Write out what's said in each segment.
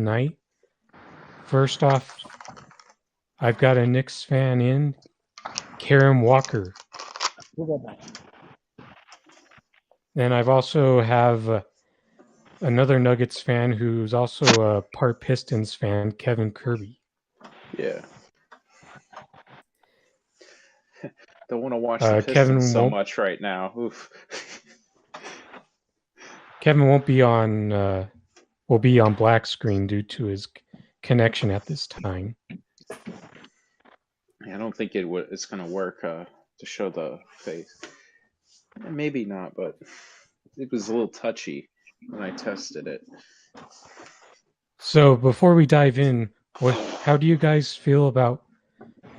tonight. First off, I've got a Knicks fan in, Karen Walker. And I've also have another Nuggets fan who's also a part Pistons fan, Kevin Kirby. Yeah. Don't want to watch the Pistons so much right now. Oof. Kevin won't be on. Will be on black screen due to his connection at this time. I don't think it's going to work to show the face. Maybe not, but it was a little touchy when I tested it. So before we dive in, how do you guys feel about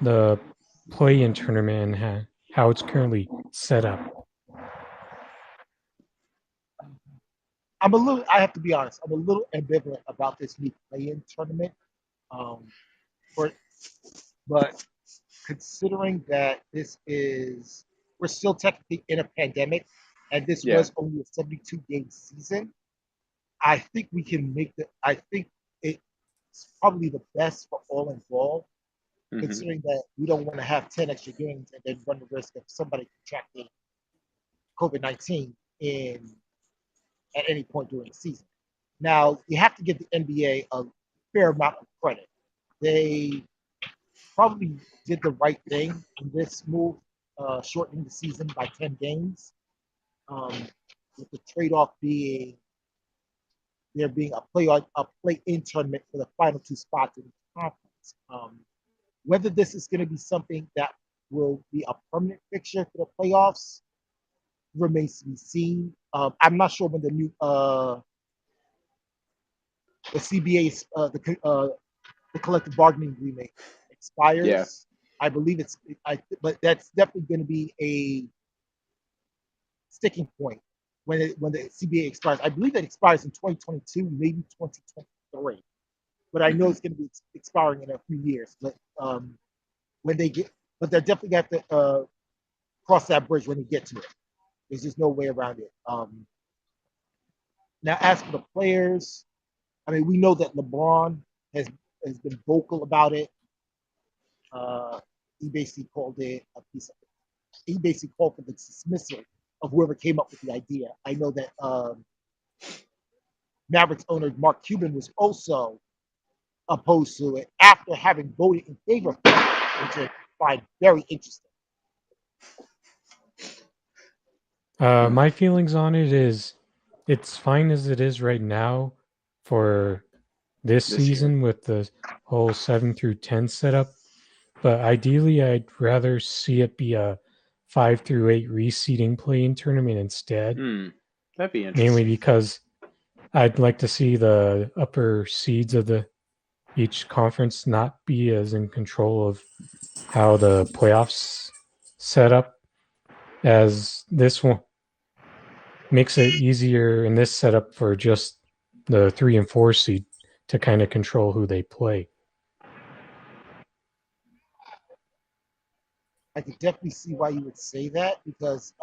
the play-in tournament and how it's currently set up? I have to be honest, I'm a little ambivalent about this new play-in tournament. But considering that we're still technically in a pandemic, and this was only a 72-game season, I think we can I think it's probably the best for all involved, considering that we don't want to have 10 extra games and then run the risk of somebody contracting COVID-19 at any point during the season. Now, you have to give the NBA a fair amount of credit. They probably did the right thing in this move, shortening the season by 10 games, with the trade-off being there being a play-in tournament for the final two spots in the conference. Whether this is going to be something that will be a permanent fixture for the playoffs remains to be seen. I'm not sure when the new the CBA the collective bargaining agreement expires. Yeah. I believe but that's definitely going to be a sticking point when the CBA expires. I believe that expires in 2022, maybe 2023. But I know it's going to be expiring in a few years. But they're definitely going to have to cross that bridge when they get to it. There's just no way around it. Now, as for the players, I mean, we know that LeBron has been vocal about it. He basically called it a piece of. He basically called for the dismissal of whoever came up with the idea. I know that Mavericks owner Mark Cuban was also opposed to it after having voted in favor of it, which I find very interesting. My feelings on it is it's fine as it is right now for this season with the whole 7 through 10 setup. But ideally, I'd rather see it be a 5 through 8 reseeding play-in tournament instead. That'd be interesting. Mainly because I'd like to see the upper seeds of each conference not be as in control of how the playoffs set up, as this one makes it easier in this setup for just the 3 and 4 seed to kind of control who they play. I could definitely see why you would say that, because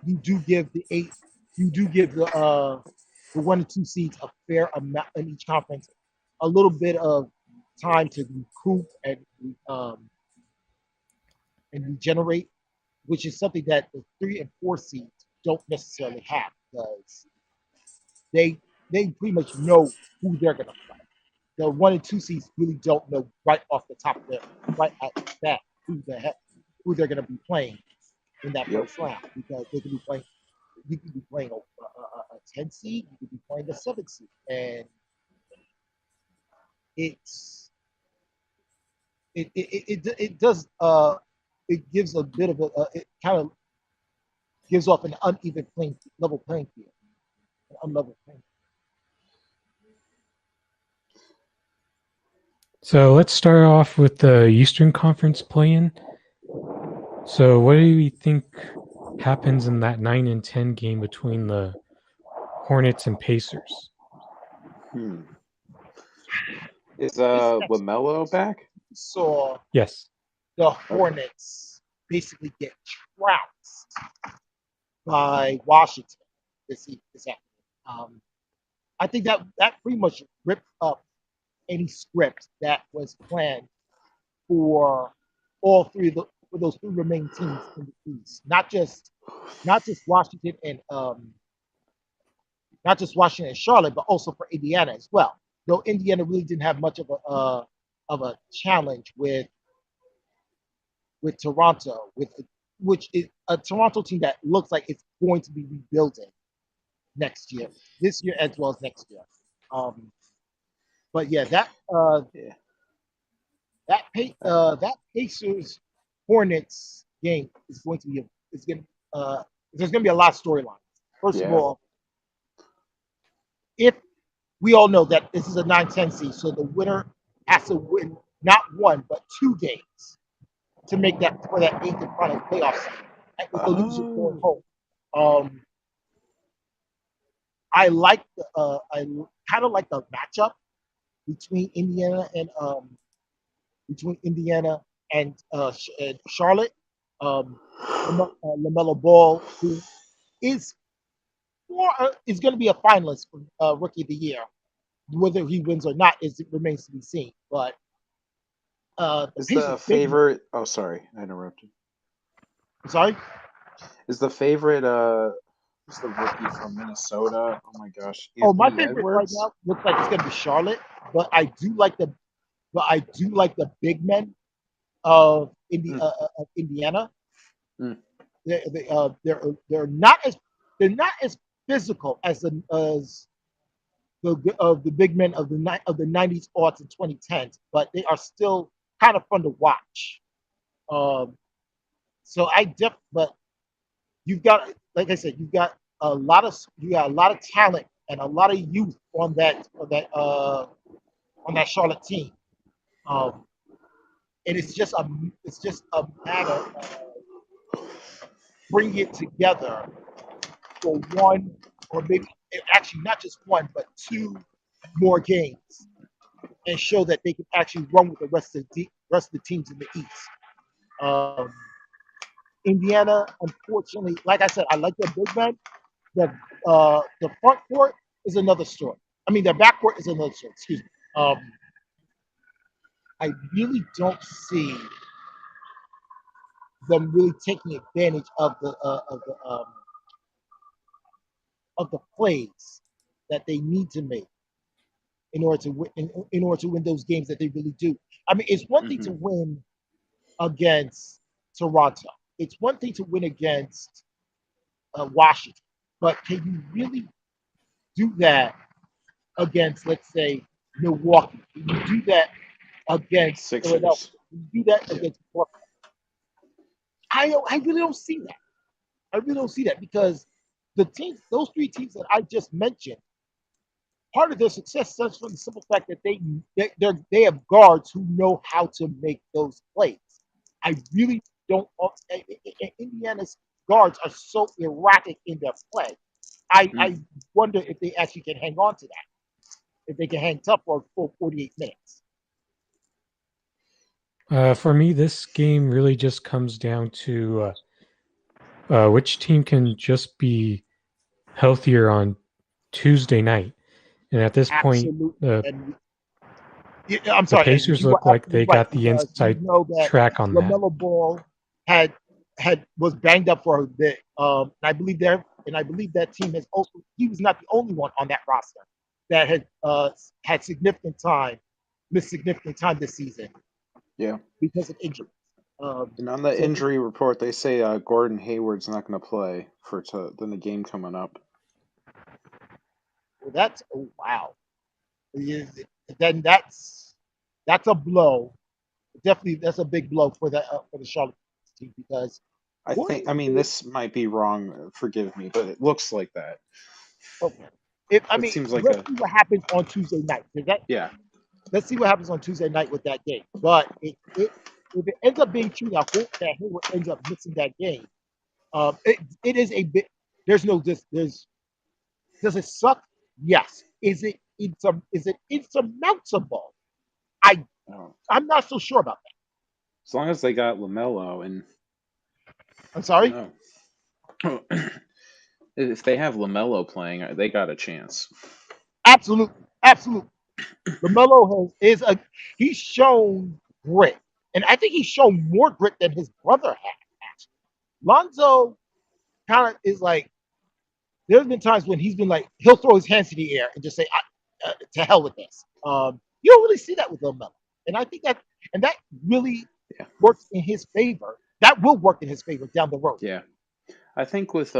you do give the 1 and 2 seeds a fair amount in each conference, a little bit of time to recoup and regenerate, which is something that the 3 and 4 seeds don't necessarily have, because they pretty much know who they're going to play. The 1 and 2 seeds really don't know right off the top of right at that who they're going to be playing in that first round, because they could be playing. You could be playing a 10 seed, you could be playing a 7 seed, and it does it gives a bit of it kind of gives off an uneven level playing field, an unlevel playing field. So let's start off with the Eastern Conference play-in. So what do you think happens in that 9 and 10 game between the Hornets and Pacers? Is LaMelo back? Saw yes. The Hornets basically get trounced by Washington this afternoon. I think that pretty much ripped up any script that was planned for all three of for those three remaining teams in the East, not just Washington and not just Washington and Charlotte, but also for Indiana as well. Though Indiana really didn't have much of a challenge with Toronto, which is a Toronto team that looks like it's going to be rebuilding next year, this year as well as next year. But yeah, that Pacers Hornets game is going to be there's going to be a lot of storylines. First of all, if we all know that this is a 9-10 seed, so the winner has to win not one but 2 games to make that for that 8th and final playoff seed. With the loser going home. I kind of like the matchup between Indiana and Charlotte. LaMelo Ball, who is going to be a finalist for Rookie of the Year. Whether he wins or not remains to be seen. But is the favorite? Oh, sorry, I interrupted. Sorry. Is the favorite? Who's the rookie from Minnesota? Oh my gosh. My favorite right now looks like it's going to be Charlotte, but I do like the big men of Indiana. They're not as physical as the big men of the 90s, aughts, and 2010s, but they are still kind of fun to watch. But you've got, like I said, you've got a lot of talent and a lot of youth on that Charlotte team. And it's just a matter of bringing it together for one, or maybe actually not just one, but 2 more games, and show that they can actually run with the rest of the teams in the East. Indiana, unfortunately, like I said, I like their big men. The front court is another story. I mean, their back court is another story. Excuse me. I really don't see them really taking advantage of the plays that they need to make in order to win those games that they really do. I mean, it's one thing to win against Toronto. It's one thing to win against Washington, but can you really do that against, let's say, Milwaukee? Can you do that against Philadelphia? Can you do that against Portland? I really don't see that. I really don't see that, because those 3 teams that I just mentioned, part of their success stems from the simple fact that they have guards who know how to make those plays. I really don't. Indiana's guards are so erratic in their play. I wonder if they actually can hang on to that, if they can hang tough for a full 48 minutes. For me, this game really just comes down to which team can just be healthier on Tuesday night. And at this point, I'm sorry, the Pacers look like they got the inside track on that. LaMelo Ball was banged up for a bit. I believe that team has also. He was not the only one on that roster that had missed significant time this season. Yeah, because of injuries. And on the injury report, they say Gordon Hayward's not going to play for the game coming up. Well, that's wow. Then that's a blow. Definitely, that's a big blow for the Charlotte team, because I mean, this might be wrong. Forgive me, but it looks like that. Okay. Let's see what happens on Tuesday night. Let's see what happens on Tuesday night with that game. But if it ends up being true that Hayward ends up missing that game, it is a bit. Does it suck? Yes. Is it insurmountable? I'm not so sure about that. As long as they got LaMelo and. I'm sorry? If they have LaMelo playing, they got a chance. Absolutely. LaMelo he's shown grit, and I think he's shown more grit than his brother had. Actually, Lonzo kind of is like. There's been times when he's been like he'll throw his hands to the air and just say, "To hell with this." You don't really see that with LaMelo, and I think that really works in his favor. That will work in his favor down the road. Yeah, I think with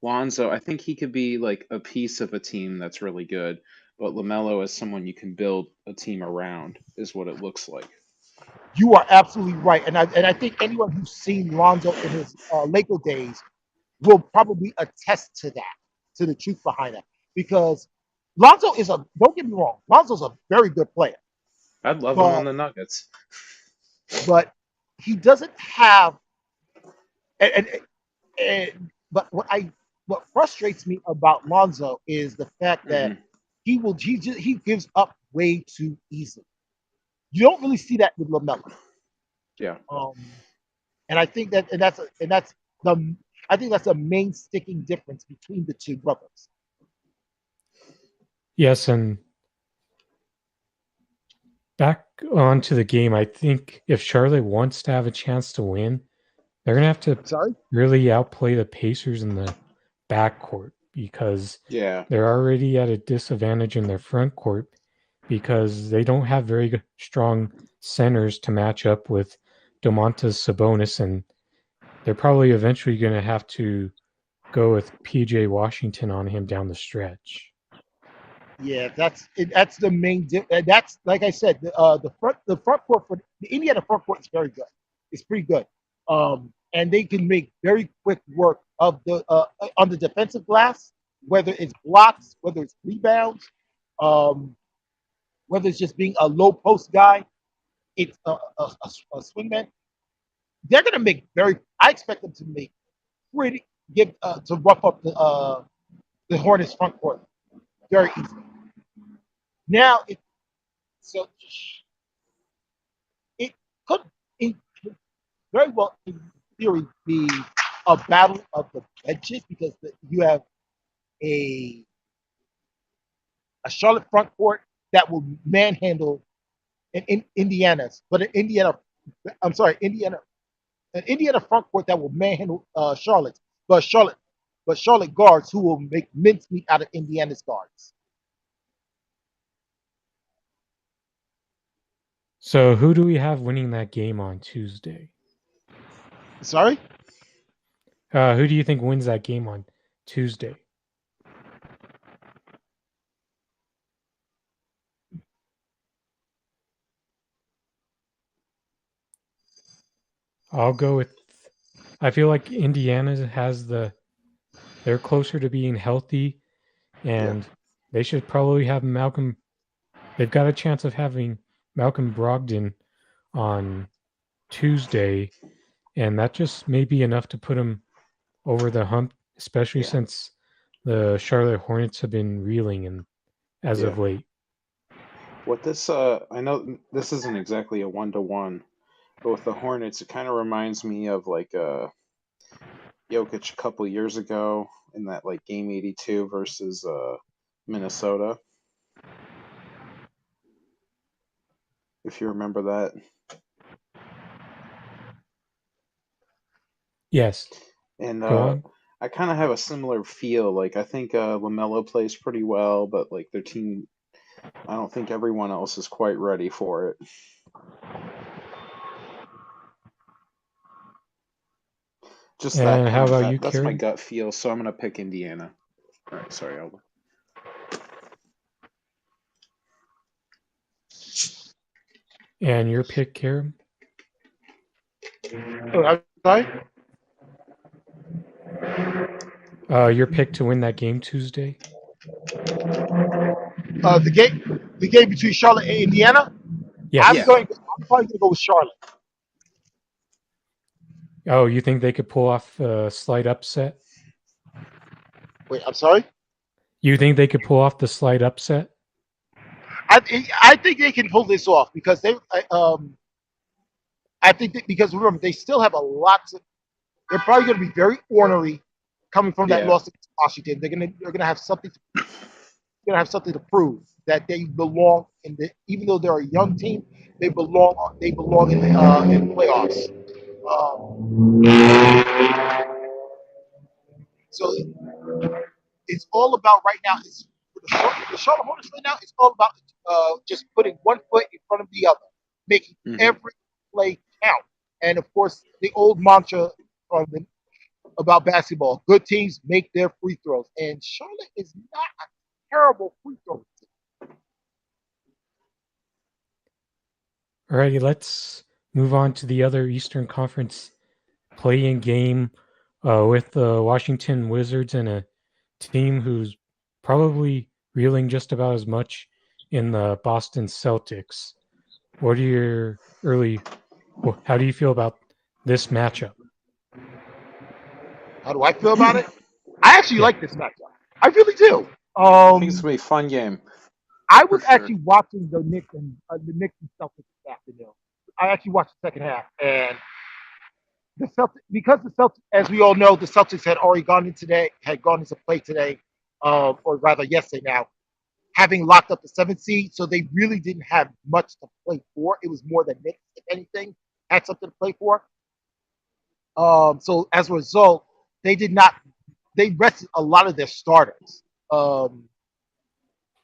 Lonzo, I think he could be like a piece of a team that's really good, but LaMelo is someone you can build a team around, is what it looks like. You are absolutely right, and I think anyone who's seen Lonzo in his Laker days will probably attest to that, to the truth behind that, because Lonzo don't get me wrong, Lonzo's a very good player. I'd love him on the Nuggets. But he doesn't have, but what frustrates me about Lonzo is the fact that he gives up way too easily. You don't really see that with LaMelo. Yeah. And I think that's the main sticking difference between the two brothers. Yes, and back onto the game, I think if Charlotte wants to have a chance to win, they're gonna have to really outplay the Pacers in the backcourt, because they're already at a disadvantage in their front court because they don't have very strong centers to match up with Domantas Sabonis, and they're probably eventually going to have to go with PJ Washington on him down the stretch. Yeah, that's the main. That's like I said, the front court for the Indiana front court is very good. It's pretty good, and they can make very quick work of the on the defensive glass, whether it's blocks, whether it's rebounds, whether it's just being a low post guy, it's a swingman. They're gonna make I expect them to make to rough up the Hornets front court very easily. Now it could very well in theory be a battle of the benches, because you have a Charlotte front court that will manhandle in Indiana's, but an Indiana front court that will manhandle Charlotte, but Charlotte guards who will make mincemeat out of Indiana's guards. So who do we have winning that game on Tuesday? Sorry? Who do you think wins that game on Tuesday? I'll go with, I feel like Indiana they're closer to being healthy, and they should probably have they've got a chance of having Malcolm Brogdon on Tuesday, and that just may be enough to put him over the hump, especially since the Charlotte Hornets have been reeling as of late. What this, I know this isn't exactly a 1-to-1, but with the Hornets, it kind of reminds me of like Jokic a couple years ago in that like game 82 versus Minnesota. If you remember that. Yes. And I kind of have a similar feel. Like, I think LaMelo plays pretty well, but like their team, I don't think everyone else is quite ready for it. Just and how about you, that's Karen? my gut feel, so I'm going to pick Indiana. All right, sorry, Alba. And your pick, Karen? I'm sorry? Your pick to win that game Tuesday? The game between Charlotte and Indiana? Yeah. I'm probably going to go with Charlotte. Oh, you think they could pull off a slight upset? Wait, I'm sorry? You think they could pull off the slight upset? I think they can pull this off because because remember, they still have a lot they're probably going to be very ornery coming from that loss to Washington. They're going to have something to prove. that they belong in the. Even though they're a young team, they belong. They belong in the playoffs. So it's all about right now. It's for the Charlotte Hornets right now. It's all about just putting one foot in front of the other, making every play count. And of course, the old mantra from about basketball: good teams make their free throws. And Charlotte is not a terrible free throw team. Alrighty, let's move on to the other Eastern Conference play-in game with the Washington Wizards and a team who's probably reeling just about as much in the Boston Celtics. What are your how do you feel about this matchup? How do I feel about it? I actually like this matchup. I really do. I think it's gonna be a fun game. I was actually watching the Knicks and Celtics this afternoon. I actually watched the second half, and the Celtics, because the Celtics, as we all know, the Celtics had already gone into play today, or rather yesterday now, having locked up the 7th seed, so they really didn't have much to play for. It was more the Knicks, if anything, had something to play for. So as a result, they rested a lot of their starters.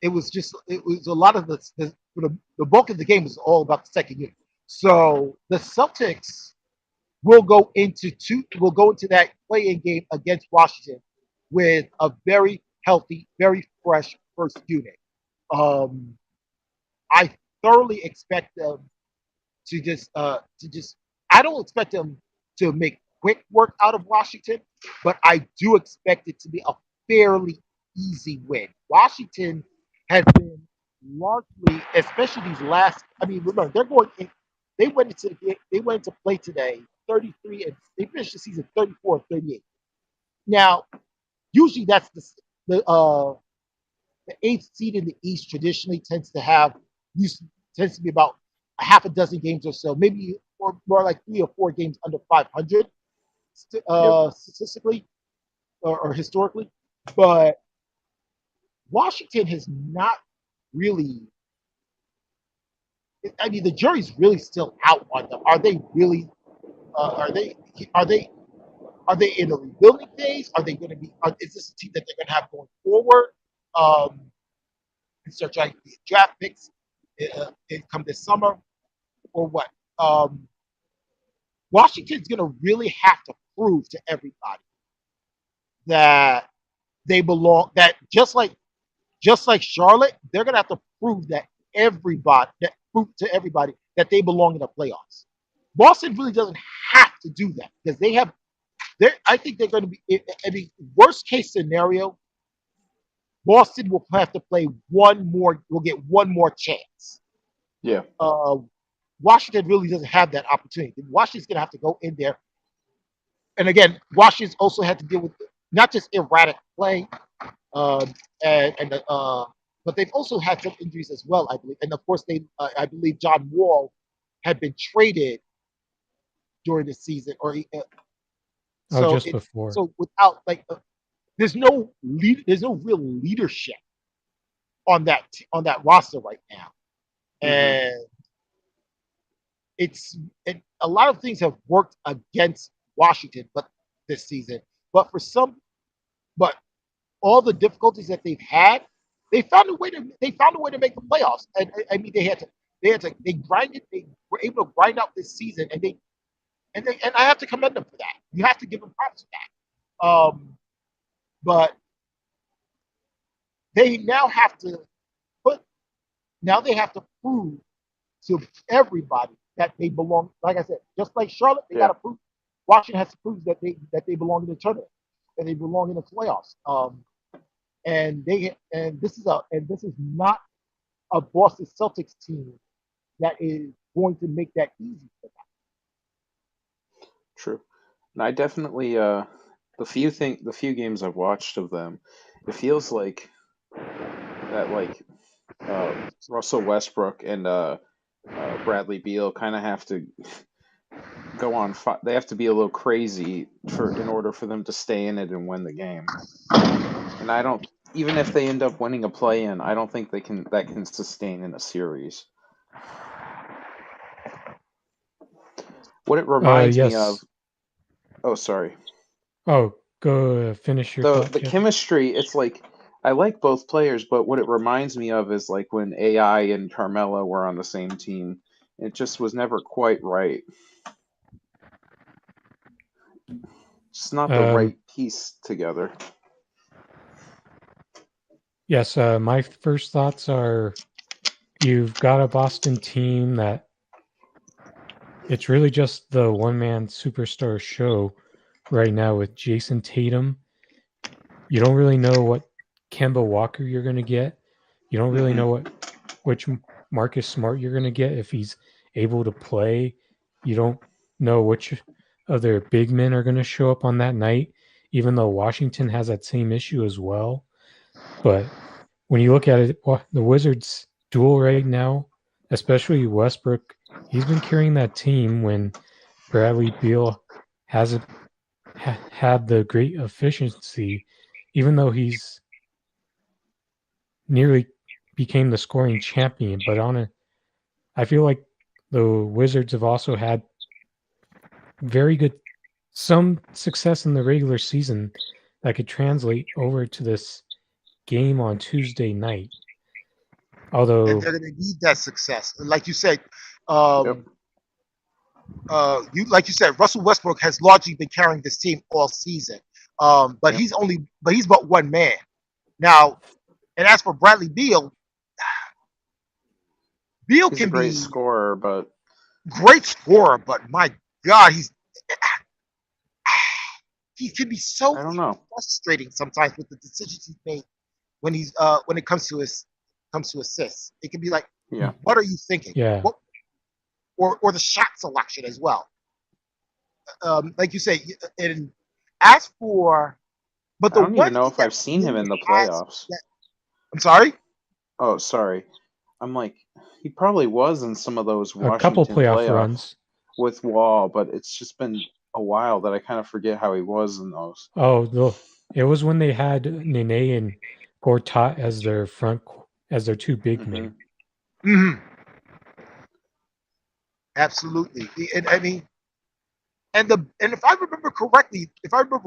It was a lot of the bulk of the game was all about the second unit. So the Celtics will go into that play-in game against Washington with a very healthy, very fresh first unit. I thoroughly expect them to just I don't expect them to make quick work out of Washington, but I do expect it to be a fairly easy win. Washington has been largely, especially these last. I mean, remember they went into play today 33 and they finished the season 34 and 38. Now, usually that's the 8th seed in the East traditionally tends to be about a half a dozen games or so, maybe or more like 3 or 4 games under 500 statistically or historically. But Washington has not really. I mean, the jury's really still out on them. Are they really? Are they in a rebuilding phase? Are they going to be? Is this a team that they're going to have going forward? And start trying to get draft picks come this summer, or what? Washington's going to really have to prove to everybody that they belong. That just like Charlotte, they're going to have to prove to everybody that they belong in the playoffs. Boston really doesn't have to do that because I think they're going to be. I mean, worst case scenario, Boston will have to play one more. Will get one more chance. Yeah. Washington really doesn't have that opportunity. Washington's going to have to go in there. And again, Washington's also had to deal with not just erratic play, but they've also had some injuries as well, I believe. And of course, I believe John Wall had been traded during the season, Before. So without there's no real leadership on that roster right now, and a lot of things have worked against Washington, this season. But all the difficulties that they've had, they found a way to make the playoffs. And I mean, they were able to grind out this season, and I have to commend them for that. You have to give them props for that. But they now have to prove to everybody that they belong. Like I said, just like Charlotte, they got to prove. Washington has to prove that they belong in the tournament, that they belong in the playoffs. And this is not a Boston Celtics team that is going to make that easy for them. True. And I definitely the few games I've watched of them, it feels like that Russell Westbrook and Bradley Beal kind of have to go on. They have to be a little crazy in order for them to stay in it and win the game. And I don't even if they end up winning a play-in, I don't think that can sustain in a series. What it reminds me of. Yes. Oh, sorry. Oh, go finish your thought, The Jeff. chemistry, it's like I like both players, but what it reminds me of is like when AI and Carmelo were on the same team. It just was never quite right. It's not the right piece together. Yes, my first thoughts are you've got a Boston team that it's really just the one-man superstar show right now with Jason Tatum. You don't really know what Kemba Walker you're going to get. You don't really know which Marcus Smart you're going to get if he's able to play. You don't know which of their big men are going to show up on that night, even though Washington has that same issue as well. But when you look at it, the Wizards' duel right now, especially Westbrook, he's been carrying that team when Bradley Beal hasn't had the great efficiency, even though he's nearly became the scoring champion. But I feel like the Wizards have also had some success in the regular season that could translate over to this game on Tuesday night. Although, and they're going to need that success, like you said. Like you said, Russell Westbrook has largely been carrying this team all season. But he's but one man now. And as for Bradley Beal, He's can a great scorer, but my God, he can be so frustrating sometimes with the decisions he's made when it comes to assists. It can be like, what are you thinking? Yeah. Or the shot selection as well. Like you say, and as for, but the I don't even know if I've seen him in the playoffs. I'm sorry? Oh, sorry. I'm like, he probably was in some of those Washington a couple playoff runs with Wall, but it's just been a while that I kind of forget how he was in those. Oh, it was when they had Nene and Gortat as their two big men. Mm-hmm. Absolutely. And I mean, and if I remember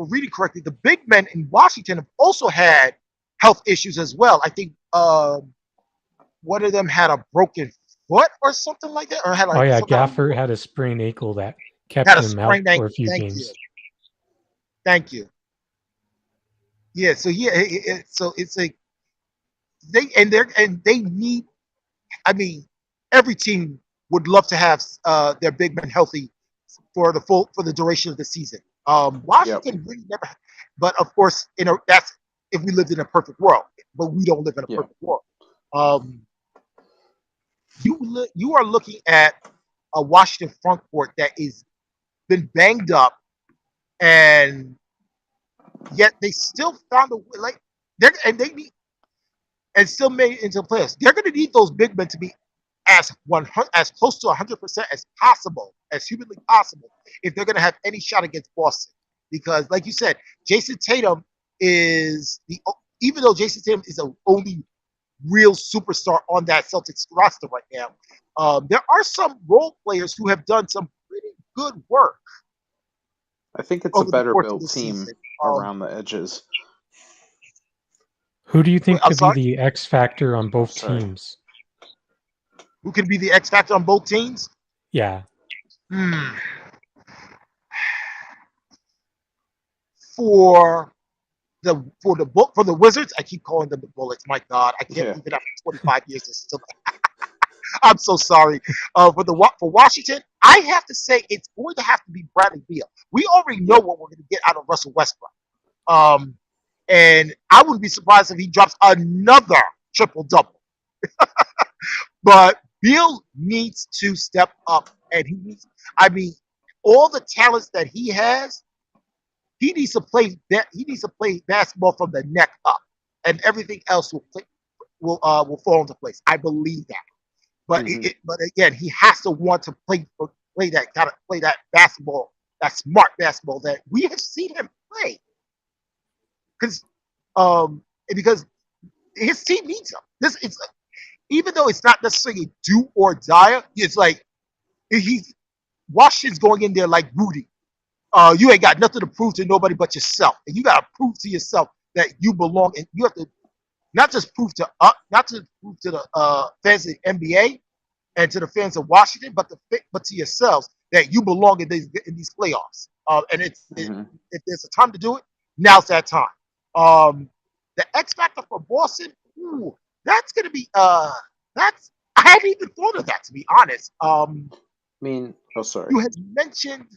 reading correctly, the big men in Washington have also had health issues as well. I think one of them had a broken foot or something like that, or had like Gafford had a sprained ankle that kept him out for a few games. Thank you. Yeah, so so it's like they need. I mean, every team would love to have their big men healthy for the duration of the season. Washington really never, but of course, that's if we lived in a perfect world, but we don't live in a perfect world. You are looking at a Washington front court that is been banged up, and yet they still found a way. And still made it into the playoffs. They're going to need those big men to be as close to 100% as possible, as humanly possible, if they're going to have any shot against Boston. Because, like you said, Jason Tatum is even though Jason Tatum is the only real superstar on that Celtics roster right now, there are some role players who have done some pretty good work. I think it's a better built team around the edges. Who do you think could be the X factor on both teams? Who can be the X factor on both teams? Yeah. For the Wizards, I keep calling them the Bullets. My God, I can't believe it after 25 years. Still, I'm so sorry. For Washington, I have to say it's going to have to be Bradley Beal. We already know what we're going to get out of Russell Westbrook. And I wouldn't be surprised if he drops another triple-double. But Beal needs to step up, and all the talents that he has, he needs to play basketball from the neck up, and everything else will fall into place. I believe that. But but again, he has to want to play that basketball, that smart basketball that we have seen him play. Because his team needs him. This it's even though it's not necessarily do or die. It's like he's Washington's going in there like Rudy. You ain't got nothing to prove to nobody but yourself, and you got to prove to yourself that you belong. And you have to not just prove to the fans of the NBA and to the fans of Washington, but to yourselves that you belong in these playoffs. If there's a time to do it, now's that time. The X factor for Boston, that's gonna be that's I hadn't even thought of that, to be honest. Sorry. You had mentioned.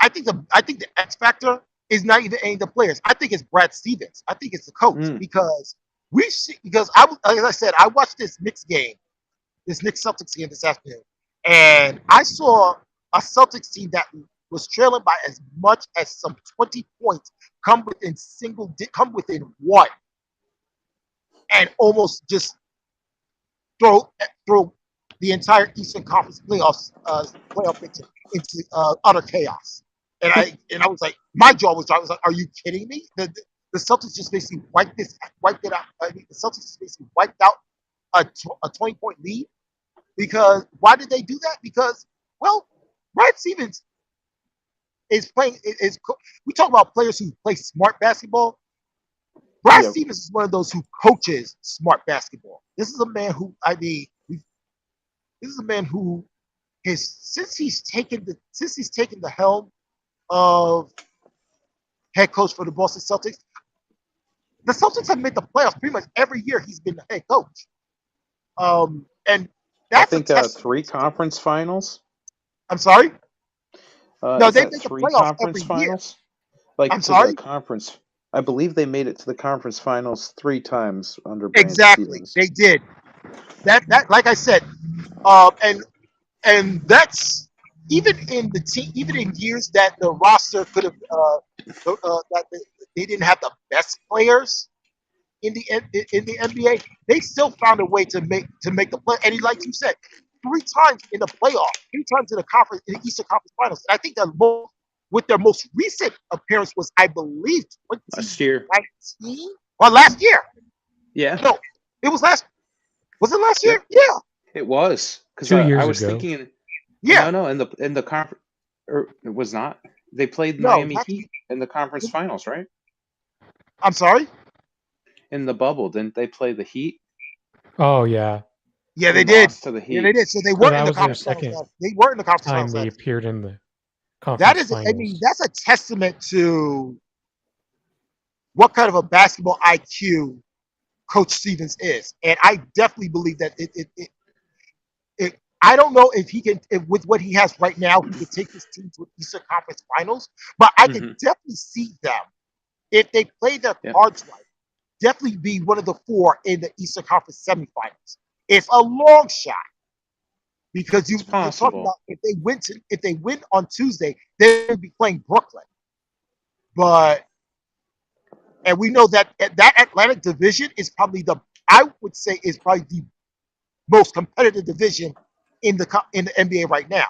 I think the X factor is not even any of the players. I think it's Brad Stevens. I think it's the coach because as I said, I watched this Knicks Celtics game this afternoon, and I saw a Celtics team that was trailing by as much as some 20 points come within one, and almost just throw the entire Eastern Conference playoff picture into utter chaos. And I was like, my jaw was dropped. I was like, are you kidding me? The Celtics just basically wiped it out. I mean, the Celtics just basically wiped out a 20-point lead. Because why did they do that? Because, well, Brad Stevens is playing. We talk about players who play smart basketball. Brad Stevens is one of those who coaches smart basketball. This is a man who, since he's taken the helm of head coach for the Boston Celtics, the Celtics have made the playoffs pretty much every year he's been the head coach. And that's I think 3 conference finals. I'm sorry? No, they made the 3 conference finals. Like I'm sorry? The conference. I believe they made it to the conference finals 3 times under Brad Exactly. Stevens. They did. That like I said, and that's even in years that the roster could have that they didn't have the best players in the NBA, they still found a way to make the play. And like you said, 3 times in the playoff, 3 times in the Eastern Conference Finals. And I think that with their most recent appearance was, I believe, last year. Well, last year. Yeah. No, it was last. Was it last year? Yeah. It was because 2 years I was ago. thinking. Yeah. No, in the conference, or it was not. They played Miami Heat in the conference finals, right? I'm sorry. In the bubble, didn't they play the Heat? Oh yeah. Yeah, they did. To the Heat. Yeah, they did. So they weren't in the conference finals. They weren't in the conference finals. They appeared in the conference finals. I mean, that's a testament to what kind of a basketball IQ Coach Stevens is, and I definitely believe that I don't know if he can, with what he has right now, he could take his team to an Eastern Conference Finals, but I can definitely see them, if they play their cards right, definitely be one of the 4 in the Eastern Conference semifinals. It's a long shot because you're talking about if they win on Tuesday, they would be playing Brooklyn. And we know that Atlantic division is probably the most competitive division in the NBA right now,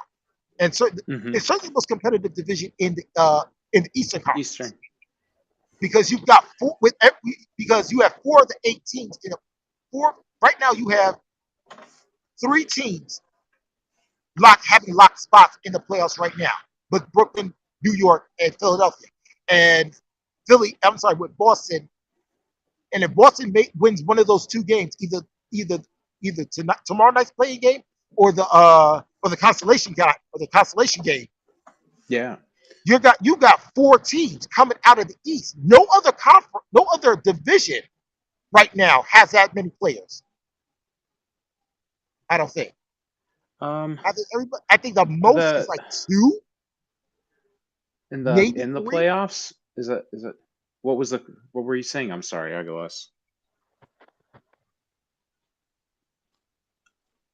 and it's certainly the most competitive division in the Eastern Conference. Because you've got 4 because you have 4 of the 8 teams in 4 right now. You have 3 teams having locked spots in the playoffs right now, with Brooklyn, New York, and Philadelphia, and with Boston. And if Boston wins one of those 2 games, either tomorrow night's playing game or the consolation game. Yeah. You got 4 teams coming out of the East. No other division right now has that many players. I don't think. I think the most is like 2 in the playoffs. Is it? What were you saying? I'm sorry, Aguilas.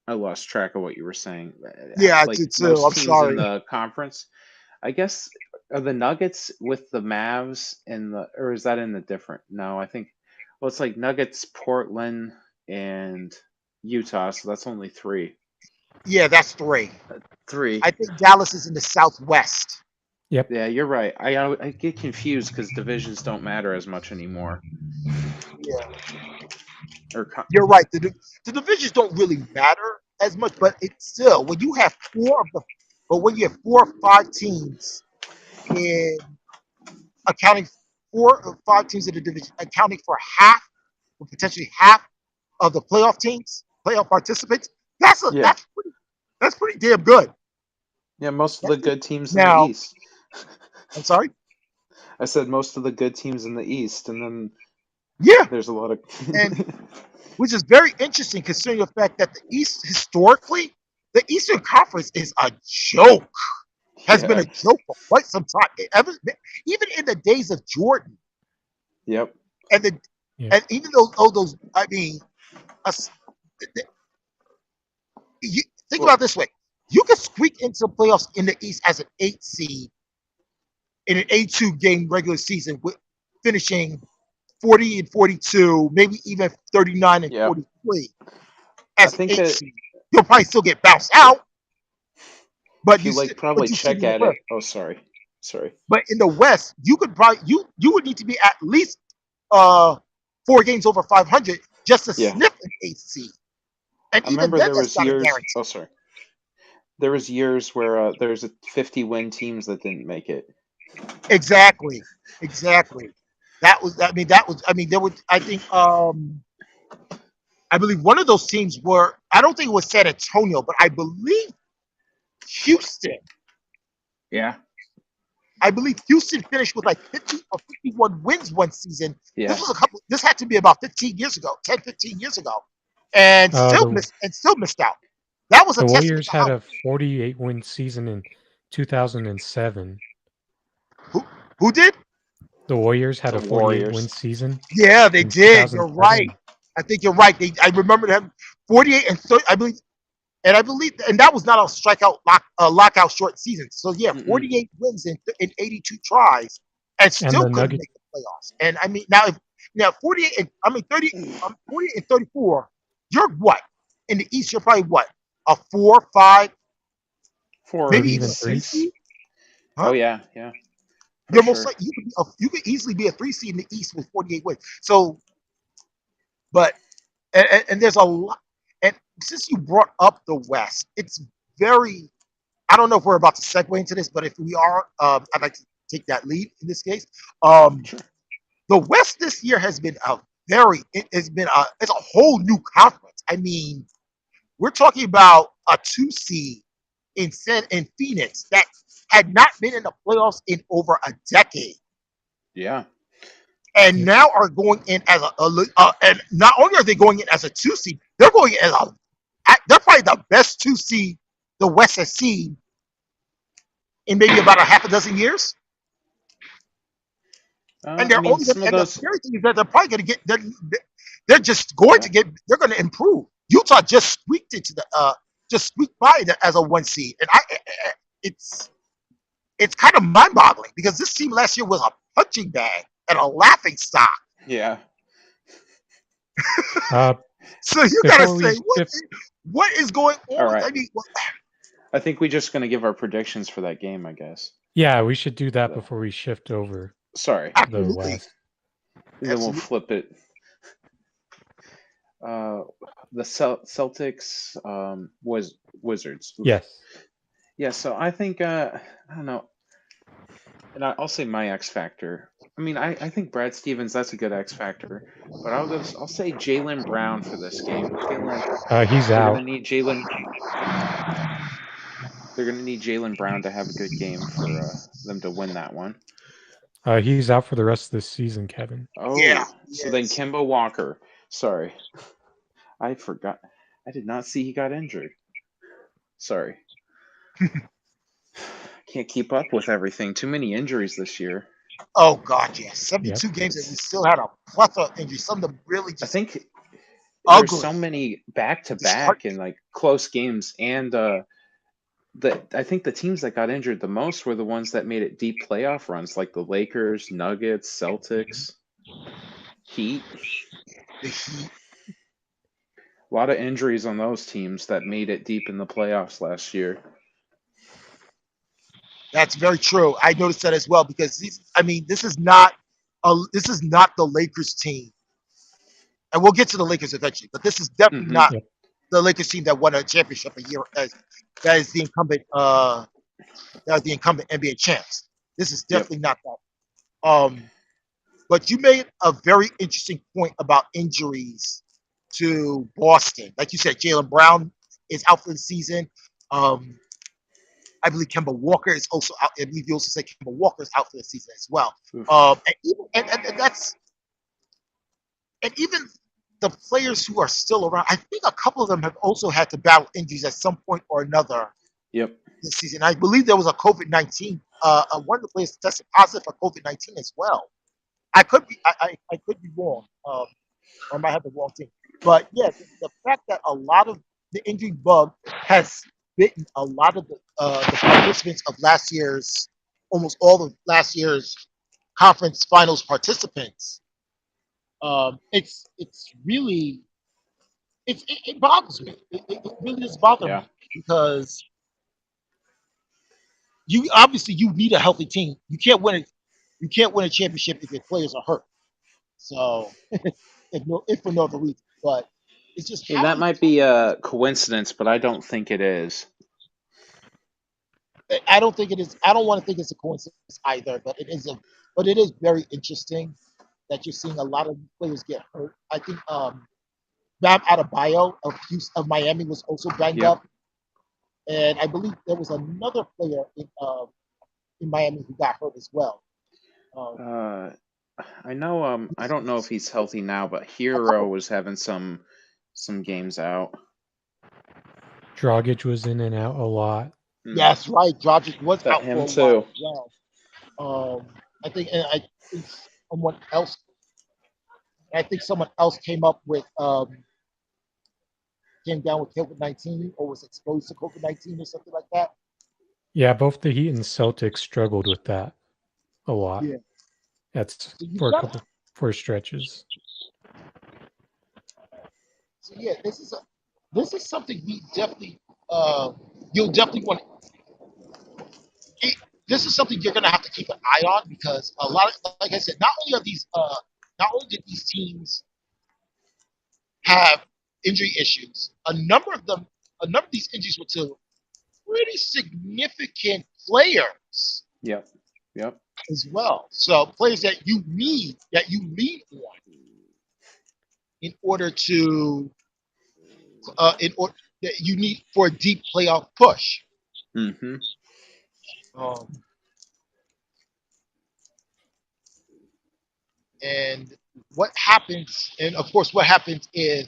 I lost track of what you were saying. Yeah, I did too. I'm sorry. In the conference, I guess, are the Nuggets with the Mavs or is that in the different? No, I think. Well, it's like Nuggets, Portland, and Utah. So that's only 3. Yeah, that's 3. 3. I think Dallas is in the Southwest. Yep. Yeah, you're right. I get confused because divisions don't matter as much anymore. Yeah, Or you're right. The divisions don't really matter as much, but it's still when you have when you have 4 or 5 teams in accounting 4 or 5 teams in the division accounting for half or potentially half of the playoff participants. yeah, That's pretty damn good. yeah. Most of That's the pretty, good teams in the now, East. I'm sorry. I said most of the good teams in the East, and then Yeah, there's a lot of. and which is very interesting considering the fact that the East historically, the Eastern Conference is a joke. Has been Yeah. a joke for quite some time. Even in the days of Jordan, Yep. and the Yeah. and even though those, I mean, us, you think Well, about it this way: you could squeak into playoffs in the East as an 8 seed in an 82 game regular season, with finishing 40-42, maybe even 39 and yeah. 43 I as an think 8 that seed. You'll probably still get bounced out, if but you like but probably you still check get a at win. it. Oh, sorry. But in the West, you could probably you would need to be at least uh 4 games over 500 just to Yeah. sniff an 8th seed, and I even remember then, there that's was not a years. guarantee. Oh, sorry. There was years where there's a 50-win teams that didn't make it. Exactly, exactly. That was. I mean, that was. I mean, there was. I think. I believe one of those teams were. I don't think it was San Antonio, but I believe Houston. Yeah. I believe Houston finished with like 50 or 51 wins one season. Yeah. This had to be about 15 years ago, 10, 15 years ago, and still The missed out. That was a the testament Warriors to had how a 48-win season in 2007. who did. The Warriors had The a 48-win Warriors. season Yeah, they in did. You're right. 2007. I think you're right. I remember them 48 and 30, I believe, and that was not a lockout short season. So yeah, Mm-mm. 48 wins in 82 tries, and And still the couldn't Nuggets. make the playoffs. And I mean, now 48 and 48 and 34. You're what in the East? You're probably what, a 4, 5, maybe For Maybe even even a three three. six. seed. Oh Huh? yeah, yeah, for You're most sure. likely you could easily be a 3 seed in the East with 48 wins. So, but and there's a lot. And since you brought up the West, it's very. I don't know if we're about to segue into this, but if we are, I'd like to take that lead in this case. Sure. The West this year has been it's a whole new conference. I mean, we're talking about a 2 seed in Phoenix that had not been in the playoffs in over a decade, Yeah. and Yep. now are going in as and not only are they going in as a 2 seed, they're going in as they're probably the best 2 seed the West has seen in maybe about a half a dozen years. And I mean, some of and the those. scary thing is that they're probably going to get they're just going Yeah. to get they're going to improve. Utah just squeaked by as a 1 seed, and it's it's kind of mind boggling because this team last year was a punching bag and a laughing stock. Yeah. Uh, So you got to before we say shift, what is going All on? right. I mean, I think we're just gonna give our predictions for that game. I guess. yeah, we should do that The- before we shift over Sorry. to the absolutely, West. And then we'll absolutely. flip it. The Celtics was Wizards. Oof. Yes. Yeah. So I think I don't know, and I'll say my X factor. I mean, I think Brad Stevens, that's a good X factor, but I'll say Jaylen Brown for this game. He's They're out. gonna need Jaylen. They're gonna need Jaylen Brown to have a good game for them to win that one. He's out for the rest of this season, Kevin. Yeah, Oh, so then yes. Kemba Walker. Sorry, I forgot. I did not see he got injured. Sorry. Can't keep up with everything. Too many injuries this year. Oh God, yes. Yep. 72 games, and we still had a plethora of injuries. Some of them really I just think there's ugly. so many back to Just back and like close games, and I think the teams that got injured the most were the ones that made it deep playoff runs, like the Lakers, Nuggets, Celtics, Heat. the Heat. A lot of injuries on those teams that made it deep in the playoffs last year. That's very true. I noticed that as well because this is not the Lakers team, and we'll get to the Lakers eventually. But this is definitely Mhm. not Yep. the Lakers team that won a championship a year. That is the incumbent. That was the incumbent NBA champs. This is Yep. definitely not that. But you made a very interesting point about injuries to Boston. Like you said, Jaylen Brown is out for the season. I believe Kemba Walker is also out. I believe you also said Kemba Walker is out for the season as well. Oof. And even the players who are still around, I think a couple of them have also had to battle injuries at some point or another Yep. this season. I believe there was a COVID-19. One of the players tested positive for COVID-19 as well. I could be wrong, or I might have the wrong team. But yeah, the fact that a lot of the injury bug has bitten a lot of the participants of almost all of last year's conference finals participants. It's really it bothers me. It really does bother Yeah. me because you need a healthy team. You can't win it. You can't win a championship if your players are hurt. So, if for no other reason, but it's just And that might be a coincidence, but I don't think it is. I don't think it is. I don't want to think it's a coincidence either, but it is very interesting that you're seeing a lot of players get hurt. I think Bam Adebayo of Miami was also banged Yep. up, and I believe there was another player in Miami who got hurt as well. I know. I don't know if he's healthy now, but Hero was having some games out. Dragic was in and out a lot. Yes, right. Dragic was out Him for a too. while as well. I think someone else. I think someone else came down with COVID-19 or was exposed to COVID-19 or something like that. Yeah, both the Heat and Celtics struggled with that a lot. Yeah. That's So for stretches. So yeah, this is something we definitely you'll definitely want. This is something you're gonna have to keep an eye on because a lot of, like I said, not only did these teams have injury issues, a number of these injuries were to pretty significant players Yep. as well. So players that you lean on in order to that you need for a deep playoff push. Mm-hmm. And what happens, and of course, what happens is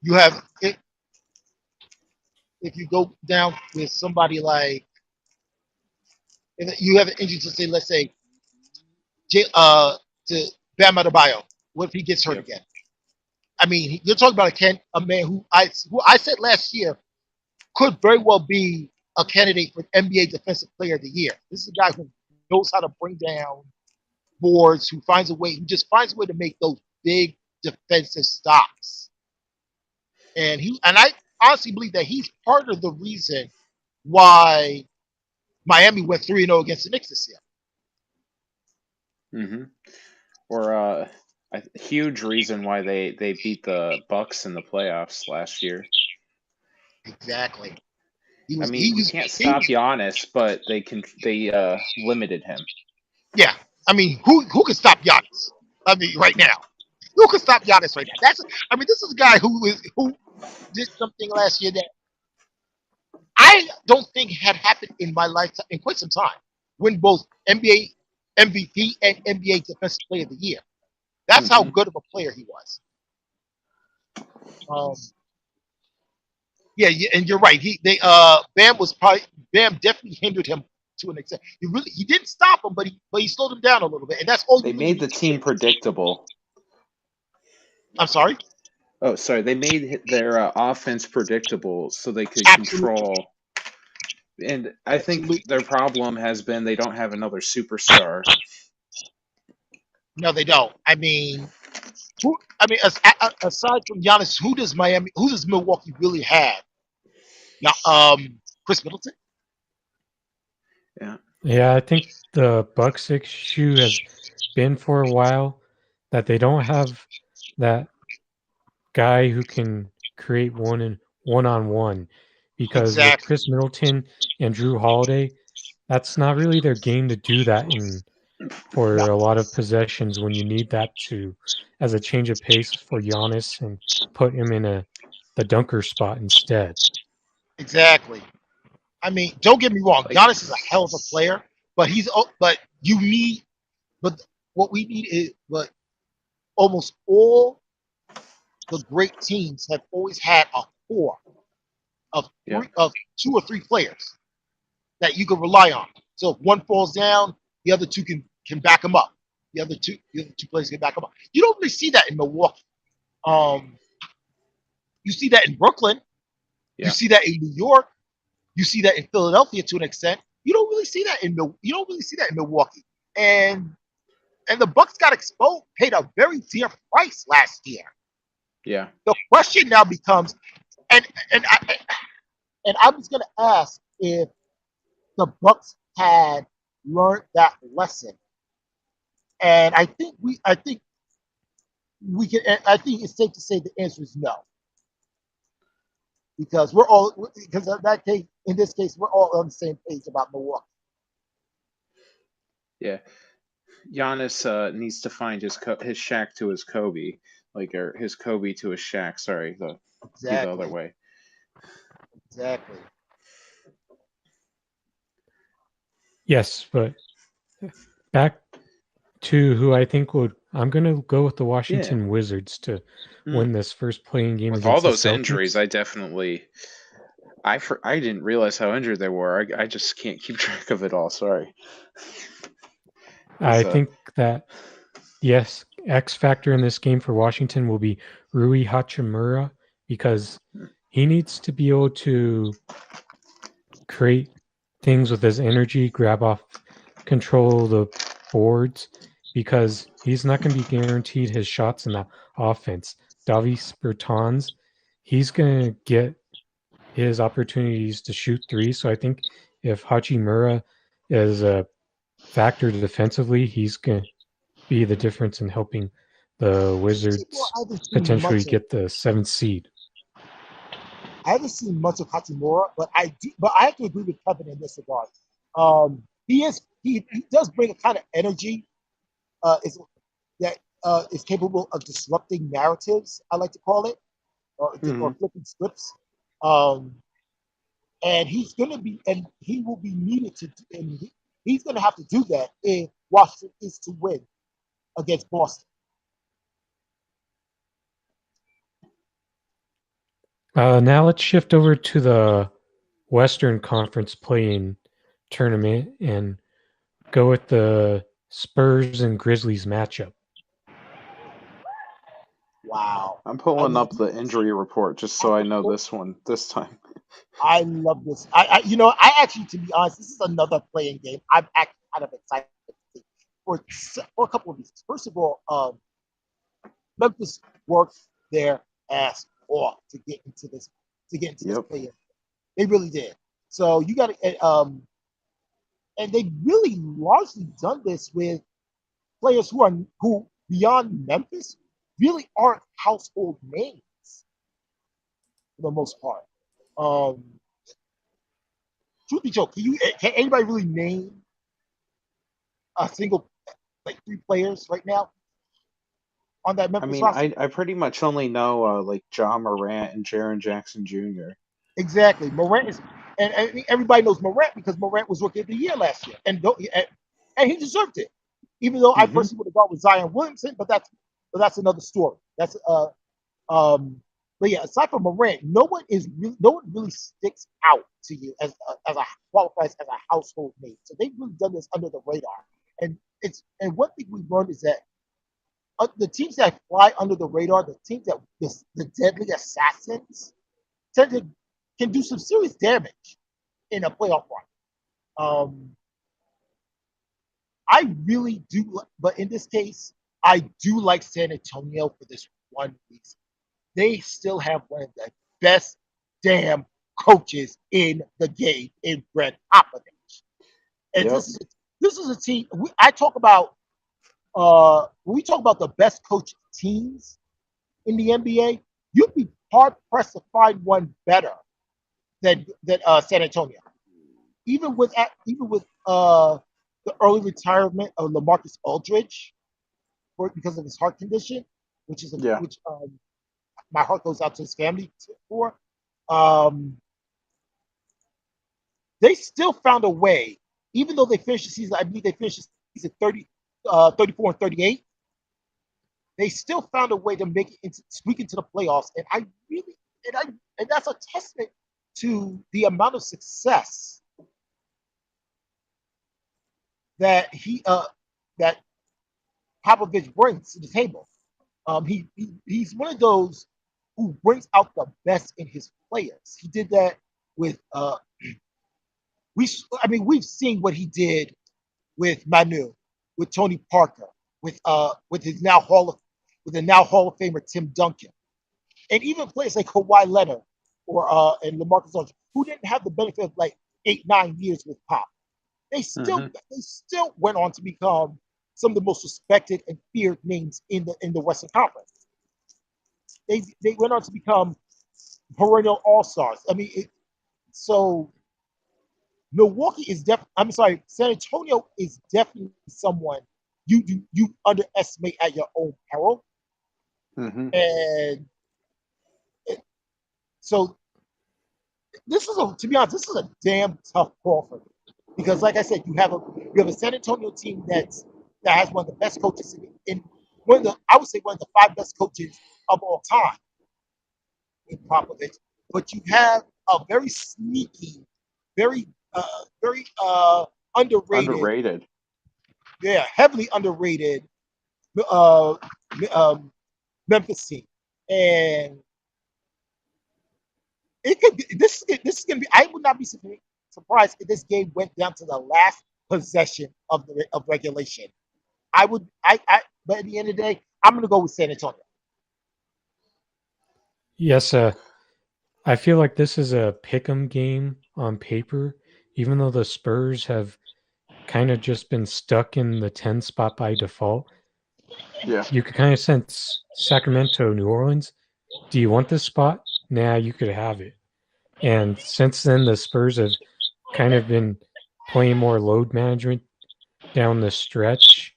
you have it if you go down with somebody like if you have an injury to say, let's say, to Bam Adebayo. What if he gets hurt again? I mean, you're talking about a man who I said last year could very well be a candidate for NBA Defensive Player of the Year. This is a guy who knows how to bring down boards, who just finds a way to make those big defensive stops. And I honestly believe that he's part of the reason why Miami went 3-0 against the Knicks this year. Mm-hmm. Or a huge reason why they beat the Bucks in the playoffs last year. Exactly. You can't stop Giannis, but they limited him. Yeah, I mean, who can stop Giannis? I mean, right now, who can stop Giannis right now? This is a guy who did something last year that I don't think had happened in my lifetime in quite some time. Win both NBA MVP and NBA Defensive Player of the Year. That's how good of a player he was. Yeah, and you're right. Bam definitely hindered him to an extent. He didn't stop him, but he slowed him down a little bit, and that's all. They made the team predictable. I'm sorry. Oh, sorry. They made their offense predictable so they could control. And I think their problem has been they don't have another superstar. No, they don't. I mean, aside from Giannis, who does Milwaukee really have? Now, Chris Middleton. Yeah, I think the Bucks issue has been for a while that they don't have that guy who can create one on one because with Exactly. Chris Middleton and Drew Holiday, that's not really their game to do that in No, for a lot of possessions when you need that to as a change of pace for Giannis and put him in the dunker spot instead. exactly. I mean, don't get me wrong. Like, Giannis is a hell of a player, but but you need, but what we need is, but almost all the great teams have always had a core of of 2 or 3 players that you can rely on. So if one falls down, the other two can back them up. The other two players can back them up. You don't really see that in Milwaukee. Um, you see that in Brooklyn. You see that in New York. You see that in Philadelphia to an extent. You don't really see that in Milwaukee. And the Bucks got exposed, paid a very dear price last year. Yeah. The question now becomes, and I was going to ask if the Bucks had learned that lesson, and I think we can. I think it's safe to say the answer is no, because in this case, we're all on the same page about Milwaukee. Yeah. Giannis needs to find his Shaq to his Kobe, or his Kobe to his Shaq. Sorry, be the other way. Exactly. Yes, but back to who I think I'm going to go with the Washington Wizards to win this first playing game With all against the those injuries, Celtics. I didn't realize how injured they were. I just can't keep track of it all. Sorry. I think that yes, X factor in this game for Washington will be Rui Hachimura because he needs to be able to create things with his energy, grab off control the boards because he's not going to be guaranteed his shots in that offense. Davis Bertans, he's going to get his opportunities to shoot three. So I think if Hachimura is a factor defensively, he's going to be the difference in helping the Wizards potentially get the 7th seed. I haven't seen much of Hachimura, but I have to agree with Kevin in this regard. He does bring a kind of energy that is capable of disrupting narratives, I like to call it, or flipping scripts. And he will be needed to, and he's going to have to do that if Washington is to win against Boston. Now let's shift over to the Western Conference playing tournament and go with the Spurs and Grizzlies matchup. Wow. I'm pulling up the injury report just so I know this time. I love this. I actually, to be honest, this is another playing game. I'm actually kind of excited for a couple of reasons. First of all, Memphis worked their ass off to get into this play. They really did. So you got to, and they really largely done this with players who beyond Memphis really aren't household names for the most part. Truth be told, can anybody really name a single 3 players right now on that Memphis roster? I pretty much only know John Morant and Jaren Jackson Jr. Exactly. Morant is, and everybody knows Morant because Morant was Rookie of the Year last year, and he deserved it. Even though I personally would have gone with Zion Williamson, but that's another story. But yeah, aside from Morant, no one really sticks out to you as qualifies as a household name. So they've really done this under the radar. And one thing we've learned is that the teams that fly under the radar, the teams that the deadly assassins, can do some serious damage in a playoff run. I really do, but in this case, I do like San Antonio for this one reason. They still have one of the best damn coaches in the game in Brett Popovich. And Yep. this is a team. I talk about when we talk about the best coached teams in the NBA, you'd be hard pressed to find one better than San Antonio. Even with the early retirement of LaMarcus Aldridge because of his heart condition, which is Yeah. which my heart goes out to his family for. Um, they still found a way, even though they finished the season. I believe they finished the season 34 and 38. They still found a way to make it squeak into the playoffs, and and that's a testament to the amount of success that that Popovich brings to the table. He's one of those who brings out the best in his players. He did that with we've seen what he did with Manu, with Tony Parker, with the now Hall of Famer Tim Duncan, and even players like Kawhi Leonard and LaMarcus Aldridge, who didn't have the benefit of like 8-9 years with Pop. They still went on to become some of the most respected and feared names in the Western Conference. They went on to become perennial all-stars. I mean, so Milwaukee is San Antonio is definitely someone you underestimate at your own peril. Mm-hmm. And so to be honest, this is a damn tough call for me. Because like I said, you have a San Antonio team that has one of the best coaches in I would say one of the 5 best coaches of all time in Popovich. But you have a very sneaky, very underrated. Yeah, heavily underrated Memphis team. And it could be this is gonna be I would not be surprised if this game went down to the last possession of regulation. But at the end of the day, I'm gonna go with San Antonio. Yes, I feel like this is a pick'em game on paper, even though the Spurs have kind of just been stuck in the 10 spot by default. Yeah. You could kind of sense Sacramento, New Orleans. Do you want this spot? Nah, you could have it. And since then, the Spurs have kind of been playing more load management down the stretch.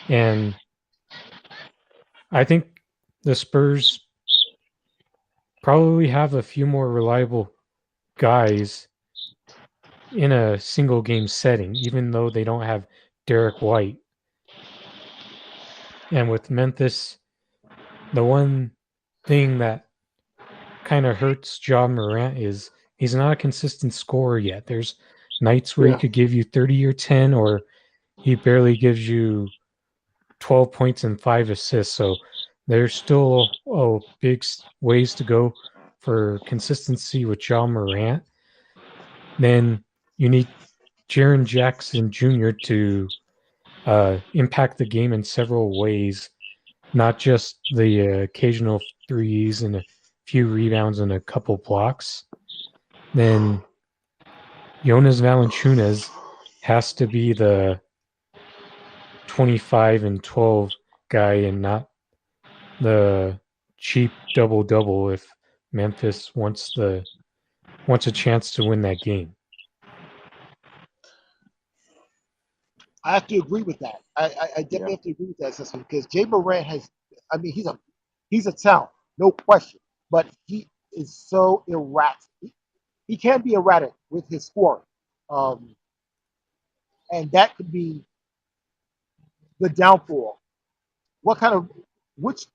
And I think the Spurs probably have a few more reliable guys in a single game setting, even though they don't have Derek White. And with Memphis, the one thing that kind of hurts Jamal Murray is he's not a consistent scorer yet. There's nights where he could give you 30 or 10, or he barely gives you 12 points and 5 assists. So there's still big ways to go for consistency with Jamal Murray. Then you need Jaren Jackson Jr. to impact the game in several ways, not just the occasional threes and a few rebounds and a couple blocks. Then Jonas Valanciunas has to be the 25 and 12 guy and not the cheap double-double if Memphis wants a chance to win that game. I have to agree with that. I definitely have to agree with that assessment because Jay Morant he's a talent, no question, but he is so erratic. He can be erratic with his scoring, and that could be the downfall. Which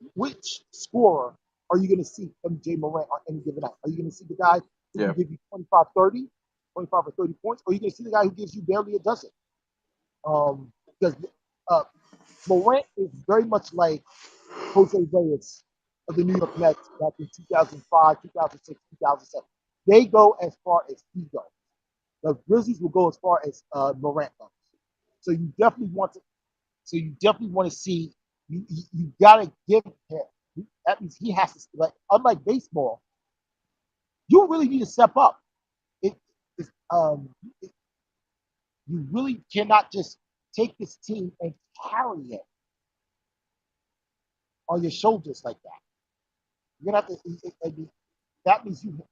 scorer are you going to see from Jay Morant on any given night? Are you going to see the guy who can give you 25 or 30 points, or are you going to see the guy who gives you barely a dozen? Because Morant is very much like Jose Reyes of the New York Mets back in 2005, 2006, 2007. They go as far as he goes. The Grizzlies will go as far as Morant goes. So you definitely want to see. You gotta give him. That means he has to. Unlike baseball, you really need to step up. You really cannot just take this team and carry it on your shoulders like that. You're gonna have to. That means you.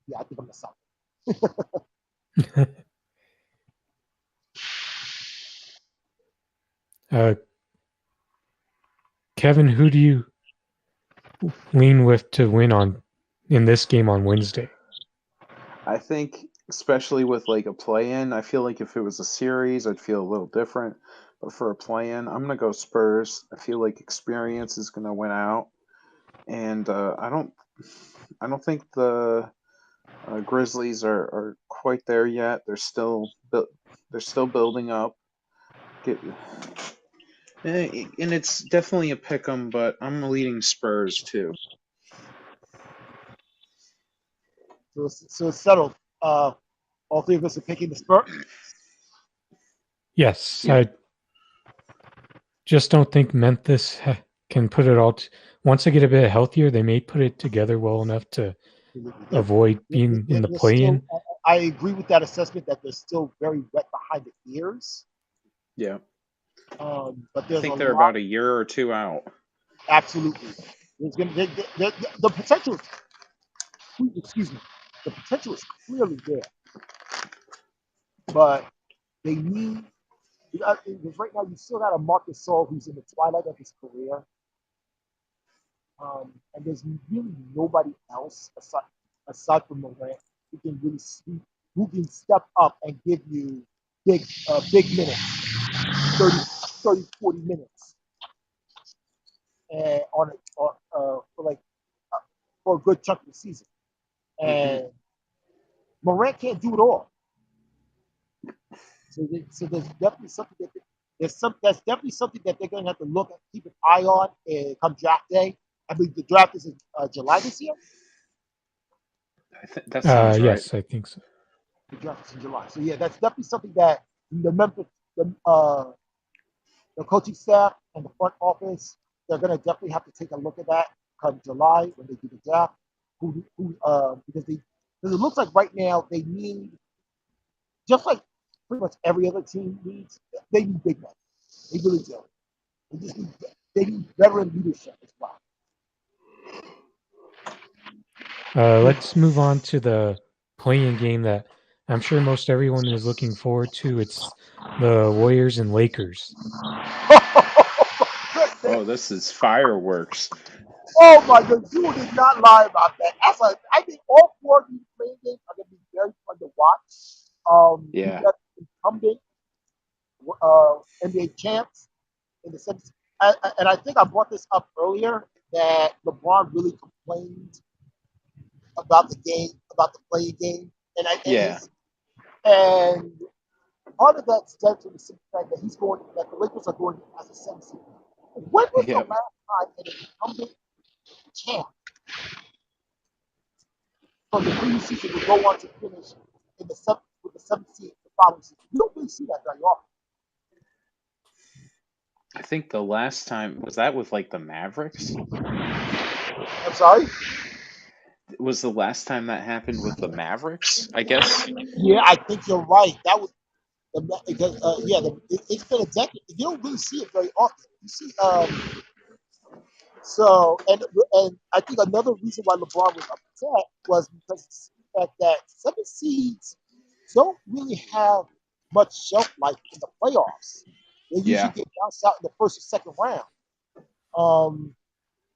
Yeah, I think I'm the Celtics. Kevin, who do you lean with to win in this game on Wednesday? I think, especially with like a play-in, I feel like if it was a series, I'd feel a little different. But for a play-in, I'm gonna go Spurs. I feel like experience is gonna win out, and I don't think the Grizzlies are quite there yet. They're still building up. And it's definitely a pick 'em, but I'm leading Spurs too. So it's settled. All three of us are picking the Spurs. Yes, Yeah. I just don't think Memphis can put it all. Once they get a bit healthier, they may put it together well enough to avoid being in the play-in. I agree with that assessment that they're still very wet behind the ears. Yeah. But I think they're about a year or two out. Absolutely. The potential. Excuse me. The potential is clearly there, but they need. Because right now you still got a Marcus Gasol who's in the twilight of his career, and there's really nobody else aside from Durant who can really sweep, who can step up and give you big minutes, 30, 40 minutes, and for a good chunk of the season. And Morant can't do it all. So there's definitely something that's definitely something that they're going to have to look at, keep an eye on, come draft day. I believe the draft is in July this year. That sounds right. Yes, I think so. The draft is in July, so yeah, that's definitely something that the Memphis, the coaching staff and the front office, they're going to definitely have to take a look at that come July when they do the draft. Because it looks like right now they need, just like pretty much every other team needs, they need big men. They really do. They need veteran leadership as well. Let's move on to the play-in game that I'm sure most everyone is looking forward to. It's the Warriors and Lakers. Oh, this is fireworks. Oh my God, you did not lie about that. I think all four of these play-in games are going to be very fun to watch. Yeah. You got incumbent NBA champs in the sense, and I think I brought this up earlier that LeBron really complained about the game, about the play game, and part of that stems from the simple fact that that the Lakers are going as a 7 seed. When was the last time an incumbent champ from the previous season would go on to finish in the with the 7th seed the following season? You don't really see that very often. I think the last time was that with like the Mavericks. I'm sorry. Was the last time that happened with the Mavericks? I guess. Yeah, I think you're right. That was it's been a decade. You don't really see it very often. You see, and I think another reason why LeBron was upset was because of the fact that 7 seeds don't really have much shelf life in the playoffs. They usually get bounced out in the first or second round.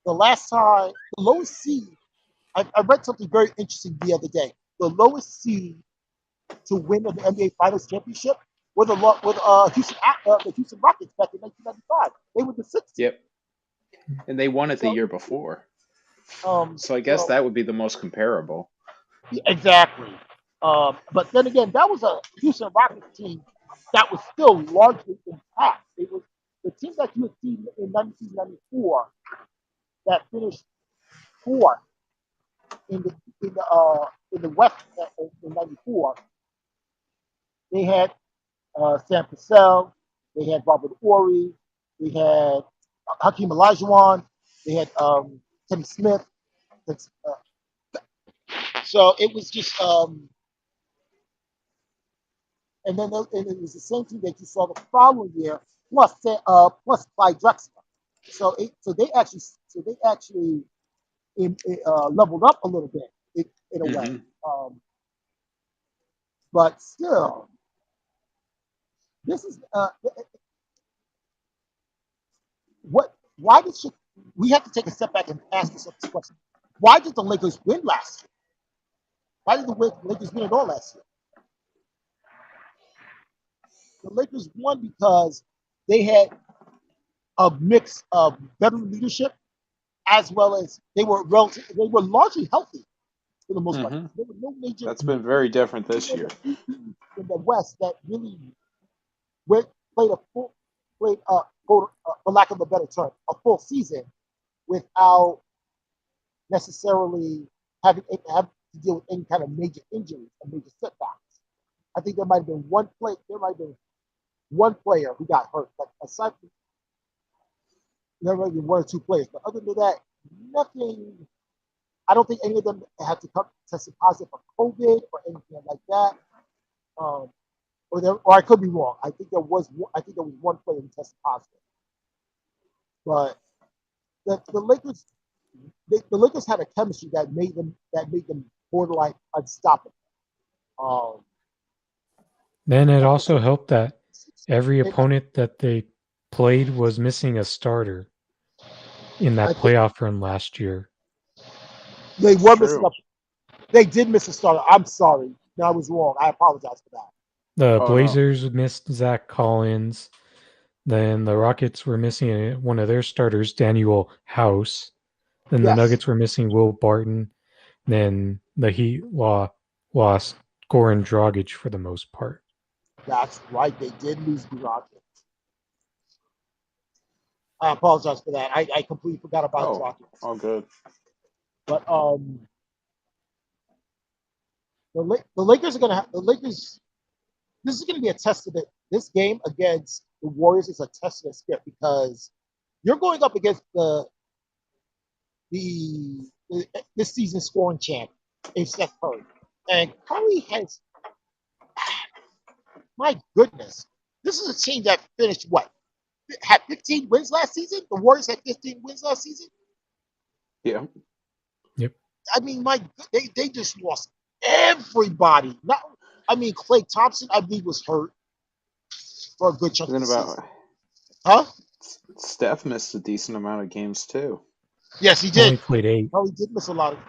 The lowest seed, I read something very interesting the other day. The lowest seed to win the NBA Finals championship were the Houston Rockets back in 1995. They were the 6th. Yep. And they won it the year before. So I guess that would be the most comparable. Exactly. But then again, that was a Houston Rockets team that was still largely intact. It was the team that you had seen in 1994 that finished 4th in the West in '94. They had Sam Cassell, they had Robert Horry, they had Hakeem Olajuwon, they had Kenny Smith. So it was just and then and it was the same team that you saw the following year, plus Clyde Drexler. So they actually leveled up a little bit in a way. But still, this is what. Why did we have to take a step back and ask ourselves this question? Why did the Lakers win last year? Why did the Lakers win at all last year? The Lakers won because they had a mix of veteran leadership as well as they were largely healthy for the most part. There were no major. That's been very different this year. In the West, that really played for lack of a better term, a full season without necessarily having to deal with any kind of major injuries or major setbacks. I think there might have been one player who got hurt, but aside from there might be one or two players. But other than that, nothing. I don't think any of them had to come tested positive for COVID or anything like that. Or I could be wrong. I think there was one player who tested positive. But the Lakers had a chemistry that made them borderline unstoppable. Then it also helped that every opponent that they played was missing a starter in that playoff run last year. They were missing They did miss a starter. I'm sorry. No, I was wrong. I apologize for that. The Blazers missed Zach Collins. Then the Rockets were missing one of their starters, Daniel House. Then the Nuggets were missing Will Barton. Then the Heat lost Goran Dragic for the most part. That's right. They did lose Dragic. I apologize for that. I completely forgot about Dragic. All good. But the Lakers are going to have this is going to be a test of it. This game against the Warriors is a test of their spirit because you're going up against this season's scoring champ in Steph Curry. And Curry has, my goodness, this is a team that finished had 15 wins last season? The Warriors had 15 wins last season? Yeah. Yep. I mean, they just lost everybody. Klay Thompson, I believe, was hurt for a good chunk of the season. Huh? Steph missed a decent amount of games too. Yes, he did. Only played 8. Oh, he did miss a lot of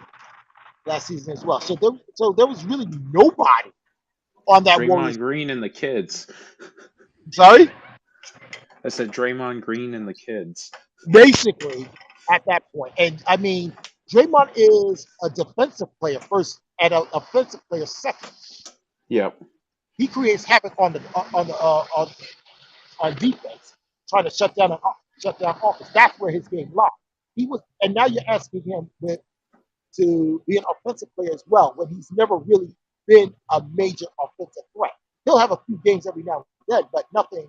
last season as well. So there was really nobody on that Warriors. Draymond Green and the kids. Sorry? I said Draymond Green and the kids. Basically, at that point. And I mean, Draymond is a defensive player first and an offensive player second. Yep. He creates havoc on defense, trying to shut down offense. That's where his game lies. And now you're asking him to be an offensive player as well, when he's never really been a major offensive threat. He'll have a few games every now and then, but nothing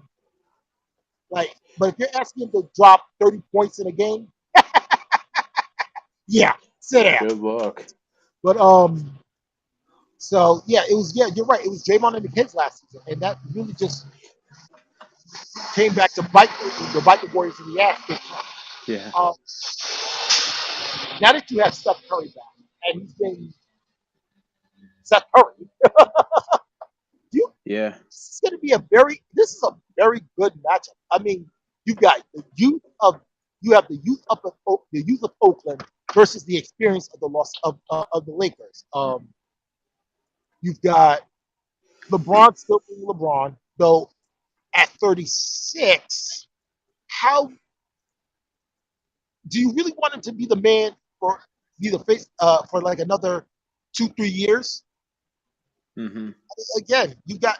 like. But if you're asking him to drop 30 points in a game, yeah, sit down. Good luck. But so yeah, you're right. It was Draymond and the kids last season, and that really just came back to bite the Warriors in the ass. Yeah. Now that you have Steph Curry back, and he's been Steph Curry, this is a very good matchup. I mean, you got the youth of Oakland versus the experience of the Lakers. You've got LeBron still being LeBron, though at 36. How do you really want him to be the man be the face for like another 2-3 years? Mm-hmm. Again, you got.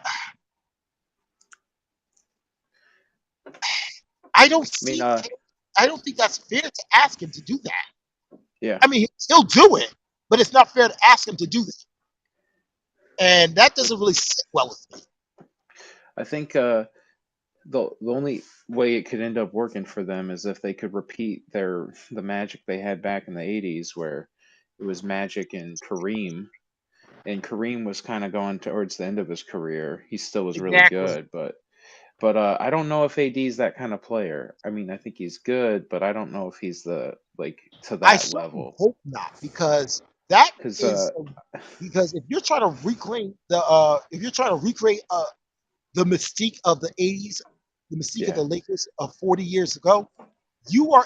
I don't think that's fair to ask him to do that. Yeah. I mean, he'll do it, but it's not fair to ask him to do that. And that doesn't really sit well with me. I think the only way it could end up working for them is if they could repeat the magic they had back in the 80s, where it was Magic and Kareem, and Kareem was kind of going towards the end of his career. He still was really Exactly. good, but I don't know if AD is that kind of player. I mean, I think he's good, but I don't know if he's to I that certainly level. hope not, because that Because is because if you're trying to reclaim the mystique of the '80s, the mystique of the Lakers of 40 years ago, you are.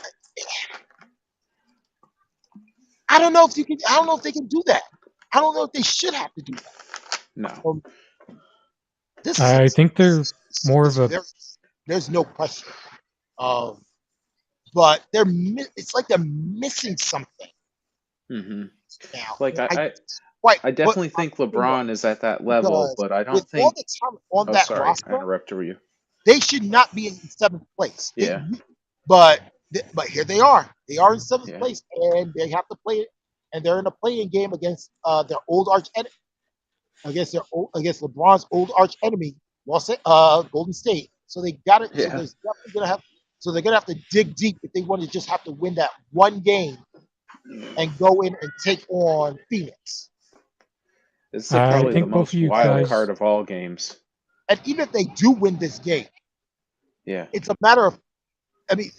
I don't know if you can. I don't know if they can do that. I don't know if they should have to do that. no, This I think they're more is of a. very. There's no question. But it's like they're missing something hmm now. like Quite, I but definitely think LeBron is at that level, because but I with don't all think. the talent on Oh, that sorry, I roster, interrupted you. they should not be in seventh place. Yeah, But here they are. They are in seventh yeah, place, and they have to play it. And they're in a playing game against their old arch enemy, against LeBron's old arch enemy, Golden State. So they got it. So yeah. there's definitely gonna have. So they're gonna have to dig deep if they want to just have to win that one game and go in and take on Phoenix. This is I probably the think both of most you wild guys. card of all games. And even if they do win this game, Yeah, it's a matter of. I mean,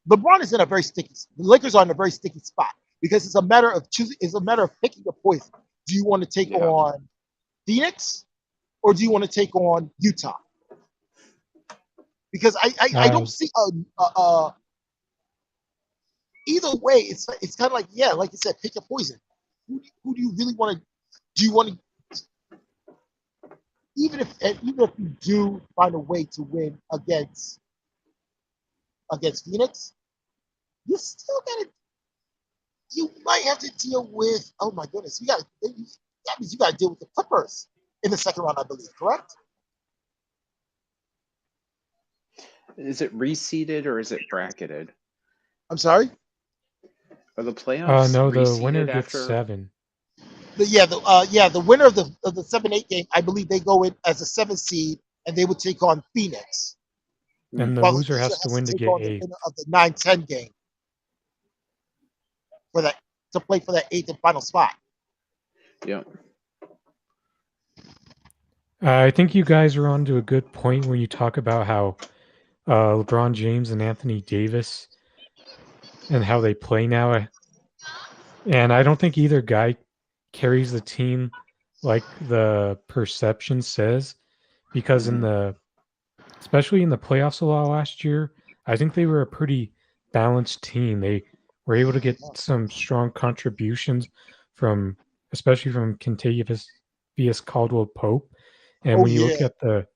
LeBron is in a very sticky. The Lakers are in a very sticky spot because it's a matter of choosing. It's a matter of picking a poison. Do you want to take on Phoenix or do you want to take on Utah? Because I don't see either way. It's kind of like, yeah, like you said, pick a poison. Who do you really want to? Do you want to? Even if you do find a way to win against Phoenix, you still gotta. You might have to deal with. Oh my goodness, that means you got to deal with the Clippers in the second round, I believe. Correct? is it reseeded or is it bracketed? I'm sorry. Are the playoffs No, the winner reseeded gets after? 7. The winner of the 7-8 game, I believe they go in as a 7 seed, and they would take on Phoenix. And the While the loser loser has to has win to to take get on the 8. winner of the 9-10 game for that to play for that 8th and final spot. Yep. I think you guys are on to a good point when you talk about how LeBron James and Anthony Davis and how they play now. And I don't think either guy carries the team like the perception says, because especially in the playoffs a lot last year, I think they were a pretty balanced team. They were able to get some strong contributions from, especially from Contavious Caldwell Pope. And Oh when you look yeah, at the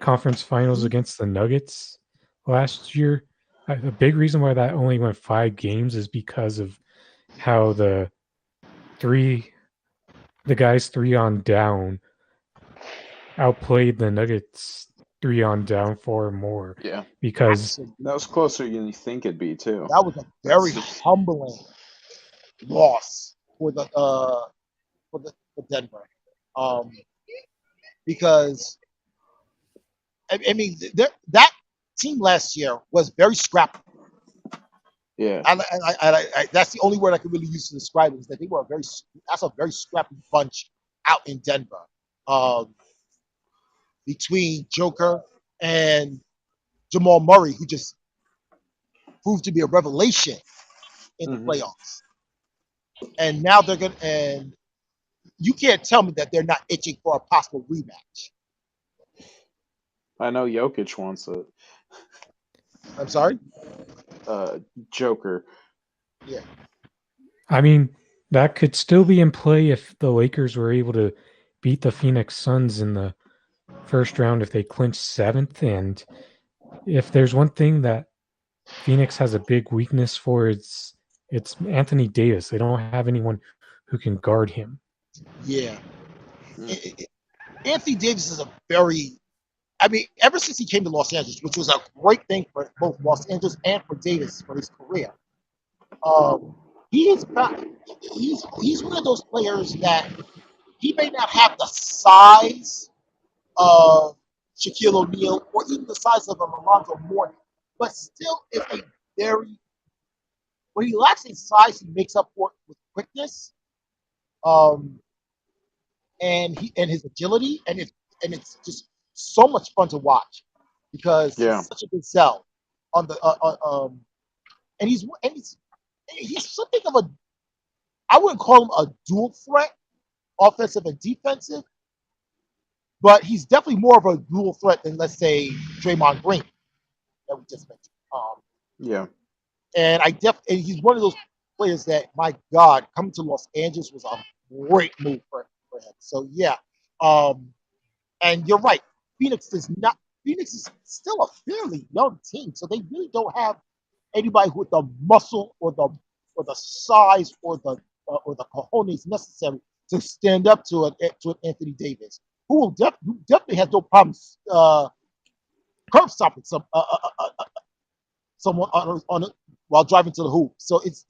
conference finals against the Nuggets last year, a big reason why that only went 5 games is because of how the guys 3 on down outplayed the Nuggets 3 on down 4 more. Yeah. Because That was closer than you think it'd be too. that was a very humbling loss for Denver, because I mean that team last year was very scrappy. Yeah. That's the only word I can really use to describe it, is that they were that's a very scrappy bunch out in Denver, between Joker and Jamal Murray, who just proved to be a revelation in the playoffs. And now and you can't tell me that they're not itching for a possible rematch. I know Jokic wants it. I'm sorry? Joker. Yeah. I mean, that could still be in play if the Lakers were able to beat the Phoenix Suns in the first round if they clinch 7th. And if there's one thing that Phoenix has a big weakness for, it's Anthony Davis. They don't have anyone who can guard him. Yeah. Anthony Davis is ever since he came to Los Angeles, which was a great thing for both Los Angeles and for Davis for his career, he's one of those players that he may not have the size of Shaquille O'Neal or even the size of a Alonzo Mourning, but still is a when he lacks in size, he makes up for it with quickness. and his agility, and it's just so much fun to watch because he's such a good sell on the and he's something of a, I wouldn't call him a dual threat, offensive and defensive, but he's definitely more of a dual threat than, let's say, Draymond Green that we just mentioned. And and he's one of those players that, my God, coming to Los Angeles was a great move for him. So yeah, and you're right. Phoenix is still a fairly young team, so they really don't have anybody with the muscle or the size or the cojones necessary to stand up to an Anthony Davis, who definitely has no problems curb stopping someone on while driving to the hoop. So it's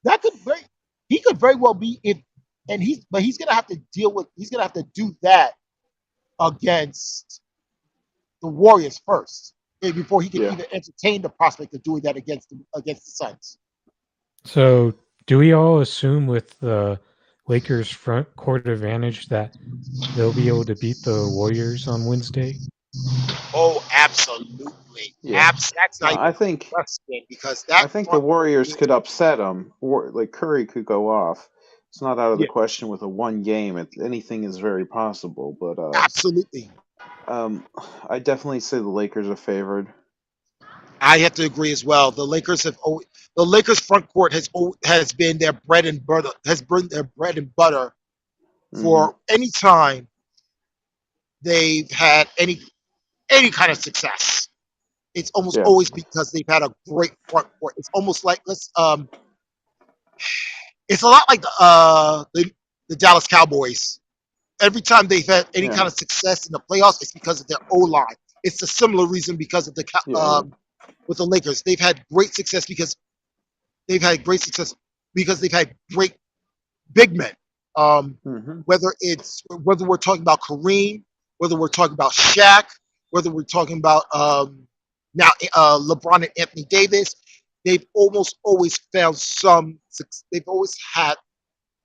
that he could very well be he's gonna have to do that against the Warriors first before he can even entertain the prospect of doing that against the Suns. So do we all assume with the Lakers front court advantage that they'll be able to beat the Warriors on Wednesday? Oh, absolutely. Yeah. That's not I think because I think the Warriors could upset them, or like Curry could go off. It's not out of the question with a one game. Anything is very possible, but absolutely. I definitely say the Lakers are favored. I have to agree as well. The Lakers front court has been their bread and butter. For any time they've had any kind of success. It's almost always because they've had a great front court. It's almost like it's a lot like the Dallas Cowboys. Every time they've had any kind of success in the playoffs, it's because of their O-line. It's a similar reason because of with the Lakers. They've had great success because they've had great great big men. Whether we're talking about Kareem, whether we're talking about Shaq, whether we're talking about now LeBron and Anthony Davis, they've almost always found they've always had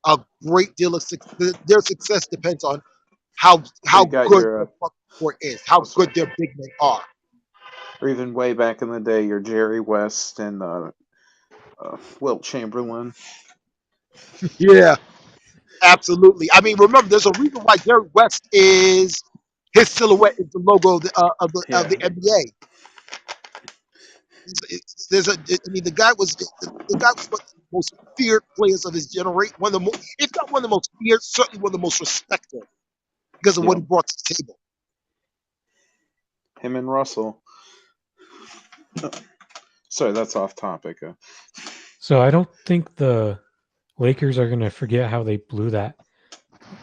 a great deal of success. Their success depends on how good their front court is, how good their big men are. Or even way back in the day, your Jerry West and Wilt Chamberlain. Yeah, absolutely. I mean, remember, there's a reason why Jerry West his silhouette is the logo of the NBA. The guy was one of the most feared players of his generation. If not one of the most feared, certainly one of the most respected because of what he brought to the table. Him and Russell. Sorry, that's off topic. So I don't think the Lakers are going to forget how they blew that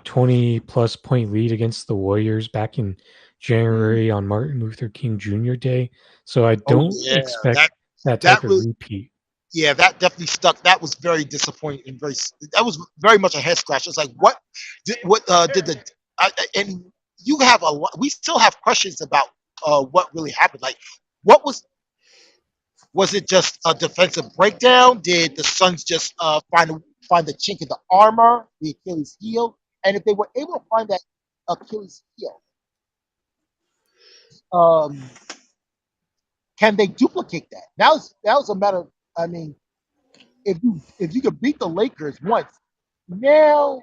20-plus point lead against the Warriors back in January on Martin Luther King Jr. Day. So I don't expect that type of repeat. Yeah, that definitely stuck. That was very disappointing. That was very much a head scratch. It's like, and you have we still have questions about what really happened. Like, what was it just a defensive breakdown? Did the Suns just find the chink in the armor, the Achilles heel? And if they were able to find that Achilles heel, can they duplicate that? That was a matter of, I mean, if you could beat the Lakers once, now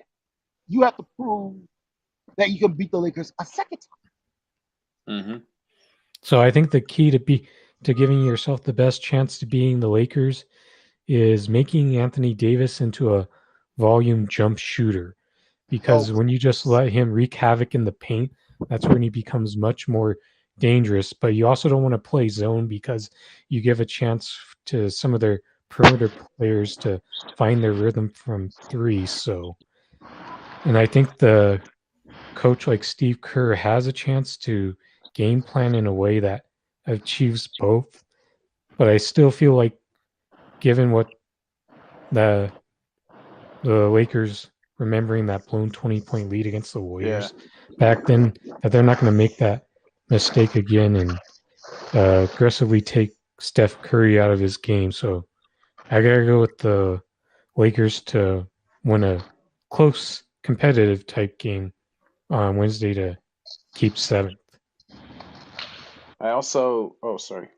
you have to prove that you can beat the Lakers a second time. So I think the key to giving yourself the best chance to beating the Lakers is making Anthony Davis into a volume jump shooter. Because when you just let him wreak havoc in the paint, that's when he becomes much more dangerous. But you also don't want to play zone because you give a chance to some of their perimeter players to find their rhythm from three. And I think the coach like Steve Kerr has a chance to game plan in a way that achieves both. But I still feel like, given what the Lakers remembering that blown 20-point lead against the Warriors back then, that they're not going to make that mistake again and aggressively take Steph Curry out of his game. So I got to go with the Lakers to win a close competitive type game on Wednesday to keep 7th. I also. Oh, sorry.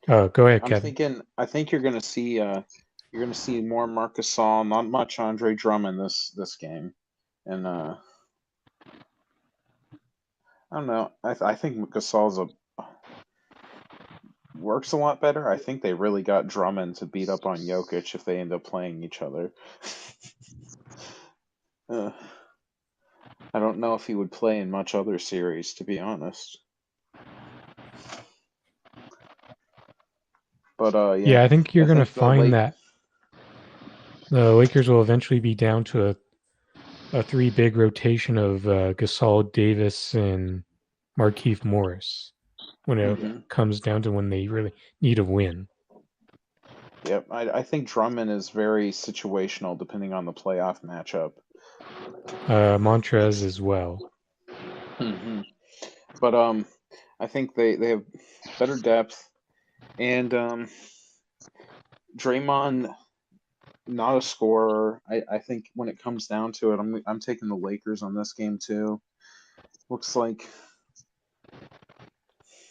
Go ahead, I'm Kevin. thinking. I think you're gonna see. You're gonna see more Marc Gasol, not much Andre Drummond this game, and I don't know. I think Gasol's works a lot better. I think they really got Drummond to beat up on Jokic if they end up playing each other. I don't know if he would play in much other series, to be honest. But Yeah, I think you're going to think find that the Lakers will eventually be down to a 3 big rotation of Gasol, Davis, and Markieff Morris when it comes down to when they really need a win. Yep, I think Drummond is very situational depending on the playoff matchup. Montrez as well. But I think they have better depth, and Draymond not a scorer. I think when it comes down to it, I'm taking the Lakers on this game too. Looks like,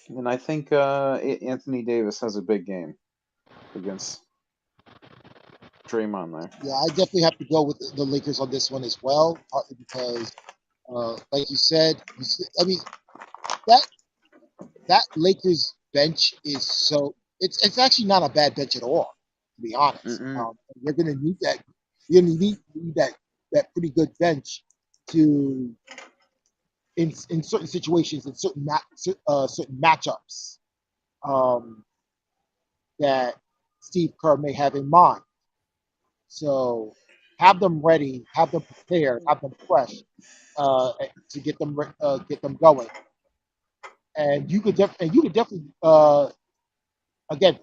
and I think Anthony Davis has a big game against Draymond there. Yeah, I definitely have to go with the Lakers on this one as well, partly because, like you said, I mean that Lakers bench is so it's actually not a bad bench at all, to be honest. You're gonna need that. You're gonna need that pretty good bench to in certain situations in certain matchups that Steve Kerr may have in mind. So have them ready, have them prepared, have them fresh to get them going. And you could definitely again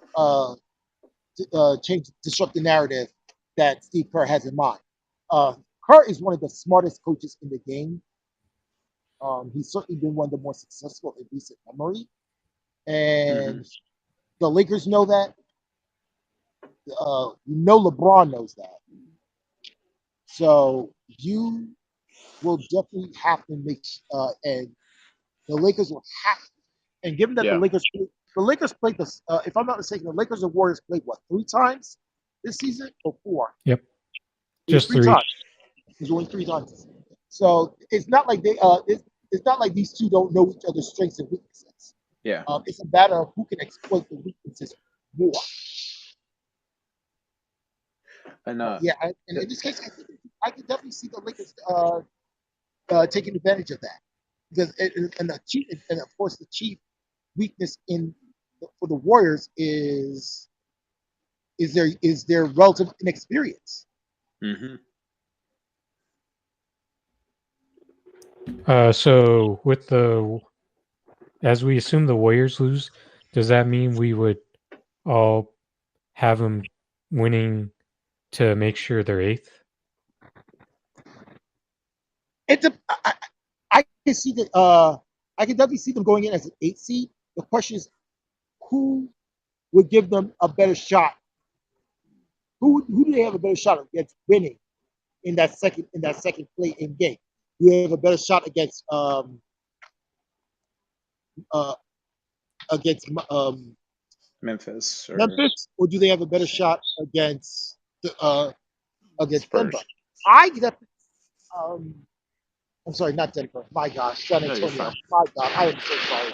disrupt the narrative that Steve Kerr has in mind. Kerr is one of the smartest coaches in the game. He's certainly been one of the more successful in recent memory, and the Lakers know that. LeBron knows that. So you will definitely have to make, and the Lakers will have to. And given that the Lakers played this, if I'm not mistaken, the Lakers and Warriors played 3 times this season or 4? Yep, just 3 times. There's only 3 times. So it's not like it's not like these two don't know each other's strengths and weaknesses. Yeah. It's a matter of who can exploit the weaknesses more. And and in this case, I can definitely see the Lakers taking advantage of that, because and of course the chief weakness for the Warriors is their relative inexperience. So with as we assume the Warriors lose, does that mean we would all have them winning to make sure they're 8th? I can see that. I can definitely see them going in as an 8 seed. The question is, who would give them a better shot? Who do they have a better shot against winning in that second play-in game? Do they have a better shot against Memphis, or do they have a better shot against Spurs? Denver? I'm sorry, not Denver. My gosh, San Antonio. My God, I am so sorry.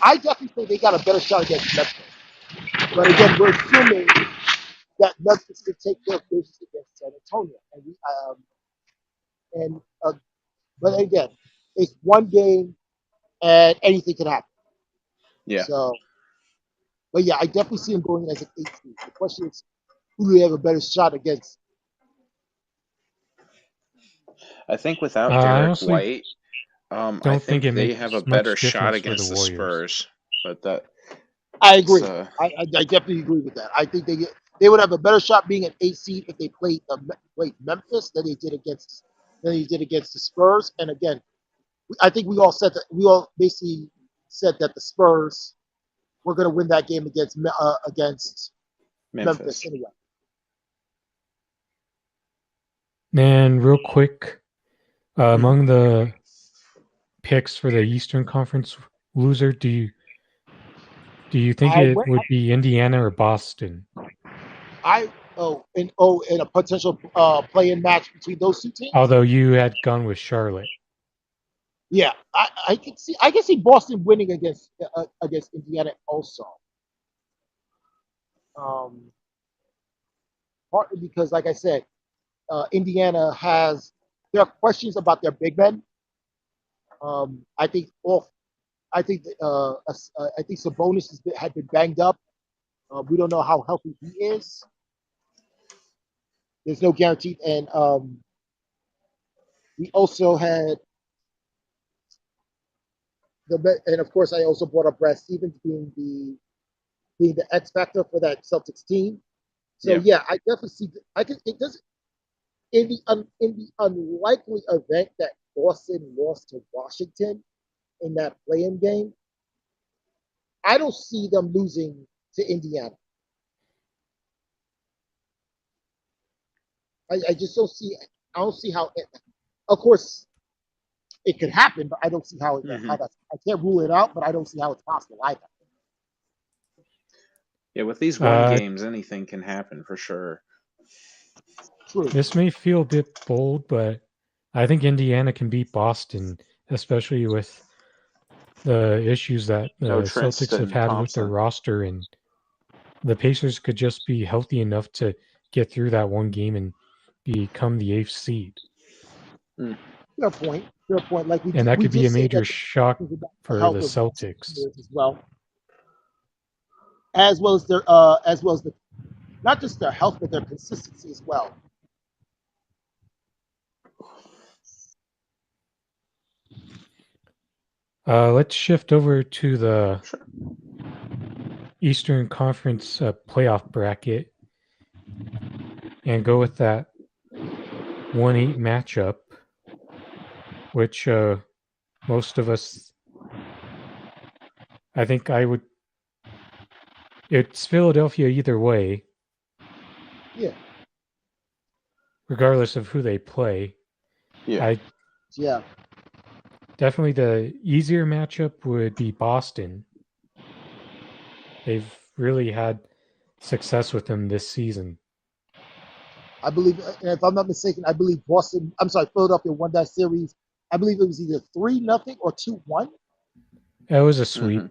I definitely think they got a better shot against Memphis. But again, we're assuming that Memphis can take care of business against San Antonio, but again, it's one game, and anything can happen. Yeah. So, but yeah, I definitely see them going as an 8 seed. The question is, who do they have a better shot against? I think without Derek White, I think it they have a better shot against the Spurs. But that I agree. I definitely agree with that. I think they would have a better shot being an 8 seed if they played Memphis than they did against the Spurs. And again, I think we all basically said that the Spurs were going to win that game against Memphis anyway. And real quick, among the picks for the Eastern Conference loser, do you think it would be Indiana or Boston? In a potential play-in match between those two teams. Although you had gone with Charlotte. Yeah, I can see Boston winning against Indiana also. Partly because, like I said, Indiana there are questions about their big men. I think Sabonis had been banged up. We don't know how healthy he is. There's no guarantee, and we also had and of course I also brought up Brad Stevens being the X factor for that Celtics team. So yeah, I definitely see. It doesn't in the unlikely event that Boston lost to Washington in that play-in game. I don't see them losing to Indiana. I just don't see. I don't see how. Of course, it could happen, but I don't see how that's. I can't rule it out, but I don't see how it's possible either. Yeah, with these one games, anything can happen for sure. True. This may feel a bit bold, but I think Indiana can beat Boston, especially with the issues that the Celtics have had with their roster, and the Pacers could just be healthy enough to get through that one game and become the 8th seed. Fair point. Like that could be a major shock for the Celtics as well. As well as the not just their health, but their consistency as well. Let's shift over to the Eastern Conference playoff bracket and go with that 1-8 matchup, which most of us, I think I would. It's Philadelphia either way. Yeah. Regardless of who they play. Yeah. Definitely the easier matchup would be Boston. They've really had success with them this season. I believe, if I'm not mistaken, Philadelphia won that series. I believe it was either 3-0 or 2-1. That was a sweep.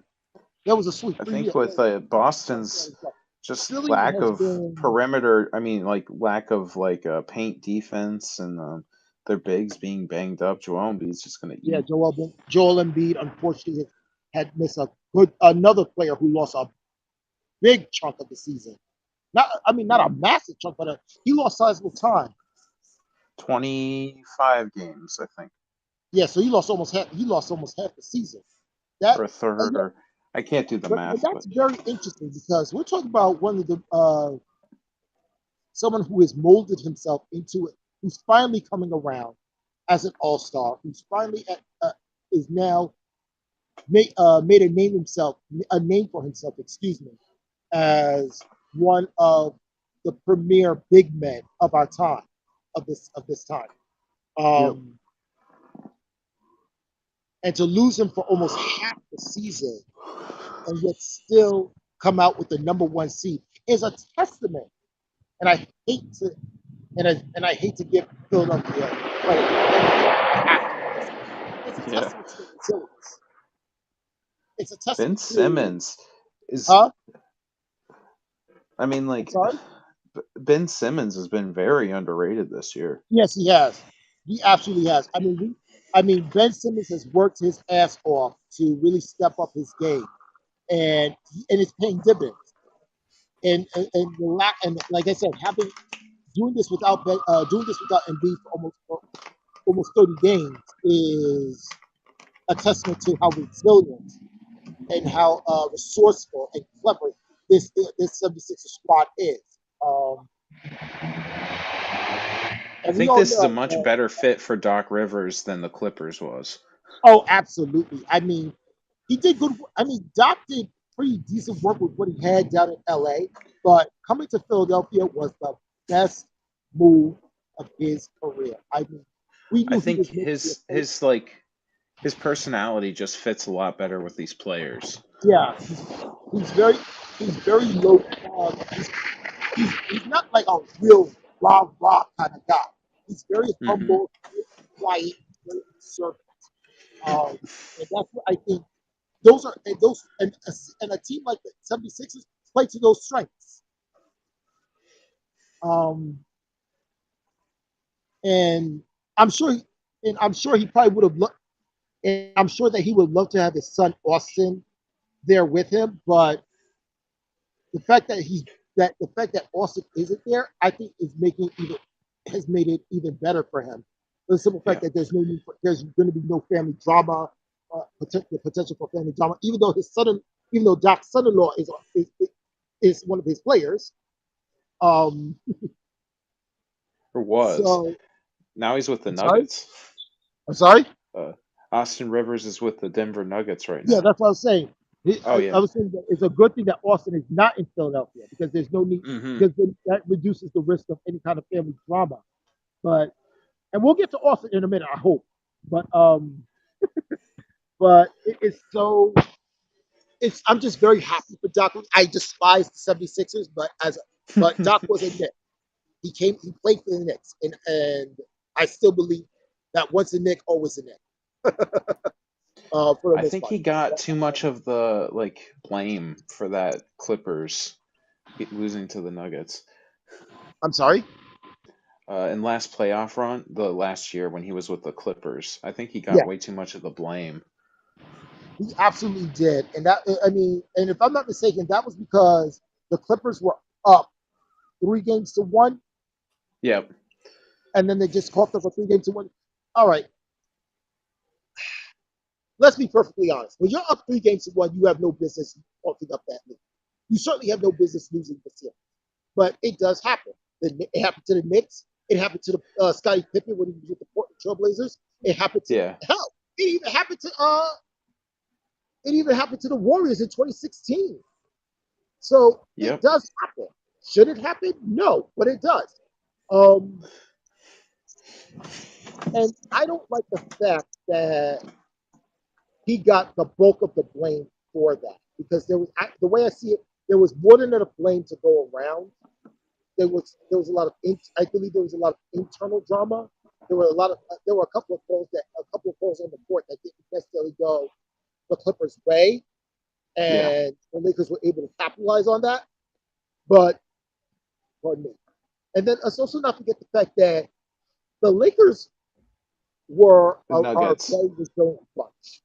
That was a sweep. I think with Boston's just Philly lack of perimeter, lack of paint defense and their bigs being banged up, Joel Embiid's just going to eat. Yeah, Joel Embiid, unfortunately, had missed another player who lost a big chunk of the season. Not a massive chunk, but he lost sizable time. 25 games, I think. Yeah, so he lost almost half the season. Or a third, or I can't do the math. But that's very interesting because we're talking about one of the someone who has molded himself into it, who's finally coming around as an all-star, who's finally is now made a name for himself, as one of the premier big men of our time, of this time. And to lose him for almost half the season and yet still come out with the number 1 seed is a testament. And I hate to give Philadelphia credit. It's a testament to the resilience. It's a testament. Ben Simmons is. Ben Simmons has been very underrated this year. Yes, he has. He absolutely has. Ben Simmons has worked his ass off to really step up his game, and it's paying dividends. And like I said, doing this without Embiid for almost 30 games is a testament to how resilient and how resourceful and clever this 76ers squad is. I think this is a much better fit for Doc Rivers than the Clippers was. Oh, absolutely. He did good. Doc did pretty decent work with what he had down in LA, but coming to Philadelphia was the best move of his career. I mean, we I knew he think was making his personality just fits a lot better with these players. yeah, he's very low. He's not like a real rah kind of guy. He's very Hmm. humble, very quiet, very observant. And that's what I think. And a team like the 76ers play to those strengths. Um, and I'm sure, I'm sure he probably would have looked. And I'm sure that he would love to have his son Austin there with him. But the fact that Austin isn't there, I think has made it even better for him. The simple fact that there's going to be no family drama, potential for family drama, even though Doc's son-in-law is one of his players. Um, Or was. so Now he's with the I'm sorry. Nuggets. I'm sorry. Austin Rivers is with the Denver Nuggets right now. Yeah, that's what I was saying. Yeah. I was saying that it's a good thing that Austin is not in Philadelphia because there's no need because that reduces the risk of any kind of family drama. And we'll get to Austin in a minute, I hope. But I'm just very happy for Doc. I despise the 76ers, but Doc was a Knick. He played for the Knicks, and I still believe that once a Knick, always a Knick. I think he got too much of the blame for that Clippers losing to the Nuggets. I'm sorry? In last playoff run, the last year when he was with the Clippers, I think he got way too much of the blame. He absolutely did. And and if I'm not mistaken, that was because the Clippers were up 3-1. Yep. And then they just coughed up a 3-1. All right. Let's be perfectly honest. When you're up 3-1, you have no business coughing up that lead. You certainly have no business losing the series. But it does happen. It happened to the Knicks. It happened to the Scottie Pippen when he was with the Portland Trailblazers. It happened to hell. It even happened to the Warriors in 2016. So it does happen. Should it happen? No, but it does. And I don't like the fact that he got the bulk of the blame for that because the way I see it, there was more than enough blame to go around. There was a lot of I believe there was a lot of internal drama. There were a couple of calls on the court that didn't necessarily go the Clippers' way, and the Lakers were able to capitalize on that. But pardon me. And then let's also not forget the fact that the Lakers were a very resilient bunch.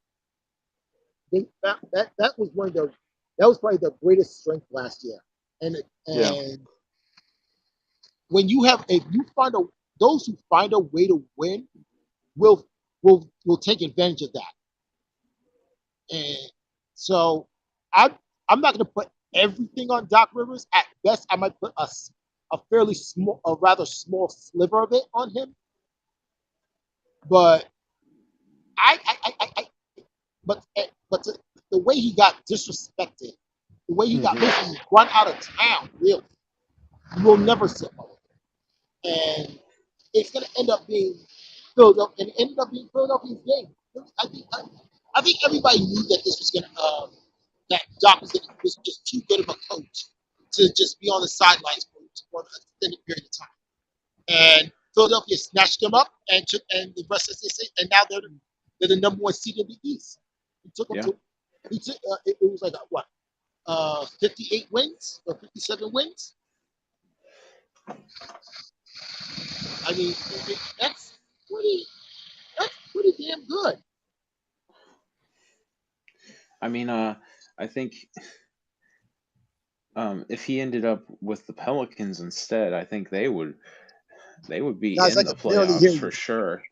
That was probably their greatest strength last year. And when those who find a way to win will take advantage of that. And so I'm not going to put everything on Doc Rivers. At best, I might put a rather small sliver of it on him. But the way he got disrespected, the way he got basically run out of town, really, you will never sit well with him. And it's going to end up being Philadelphia, and it ended up being Philadelphia's game. I think everybody knew that this was going to that Doc was just too good of a coach to just be on the sidelines for an extended period of time. And Philadelphia snatched them up and the rest, as they say, and now they're the number one seed in the East. He took them to. It was like 58 wins or 57 wins. I mean, that's pretty damn good. I mean, I think if he ended up with the Pelicans instead, I think they would be in the playoffs for sure.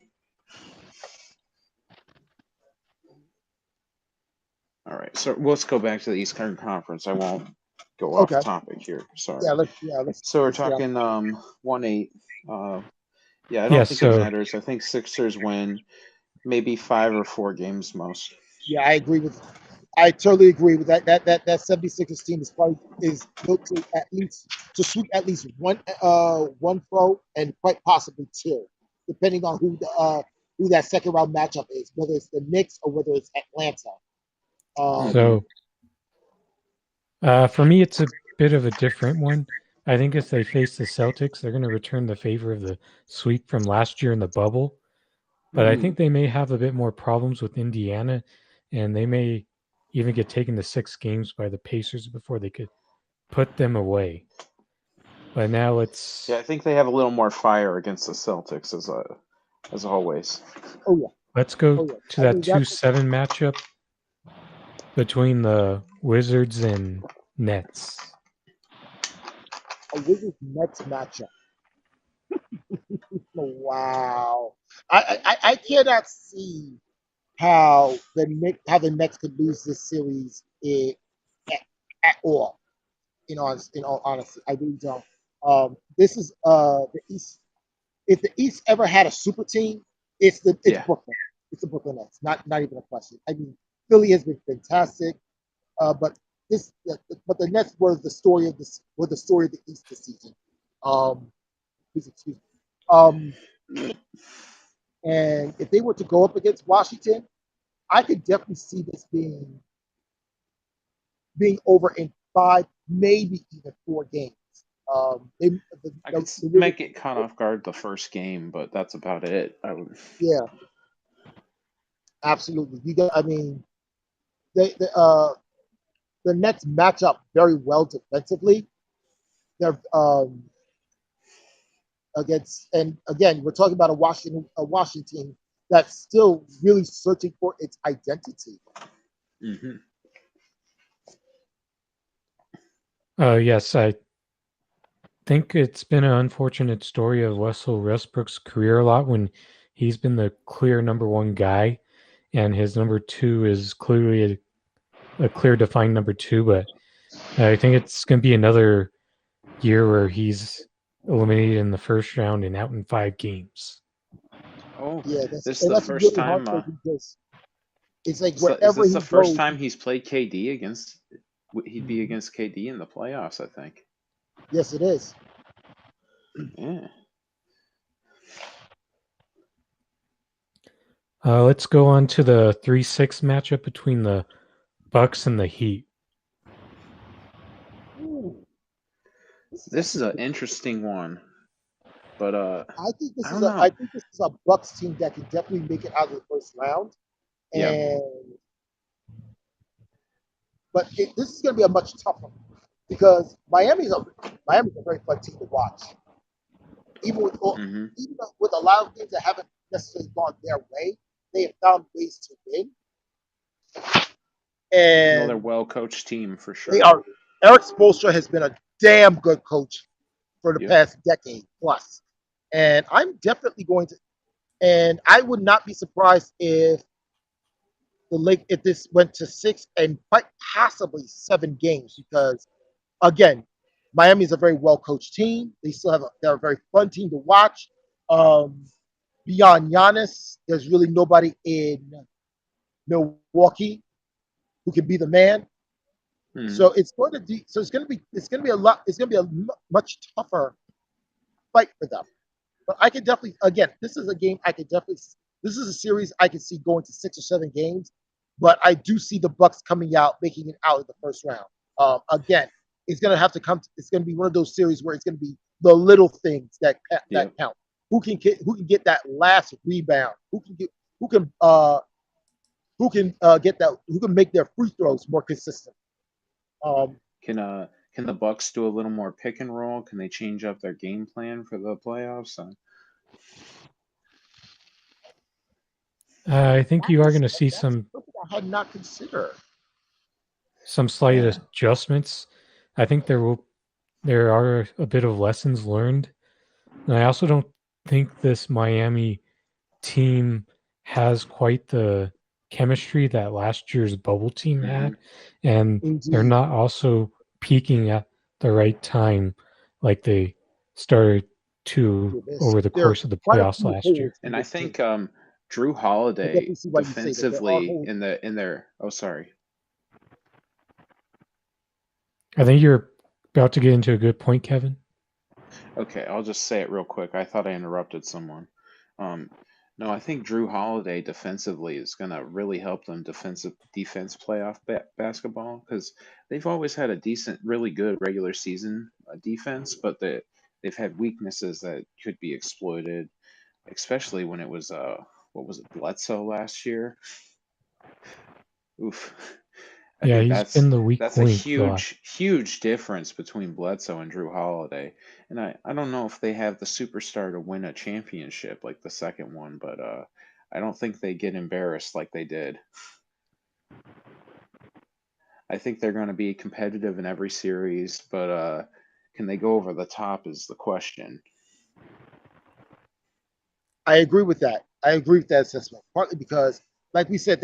All right, so let's go back to the Eastern Conference. I won't go off topic here. Sorry. So we're talking 1-8. I don't think it matters. I think Sixers win maybe 5 or 4 games most. Yeah, I agree with I totally agree with that. That 76ers team is built to sweep at least one foe and quite possibly two, depending on who that second round matchup is, whether it's the Knicks or whether it's Atlanta. So for me, it's a bit of a different one. I think if they face the Celtics, they're going to return the favor of the sweep from last year in the bubble. But I think they may have a bit more problems with Indiana, and they may even get taken to 6 games by the Pacers before they could put them away. But now let's I think they have a little more fire against the Celtics as always. Oh yeah. let's go Oh, yeah. to I that mean, 2-7 matchup between the Wizards and Nets. a Wizards Nets matchup. Wow. I cannot see how the Nets could lose this series at all. In all honesty, I really don't. This is the East. If the East ever had a super team, it's Brooklyn. It's the Brooklyn Nets. Not even a question. I mean, Philly has been fantastic, but the Nets were the story of the East this season. Please excuse me. And if they were to go up against Washington, I could definitely see this being over in 5, maybe even 4 games. I could might get caught off guard the first game, but that's about it. Yeah, absolutely. The Nets match up very well defensively. They're and again, we're talking about a Washington team that's still really searching for its identity. Yes, I think it's been an unfortunate story of Russell Westbrook's career a lot when he's been the clear number 1 guy, and his number 2 is clearly a clear defined number 2. But I think it's going to be another year where he's eliminated in the first round and out in 5 games. Yeah, this is the first time. It's like is this the first time he's played KD against? He'd be against KD in the playoffs, I think. Yes, it is. Yeah. Let's go on to the 3-6 matchup between the Bucks and the Heat. This is an interesting one, but I think this is a Bucks team that can definitely make it out of the first round. But this is going to be a much tougher because Miami's a very fun team to watch. Even with a lot of things that haven't necessarily gone their way, they have found ways to win. And another well-coached team for sure. They are. Eric Spoelstra has been a damn good coach for the past decade plus, and I'm definitely going to. And I would not be surprised if this went to 6 and quite possibly 7 games because, again, Miami is a very well-coached team. They're a very fun team to watch. Beyond Giannis, there's really nobody in Milwaukee who can be the man. So it's going to be a much tougher fight for them. But I could definitely, again, this is a series I could see going to 6 or 7 games. But I do see the Bucks making it out of the first round. Again, it's going to be one of those series where it's going to be the little things that count. Who can get that last rebound? Who can make their free throws more consistent? Can the Bucks do a little more pick and roll? Can they change up their game plan for the playoffs? I think you are going to see some. I had not considered some slight adjustments. I think there are a bit of lessons learned, and I also don't think this Miami team has quite the chemistry that last year's bubble team had, and they're not also peaking at the right time like they started to over the course of the playoffs last year. And I think Drew Holiday defensively in their. Oh, sorry. I think you're about to get into a good point, Kevin. Okay, I'll just say it real quick. I thought I interrupted someone. Um, no, I think Drew Holiday defensively is going to really help them defense playoff basketball because they've always had a decent, really good regular season defense, but they've had weaknesses that could be exploited, especially when it was what was it, Bledsoe last year? Oof. I Yeah, think he's been the weak that's a link a lot. huge difference between Bledsoe and Drew Holiday. And I don't know if they have the superstar to win a championship like the second one, but I don't think they get embarrassed like they did. I think they're going to be competitive in every series, but can they go over the top is the question. I agree with that. I agree with that assessment. Partly because, like we said,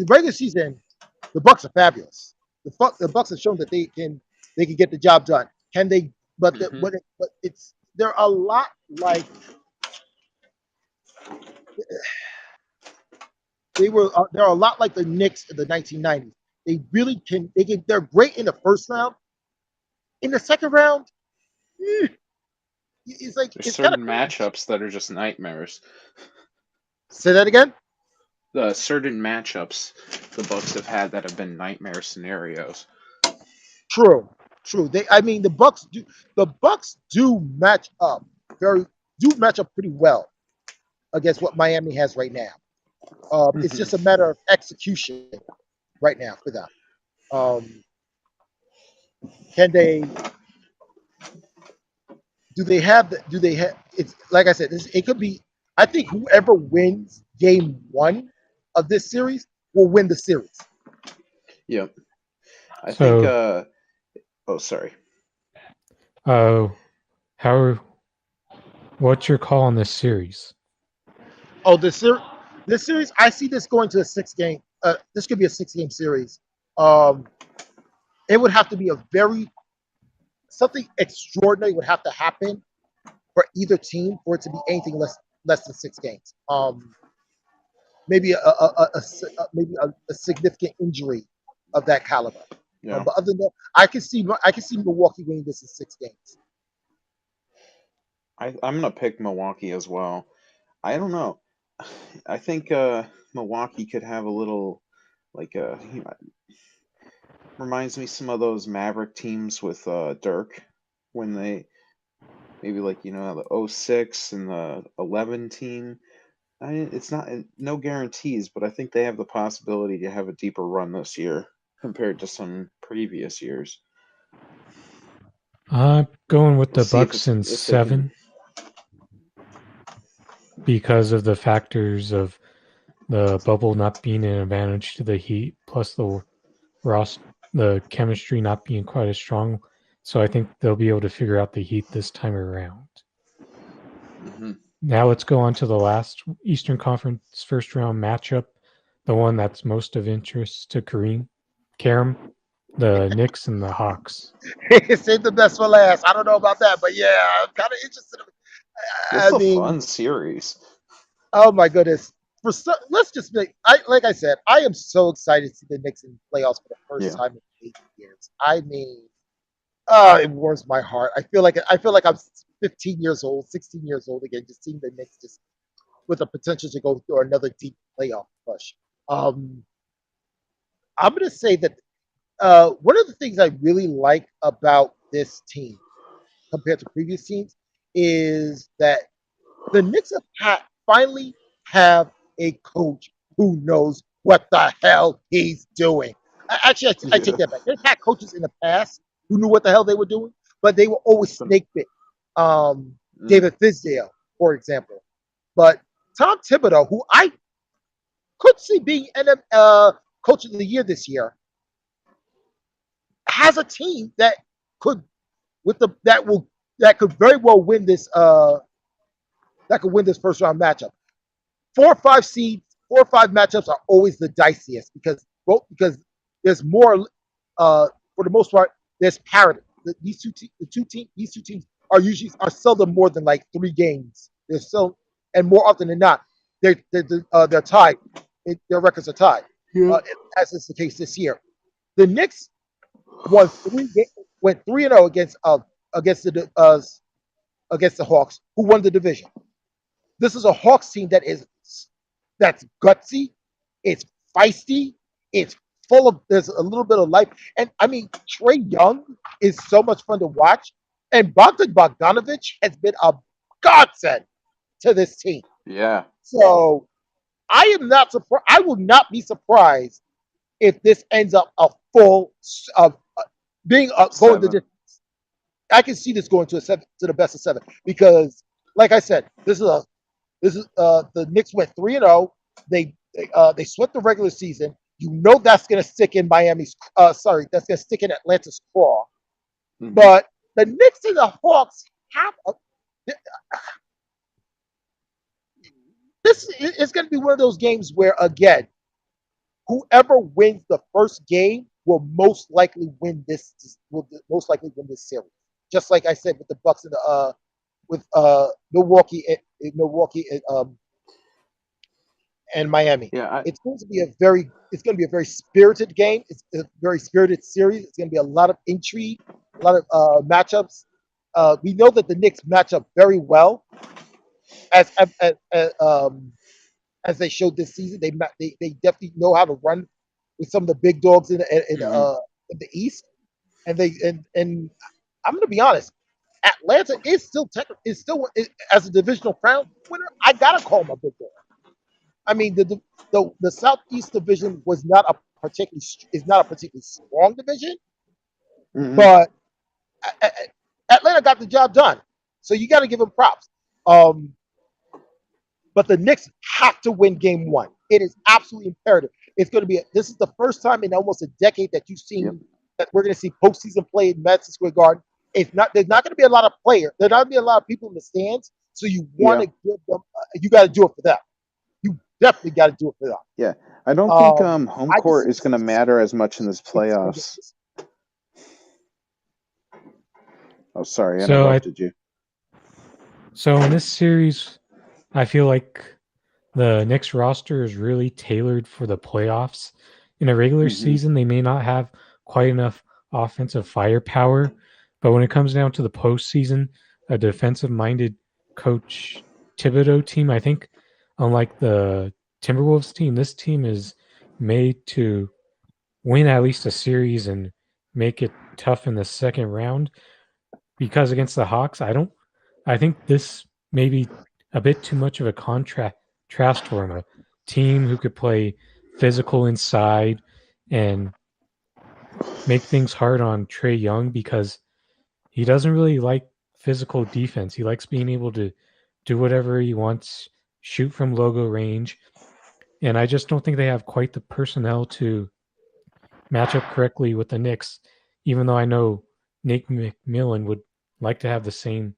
regular season, the Bucks are fabulous. The Bucks have shown that they can get the job done. Can they? But they're a lot like they're a lot like the Knicks of the 1990s. They really can. They're great in the first round. In the second round, it's like There's it's kind of certain matchups that are just nightmares. Say that again. The certain matchups the Bucks have had that have been nightmare scenarios. True. The Bucks do match up pretty well against what Miami has right now. It's just a matter of execution right now for them. Can they? Do they have? It's like I said. It could be. I think whoever wins Game 1 of this series will win the series. Yep. I think. Oh, sorry. What's your call on this series? Oh, this series, I see this going to a 6-game. This could be a 6-game series. It would have to be something extraordinary would have to happen for either team for it to be anything less than 6 games. Maybe a significant injury of that caliber. Yeah. But other than that, I can see Milwaukee winning this in 6 games. I'm gonna pick Milwaukee as well. I don't know. I think Milwaukee could have a little reminds me some of those Maverick teams with Dirk when they maybe the 06 and the 11 team. It's not no guarantees, but I think they have the possibility to have a deeper run this year compared to some previous years. I'm going with the We'll see Bucks in 7 because of the factors of the bubble not being an advantage to the Heat, plus the chemistry not being quite as strong. So I think they'll be able to figure out the Heat this time around. Now let's go on to the last Eastern Conference first round matchup, the one that's most of interest to Kareem, the Knicks and the Hawks. Save the best for last. I don't know about that, but yeah, I'm kind of interested. It's a fun series. Oh my goodness! Let's just like I said, I am so excited to see the Knicks in playoffs for the first time in 8 years. It warms my heart. I feel like I'm 15 years old, 16 years old again, just seeing the Knicks just with the potential to go through another deep playoff push. I'm going to say that one of the things I really like about this team compared to previous teams is that the Knicks finally have a coach who knows what the hell he's doing. I take that back. They've had coaches in the past who knew what the hell they were doing, but they were always snake bit. David Fizdale, for example. But Tom Thibodeau, who I could see being coach of the year this year, has a team that could very well win this first round matchup. 4 or 5 seeds, 4 or 5 matchups are always the diciest because there's more for the most part there's parity. These two teams are seldom more than like 3 games. And more often than not they're tied. Their records are tied. As is the case this year. The Knicks won 3 games. went 3-0 against the Hawks, who won the division. This is a Hawks team that's gutsy, it's feisty, it's full of there's a little bit of life. And I mean, Trae Young is so much fun to watch, and Bogdanovich has been a godsend to this team. Yeah. So I am not surprised. I will not be surprised if this ends up a full being going to. I can see this going to the best of 7 because, like I said, this is the Knicks went 3-0. They swept the regular season. You know that's going to stick in Miami's. That's going to stick in Atlanta's craw. Mm-hmm. But the Knicks and the Hawks have this is going to be one of those games where, again, whoever wins the first game will most likely win this series. Just like I said with the Bucks and with Milwaukee and Miami. Yeah, it's going to be a very spirited game. It's a very spirited series. It's going to be a lot of intrigue, a lot of matchups. We know that the Knicks match up very well, as they showed this season. They definitely know how to run with some of the big dogs in the East, and I'm going to be honest. Atlanta is still as a divisional crown winner. I gotta call them a big dog. I mean, the Southeast division is not a particularly strong division, but Atlanta got the job done. So you got to give them props. But the Knicks have to win Game 1. It is absolutely imperative. It's going to be. This is the first time in almost a decade that you've seen that we're going to see postseason play in Madison Square Garden. There's not going to be a lot of players. There's not going to be a lot of people in the stands. So you want to give them. You got to do it for them. You definitely got to do it for them. Yeah, I don't think home court is going to matter as much in this playoffs. Oh, sorry, I interrupted you. So in this series, I feel like the Knicks roster is really tailored for the playoffs. In a regular season, they may not have quite enough offensive firepower. But when it comes down to the postseason, a defensive-minded Coach Thibodeau team, I think, unlike the Timberwolves team, this team is made to win at least a series and make it tough in the second round. Because against the Hawks, I think this may be a bit too much of a contrast for him. A team who could play physical inside and make things hard on Trae Young because he doesn't really like physical defense. He likes being able to do whatever he wants, shoot from logo range. And I just don't think they have quite the personnel to match up correctly with the Knicks, even though I know Nate McMillan would like to have the same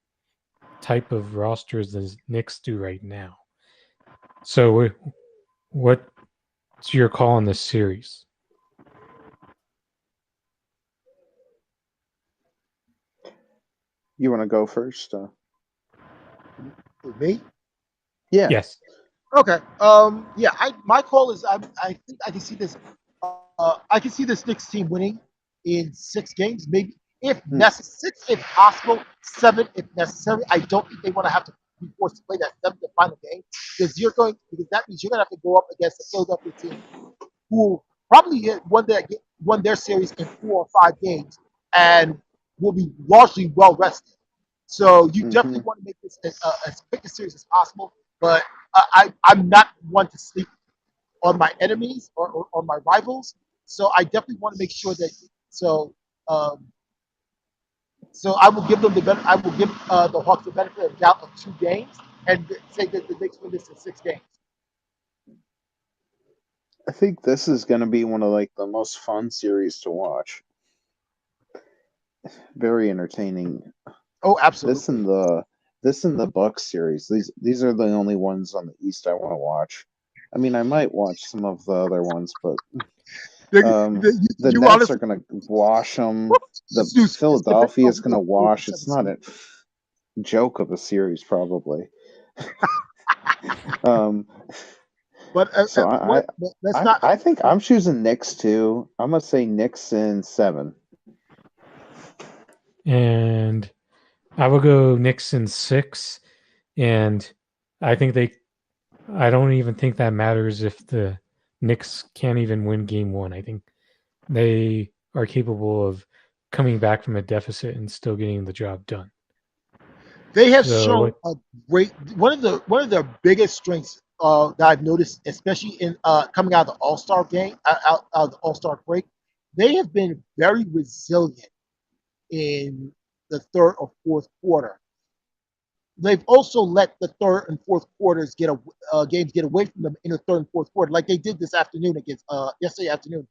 type of rosters as Knicks do right now. So what's your call on this series? You want to go first? Me? Yeah. Yes. Okay. My call is I think I can see this. I can see this Knicks team winning in 6 games, maybe if necessary, 6 if possible, 7 if necessary. I don't think they want to have to be forced to play that 7th and final game because that means you're going to have to go up against the Philadelphia team who probably won their series in 4 or 5 games and will be largely well rested. So you definitely want to make this as quick a series as possible. But I'm not one to sleep on my enemies or on my rivals. So I definitely want to make sure that. So I will give them the Hawks the benefit of the doubt of 2 games and say that the Knicks win this in 6 games. I think this is going to be one of the most fun series to watch. Very entertaining. Oh, absolutely. This and the Bucks series. These are the only ones on the East I want to watch. I mean, I might watch some of the other ones, but the Nets are going to wash them. The Philadelphia is going to wash. It's not a joke of a series, probably. I think I'm choosing Knicks too. I'm going to say Knicks in 7. and I will go Knicks in 6. And I don't even think that matters if the Knicks can't even win game 1. I think they are capable of coming back from a deficit and still getting the job done. They have So shown a great one of their biggest strengths that I've noticed, especially in coming out of the All-Star game, out of the All-Star break. They have been very resilient in the third or fourth quarter. They've also let the third and fourth quarters games get away from them in the third and fourth quarter, like they did this afternoon against yesterday afternoon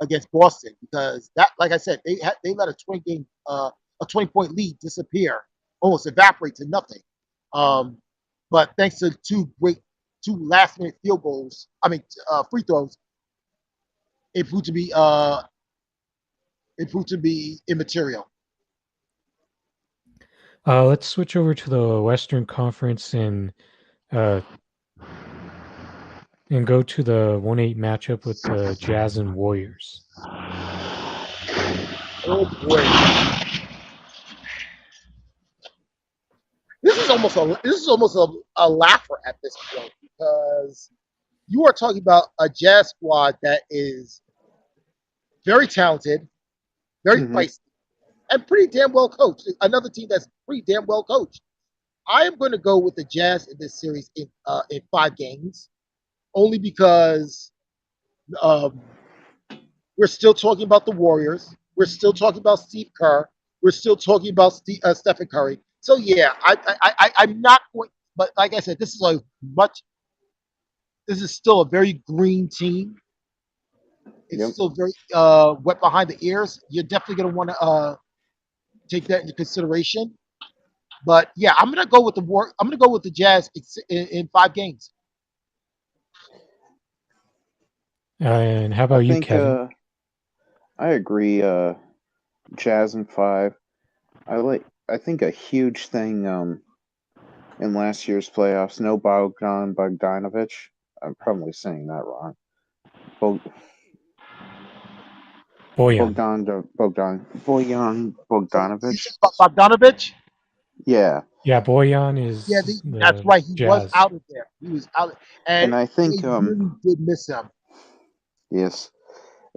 against Boston, because that, like I said, they let a 20-point lead disappear, almost evaporate to nothing. But thanks to two last minute field goals, free throws, it proved to be immaterial. let's switch over to the Western Conference and go to the 1-8 matchup with the Jazz and Warriors. Oh boy, this is almost a laugher at this point, because you are talking about a Jazz squad that is very talented, very feisty, and pretty damn well coached. Another team that's pretty damn well coached. I am going to go with the Jazz in this series in 5 games, only because we're still talking about the Warriors. We're still talking about Steve Kerr. We're still talking about Stephen Curry. So yeah, I'm not going. But like I said, this is still a very green team. It's still very wet behind the ears. You're definitely going to want to take that into consideration. But yeah, I'm gonna go with the Jazz in 5 games. And how about you, Kevin? I agree. Jazz in 5. I think a huge thing in last year's playoffs. No Bogdanovic. I'm probably saying that wrong. Boyan. Bogdanovic. Bogdanovic? Yeah. Yeah, Boyan is. Yeah, that's right. He Jazz. was out of there. He was out, and I think they really did miss him. Yes,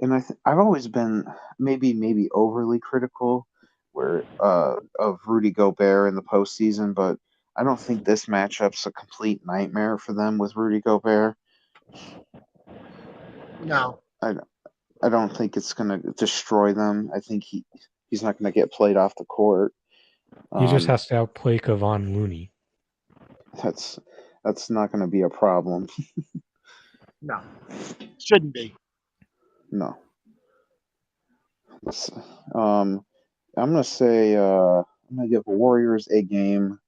and I've always been maybe overly critical of Rudy Gobert in the postseason, but I don't think this matchup's a complete nightmare for them with Rudy Gobert. No, I don't think it's gonna destroy them. I think he's not gonna get played off the court. He just has to outplay Kevon Looney. That's not gonna be a problem. No, shouldn't be. No. I'm gonna say I'm gonna give the Warriors a game.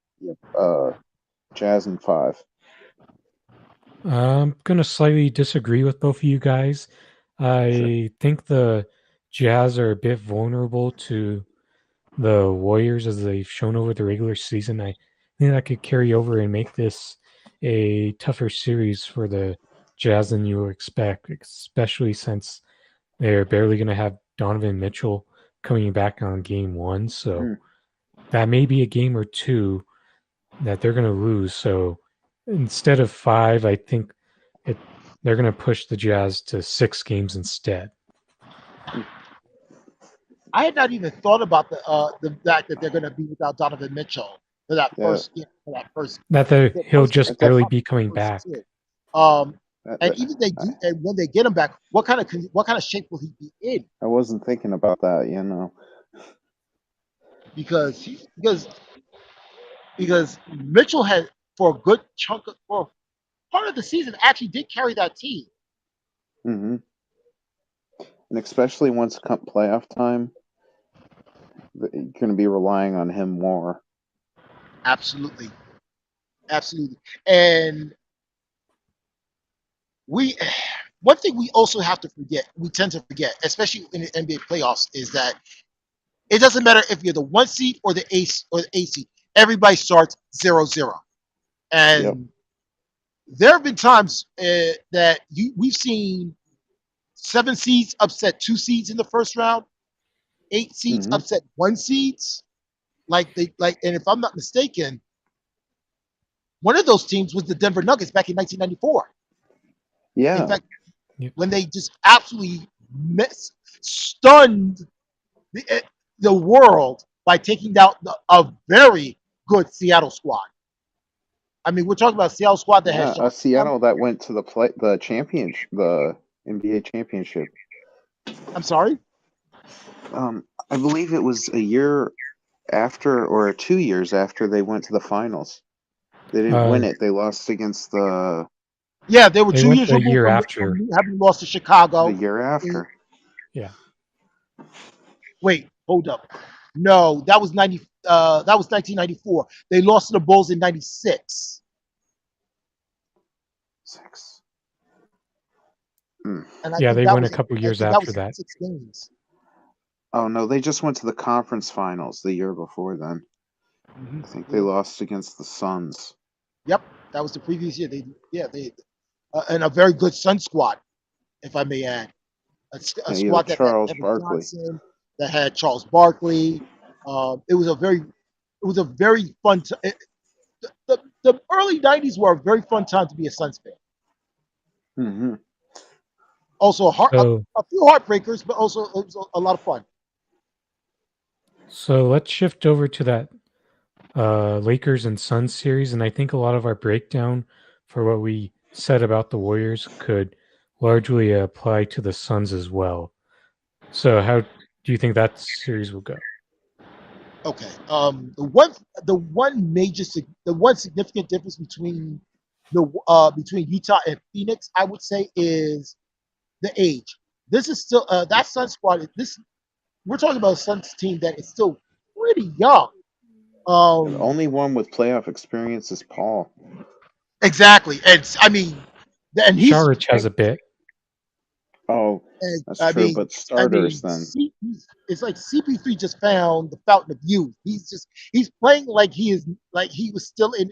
Jazz in 5. I'm gonna slightly disagree with both of you guys. I think the Jazz are a bit vulnerable to the Warriors as they've shown over the regular season. I think that could carry over and make this a tougher series for the Jazz than you expect, especially since they're barely going to have Donovan Mitchell coming back on game 1. So that may be a game or 2 that they're going to lose. So instead of 5, I think they're going to push the Jazz to 6 games instead. I had not even thought about the fact that they're going to be without Donovan Mitchell for that first. He'll just barely be coming back. And even and when they get him back, what kind of shape will he be in? I wasn't thinking about that, because Mitchell had, for a good chunk for part of the season, actually did carry that team. Mm-hmm. And especially once come playoff time, you're going to be relying on him more. Absolutely. And one thing we also tend to forget, especially in the NBA playoffs, is that it doesn't matter if you're the 1 seed or the 8 seed. Everybody starts 0-0. And there have been times that we've seen 7 seeds upset 2 seeds in the first round. 8 seeds Mhm. upset 1 seeds. And if I'm not mistaken, one of those teams was the Denver Nuggets back in 1994. In Yeah. fact, Yep. when they just absolutely stunned the world by taking down a very good Seattle squad. I mean, we're talking about a Seattle squad that has Yeah, Seattle that went to the championship, the NBA championship. I'm sorry? I believe it was a year after or 2 years after they went to the finals. They didn't win it. They lost against the Yeah, they were They 2 went years the removed year from after. having lost to Chicago. year after. Yeah. Wait, hold up. No, that was 1994. They lost to the Bulls in 96. 6. And I Yeah, think they that went a was couple I years think that after was that. 6 games. Oh no, they just went to the conference finals the year before then. I think they lost against the Suns. Yep, that was the previous year. And a very good Sun squad, if I may add, a squad that had Charles Kevin Barkley. Johnson, that had Charles Barkley. It was a very fun. The early '90s were a very fun time to be a Suns fan. Mm-hmm. Also, So, a few heartbreakers, but also it was a lot of fun. so let's shift over to that Lakers and Suns series, and I think a lot of our breakdown for what we said about the Warriors could largely apply to the Suns as well. So, how do you think that series will go? Okay. The one significant difference between Utah and Phoenix, I would say, is the age. This is still that Sun squad. We're talking about a Suns team that is still pretty young. The only one with playoff experience is Paul. Exactly, and I mean, and he's Sharich has a bit. Oh, and, that's true. But starters then. It's like CP3 just found the fountain of youth. He's playing like he was still in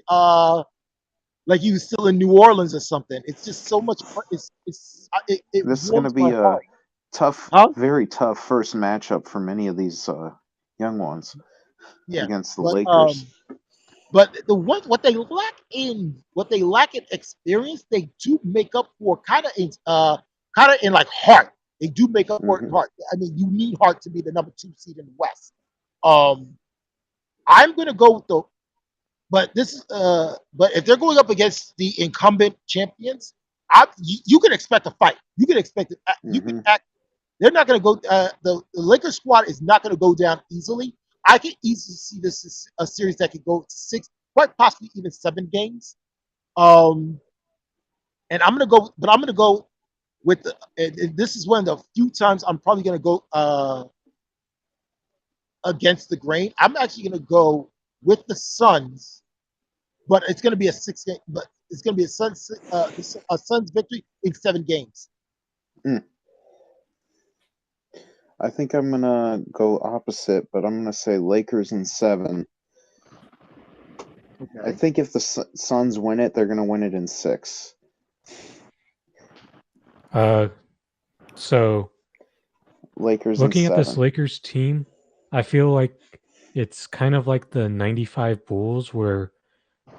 New Orleans or something. It's just so much fun. It This is going to warms my be a heart. tough, Huh? very tough first matchup for many of these young ones Yeah, against the but Lakers. but what they lack in experience, they do make up for kind of in like heart. They do make up for it in heart. I mean, you need heart to be the number 2 seed in the West. I'm gonna go with but if they're going up against the incumbent champions, you can expect a fight. You can expect it. You can act. They're not going to go. The Lakers squad is not going to go down easily. I can easily see this as a series that could go to 6, quite possibly even 7 games. And I'm going to go, but I'm going to go with and this is one of the few times I'm probably going to go against the grain. I'm actually going to go with the Suns, but it's going to be a 6 game. But it's going to be a Suns victory in 7 games. I think I'm going to go opposite, but I'm going to say Lakers in 7. Okay. I think if the Suns win it, they're going to win it in 6. So Lakers looking in at 7. this Lakers team, I feel like it's kind of like the 95 Bulls where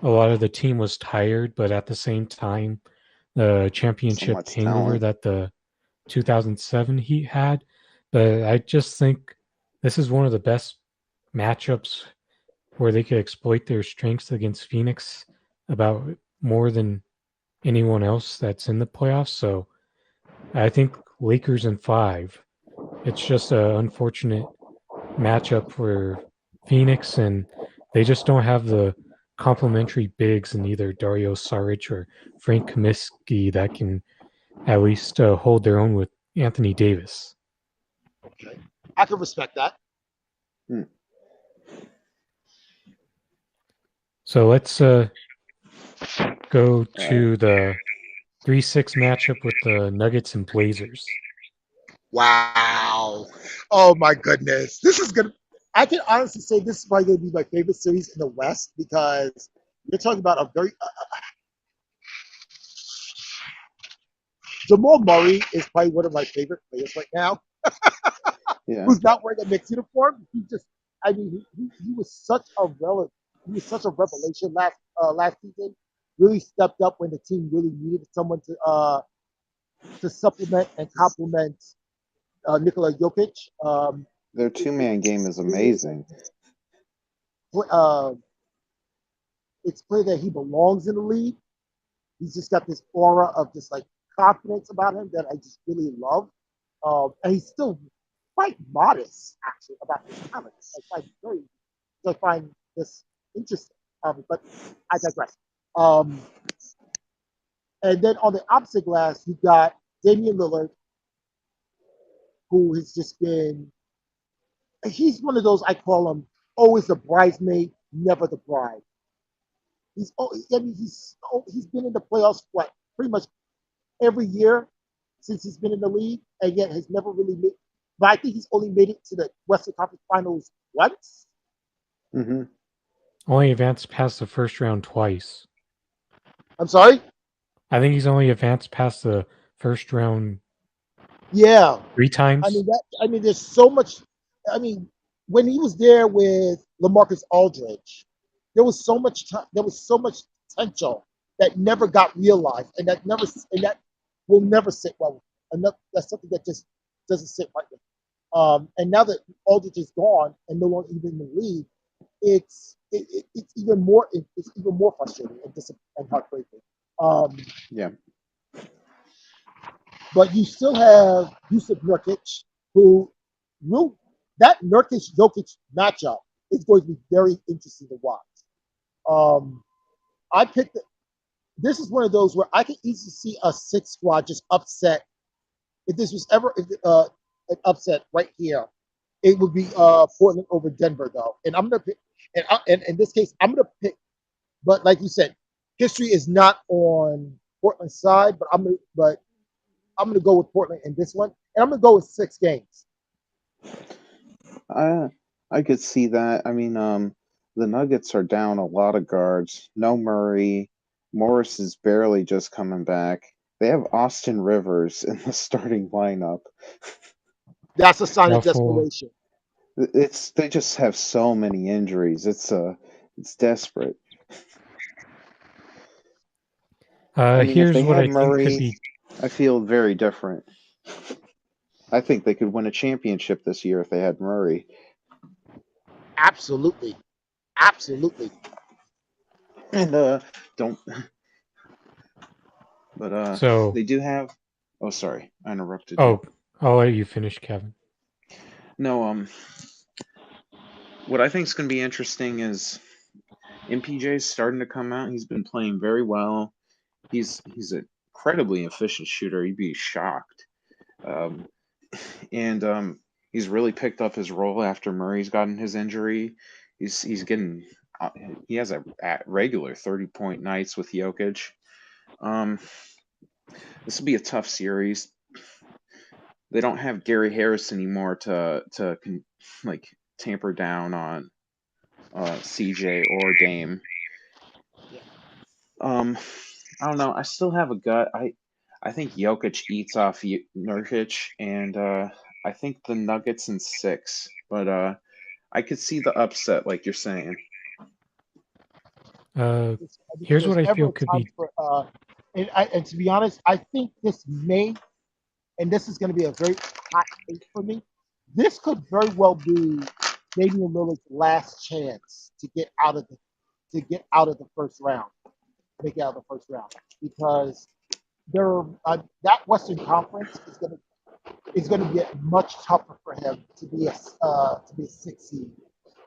a lot of the team was tired, but at the same time, the championship hangover that the 2007 Heat had. But I just think this is one of the best matchups where they could exploit their strengths against Phoenix about more than anyone else that's in the playoffs. So I think Lakers in 5. It's just an unfortunate matchup for Phoenix, and they just don't have the complementary bigs in either Dario Saric or Frank Kaminsky that can at least hold their own with Anthony Davis. Okay, I can respect that. So let's go to the 3-6 matchup with the Nuggets and Blazers. Wow. Oh my goodness. I can honestly say this is probably going to be my favorite series in the West because you're talking about a very Jamal Murray is probably one of my favorite players right now. Yeah. who's not wearing a Knicks uniform. He just, I mean, he was such a he was such a revelation last season. Really stepped up when the team really needed someone to supplement and complement Nikola Jokic. Their two-man game is amazing. Uh, it's clear that he belongs in the league. He's just got this aura of just like confidence about him that I just really love. And he's still quite modest, actually, about his talent. I find this interesting. But I digress. And then on the opposite glass, you got Damian Lillard, who has just been, he's one of those, I call him always the bridesmaid, never the bride. He's been in the playoffs pretty much every year since he's been in the league, and yet has never really made. But I think he's only made it to the Western Conference Finals once. Mm-hmm. Only advanced past the first round twice. I'm sorry. I think he's only advanced past the first round. Yeah, 3 times. I mean, there's so much. I mean, when he was there with LaMarcus Aldridge, there was so much potential that never got realized, and that will never sit well. And that's something that just doesn't sit right with me. And now that Aldridge is gone and no longer even in the league, it's even more frustrating and heartbreaking. Yeah. But you still have Yusuf Nurkic, who that Nurkic-Jokic matchup is going to be very interesting to watch. I picked this is one of those where I can easily see a 6 squad just upset. If this was ever an upset right here, it would be Portland over Denver, though. And I'm gonna pick, and in this case, I'm gonna pick. But like you said, history is not on Portland's side. But I'm gonna go with Portland in this one, and I'm gonna go with 6 games. I could see that. I mean, the Nuggets are down a lot of guards. No Murray. Morris is barely just coming back. They have Austin Rivers in the starting lineup. That's a sign of Doubtful. desperation. They just have so many injuries. It's desperate. I mean, if Here's they what had I think could Murray, be. I feel very different. I think they could win a championship this year if they had Murray. Absolutely. And don't. But So, they do have. Oh, sorry, I interrupted you. oh, I'll let you finish, Kevin. No, what I think is going to be interesting is MPJ's starting to come out. He's been playing very well. He's an incredibly efficient shooter. You'd be shocked. And he's really picked up his role after Murray's gotten his injury. He's getting he has a regular 30-point nights with Jokic. This will be a tough series. They don't have Gary Harris anymore to like tamper down on CJ or Dame. I don't know. I still have a gut. I think Jokic eats off Nurkic, and I think the Nuggets in 6. But I could see the upset, like you're saying. Here's what I feel could be. And to be honest, I think this may, and this is going to be a very hot take for me. This could very well be Damian Lillard's last chance to get out of the first round, make it out of the first round, because that Western Conference is going to get much tougher for him to be a 6 seed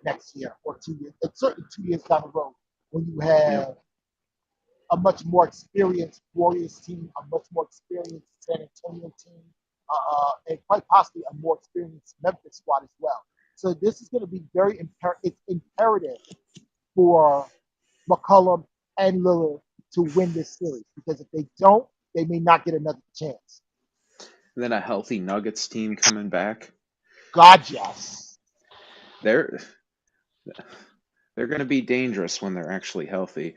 next year or 2 years. It's certainly 2 years down the road when you have a much more experienced Warriors team, a much more experienced San Antonio team, and quite possibly a more experienced Memphis squad as well. So this is going to be it's imperative for McCollum and Lillard to win this series, because if they don't, they may not get another chance. And then a healthy Nuggets team coming back. God, yes. They're going to be dangerous when they're actually healthy.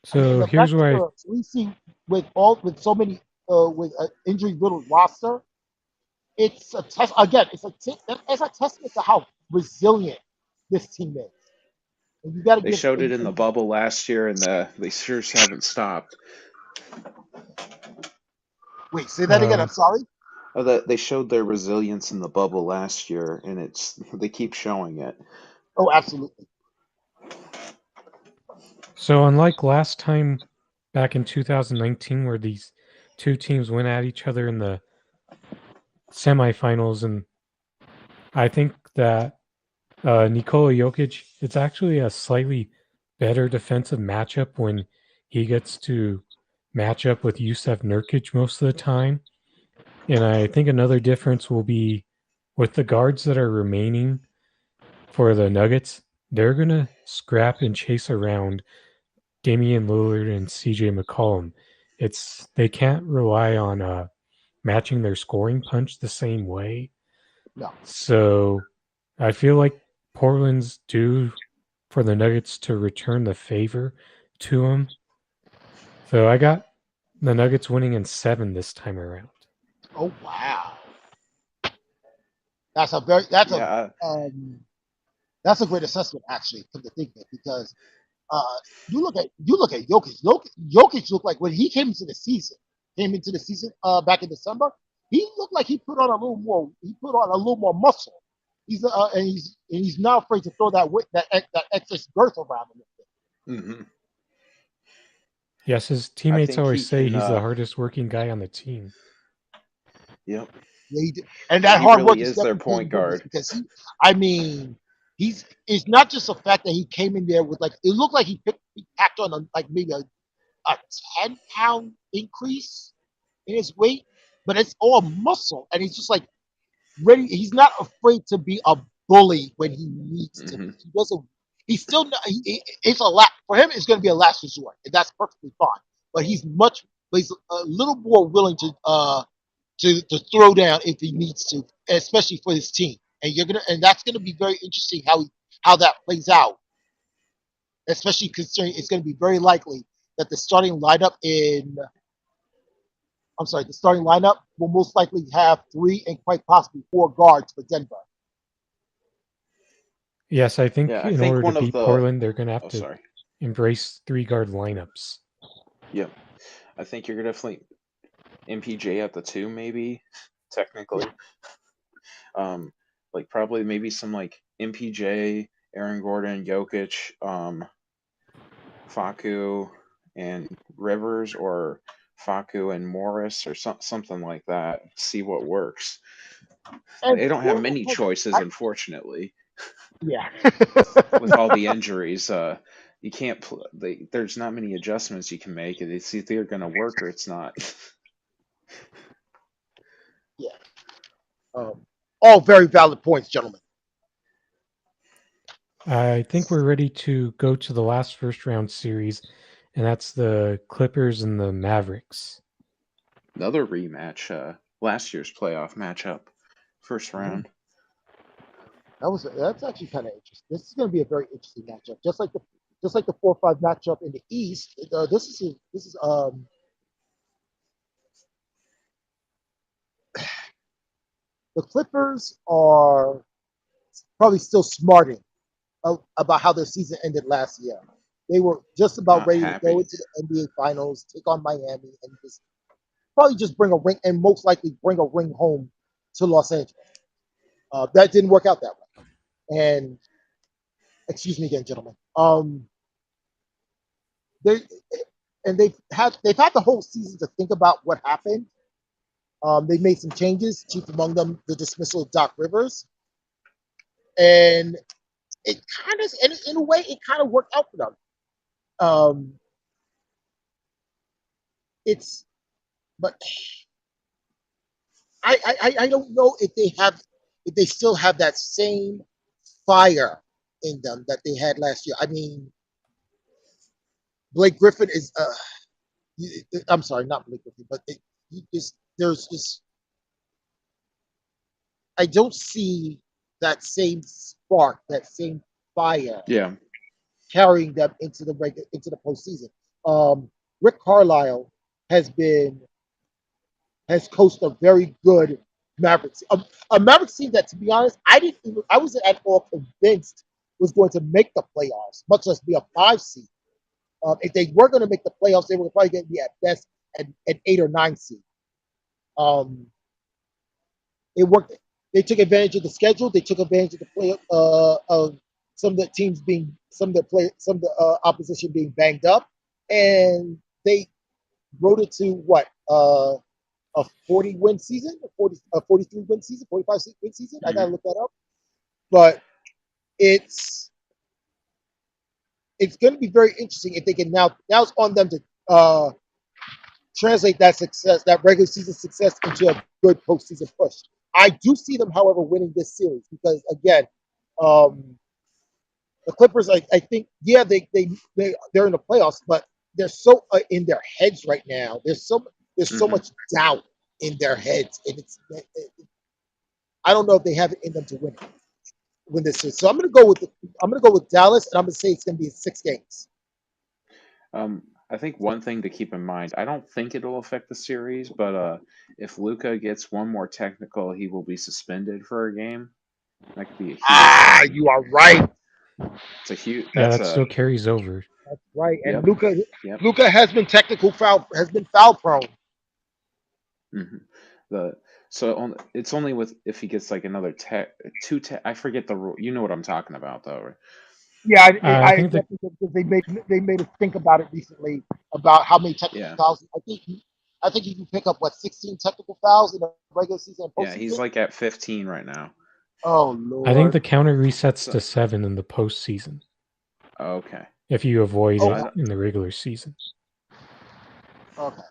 So here's why we see with so many with an injury riddled roster, it's a test again. It's a testament to how resilient this team is. And you got to They give. showed it in the bubble last year, and they sure haven't stopped. Wait, say that again. I'm sorry. They showed their resilience in the bubble last year, and they keep showing it. Oh, absolutely. So unlike last time back in 2019 where these two teams went at each other in the semifinals, and I think that Nikola Jokic, it's actually a slightly better defensive matchup when he gets to match up with Yusef Nurkic most of the time. And I think another difference will be with the guards that are remaining for the Nuggets, they're going to scrap and chase around Damian Lillard and CJ McCollum. They can't rely on matching their scoring punch the same way. No. So I feel like Portland's due for the Nuggets to return the favor to them. So I got the Nuggets winning in 7 this time around. Oh wow. That's a great assessment actually. Come to think of it, because you look at Jokic. Jokic looked like when he came into the season back in December, he looked like he put on a little more muscle. He's not afraid to throw that excess girth around him. Mm-hmm. Yes, his teammates always say he's the hardest working guy on the team. Yep. Yeah, and that hard work is their point guard. Because it's not just the fact that he came in there with it looked like he packed on maybe a 10-pound increase in his weight, but it's all muscle, and he's just ready. He's not afraid to be a bully when he needs to. He doesn't. He's still not. It's a lot for him. It's going to be a last resort, and that's perfectly fine. But he's a little more willing to throw down if he needs to, especially for his team. And that's gonna be very interesting how that plays out. Especially considering it's gonna be very likely that the starting lineup will most likely have 3 and quite possibly 4 guards for Denver. Yes, I think in order to beat Portland, they're gonna have to embrace 3-guard lineups. Yep. I think you're gonna definitely MPJ at the 2, maybe, technically. Probably maybe some MPJ, Aaron Gordon, Jokic, Facu, and Rivers, or Facu and Morris, or something like that. See what works. And they don't have many choices, unfortunately. Yeah. With all the injuries, you can't. There's not many adjustments you can make. It's either going to work or it's not. Yeah. All very valid points, gentlemen. I think we're ready to go to the last first round series, and that's the Clippers and the Mavericks. Another rematch, last year's playoff matchup, first round. That's actually kind of interesting. This is going to be a very interesting matchup, just like the 4-5 matchup in the East. This is the Clippers are probably still smarting about how their season ended last year. They were just about ready to go into the NBA Finals, take on Miami, and probably just bring a ring, and most likely bring a ring home to Los Angeles. That didn't work out that way. And excuse me again, gentlemen. They've had the whole season to think about what happened. They made some changes, chief among them the dismissal of Doc Rivers, and it kind of, in a way, it kind of worked out for them. But I don't know if they still have that same fire in them that they had last year. I mean, Blake Griffin is I'm sorry, not Blake Griffin, but there's this. I don't see that same spark, that same fire, carrying them into the postseason. Rick Carlisle has coached a very good Mavericks. A Mavericks team that, to be honest, I wasn't at all convinced was going to make the playoffs, much less be a 5 seed. If they were going to make the playoffs, they were probably going to be at best an 8 or 9 seed. It worked. They took advantage of the schedule. They took advantage of the play of some of the teams being some of the opposition being banged up, and they wrote it to what a 40-win season, a 43-win season, 45-win season. I gotta look that up, but it's going to be very interesting if they can now. Now it's on them to translate that success, that regular season success, into a good postseason push. I do see them, however, winning this series because, again, the Clippers, I think, yeah, they're in the playoffs, but they're so in their heads right now. There's so much doubt in their heads, and I don't know if they have it in them to win this series. So I'm going to go with Dallas, and I'm going to say it's going to be 6 games. I think one thing to keep in mind, I don't think it'll affect the series, but if Luka gets one more technical, he will be suspended for a game. That could be a huge you are right. It's a huge. That still carries over. That's right. And yep. Luka has been foul prone. So it's only if he gets like another I forget the rule. You know what I'm talking about, though, right? Yeah, I think they made us think about it recently about how many technical fouls. I think you can pick up 16 technical fouls in a regular season. Yeah, he's like at 15 right now. Oh Lord! I think the counter resets to 7 in the postseason. Okay. If you avoid it in the regular season. Okay.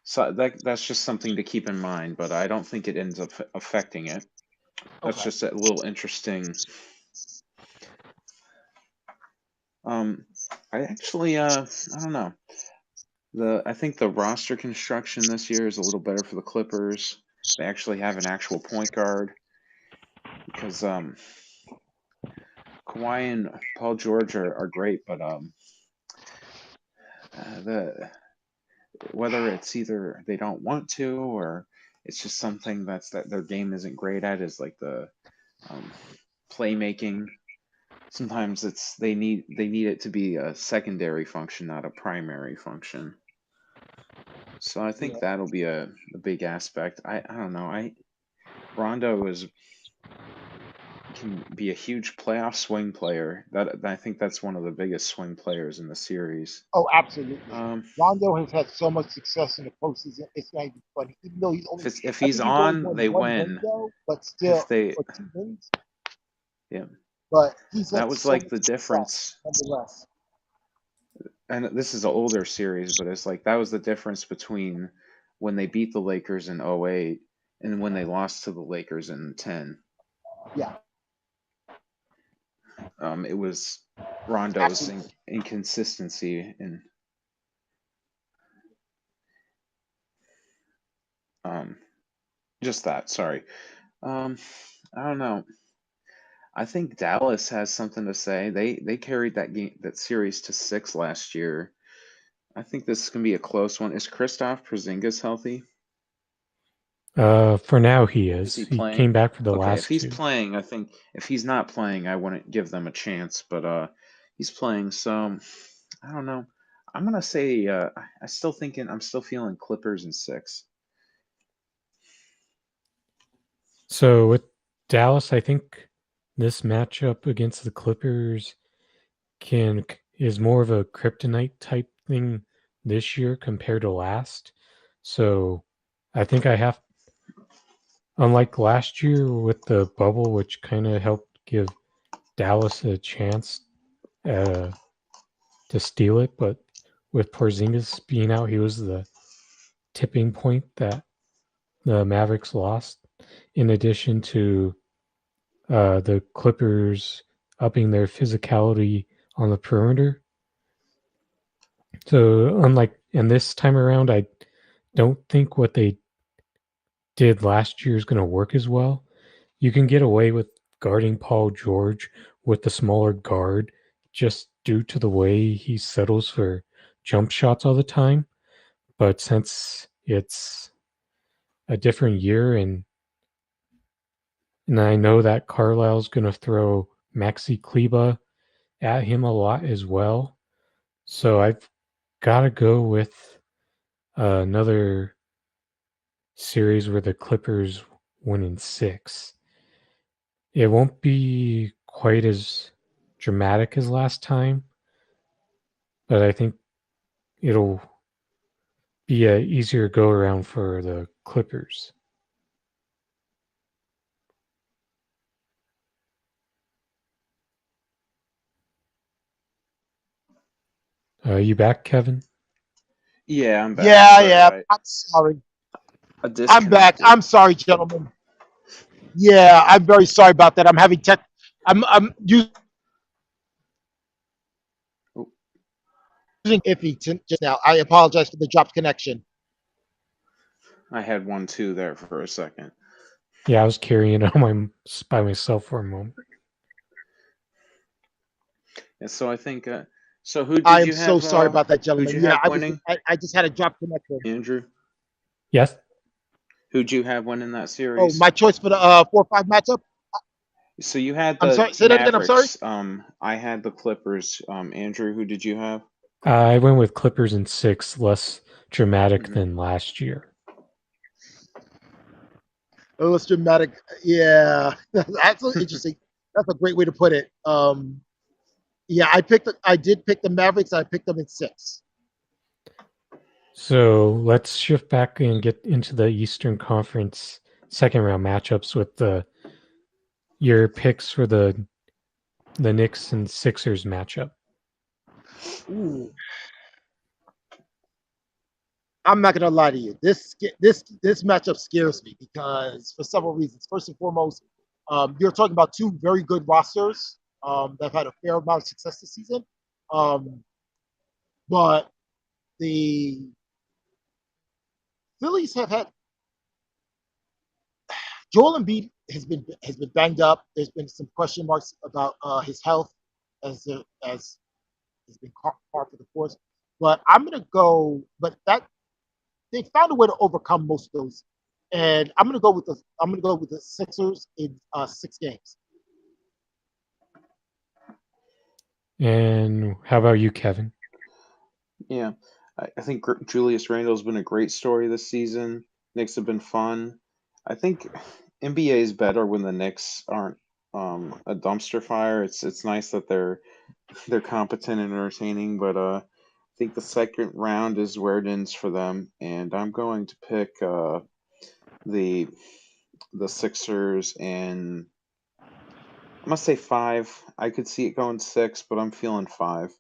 So that's just something to keep in mind, but I don't think it ends up affecting it. That's just a little interesting. I actually I don't know. I think the roster construction this year is a little better for the Clippers. They actually have an actual point guard because Kawhi and Paul George are great, but whether it's either they don't want to or it's just something that their game isn't great at is like the playmaking. Sometimes they need it to be a secondary function, not a primary function. So I think that'll be a big aspect. I don't know. Rondo can be a huge playoff swing player. I think that's one of the biggest swing players in the series. Oh, absolutely. Rondo has had so much success in the postseason. It's not even funny. Even though he's only if he's on, they win. But still, for 2 wins. Yeah. But that was like the difference. Nonetheless. And this is an older series, but it's like that was the difference between when they beat the Lakers in 2008 and when they lost to the Lakers in 2010. Yeah. It was Rondo's inconsistency and just that. Sorry. I don't know. I think Dallas has something to say. They carried that series to 6 last year. I think this is gonna be a close one. Is Kristaps Porzingis healthy? For now he is. He came back for the last. If he's 2. playing, I think if he's not playing, I wouldn't give them a chance. But he's playing, so I don't know. I'm gonna say I'm still feeling Clippers in 6. So with Dallas, I think this matchup against the Clippers is more of a kryptonite type thing this year compared to last. So I think unlike last year with the bubble, which kind of helped give Dallas a chance to steal it, but with Porzingis being out, he was the tipping point that the Mavericks lost. In addition to the Clippers upping their physicality on the perimeter. So and this time around, I don't think what they did last year is going to work as well. You can get away with guarding Paul George with the smaller guard just due to the way he settles for jump shots all the time. But since it's a different year and And I know that Carlisle's going to throw Maxi Kleba at him a lot as well. So I've got to go with another series where the Clippers win in 6. It won't be quite as dramatic as last time, but I think it'll be a easier go around for the Clippers. You back, Kevin? Yeah, I'm back. Yeah, Sorry, yeah. I'm sorry. I I'm back. disconnected. I'm sorry, gentlemen. Yeah, I'm very sorry about that. I'm having tech. I'm using Oh, iffy just now. I apologize for the dropped connection. I had one too there for a second. Yeah, I was carrying it on by myself for a moment. And so I think. So who I did am you so have? sorry about that, Who'd gentlemen. you Yeah, have winning? I just had a dropped connection. Andrew. Yes? Who'd you have winning that Oh, series? my choice for the 4-5 matchup. So you had I'm the sorry. Say that again. I'm sorry. Mavericks. I had the Clippers. Andrew, who did you have? I went with Clippers in 6, less dramatic Mhm. than last year. It was dramatic. Yeah, that's interesting. That's a great way to put it. Yeah, I did pick the Mavericks. I picked them in 6. So let's shift back and get into the Eastern Conference second round matchups with your picks for the Knicks and Sixers matchup. Ooh. I'm not gonna lie to you. This matchup scares me because for several reasons. First and foremost, you're talking about two very good rosters that have had a fair amount of success this season, but the Phillies have had Joel Embiid has been banged up. There's been some question marks about his health as has been par for the course. But I'm gonna go. But that they found a way to overcome most of those, and I'm gonna go with the Sixers in 6 games. Mm-hmm. And how about you, Kevin? Yeah, I think Julius Randle's been a great story this season. Knicks have been fun. I think NBA is better when the Knicks aren't a dumpster fire. It's nice that they're competent and entertaining, but I think the second round is where it ends for them, and I'm going to pick the the Sixers, and I'm gonna say 5. I could see it going 6, but I'm feeling 5.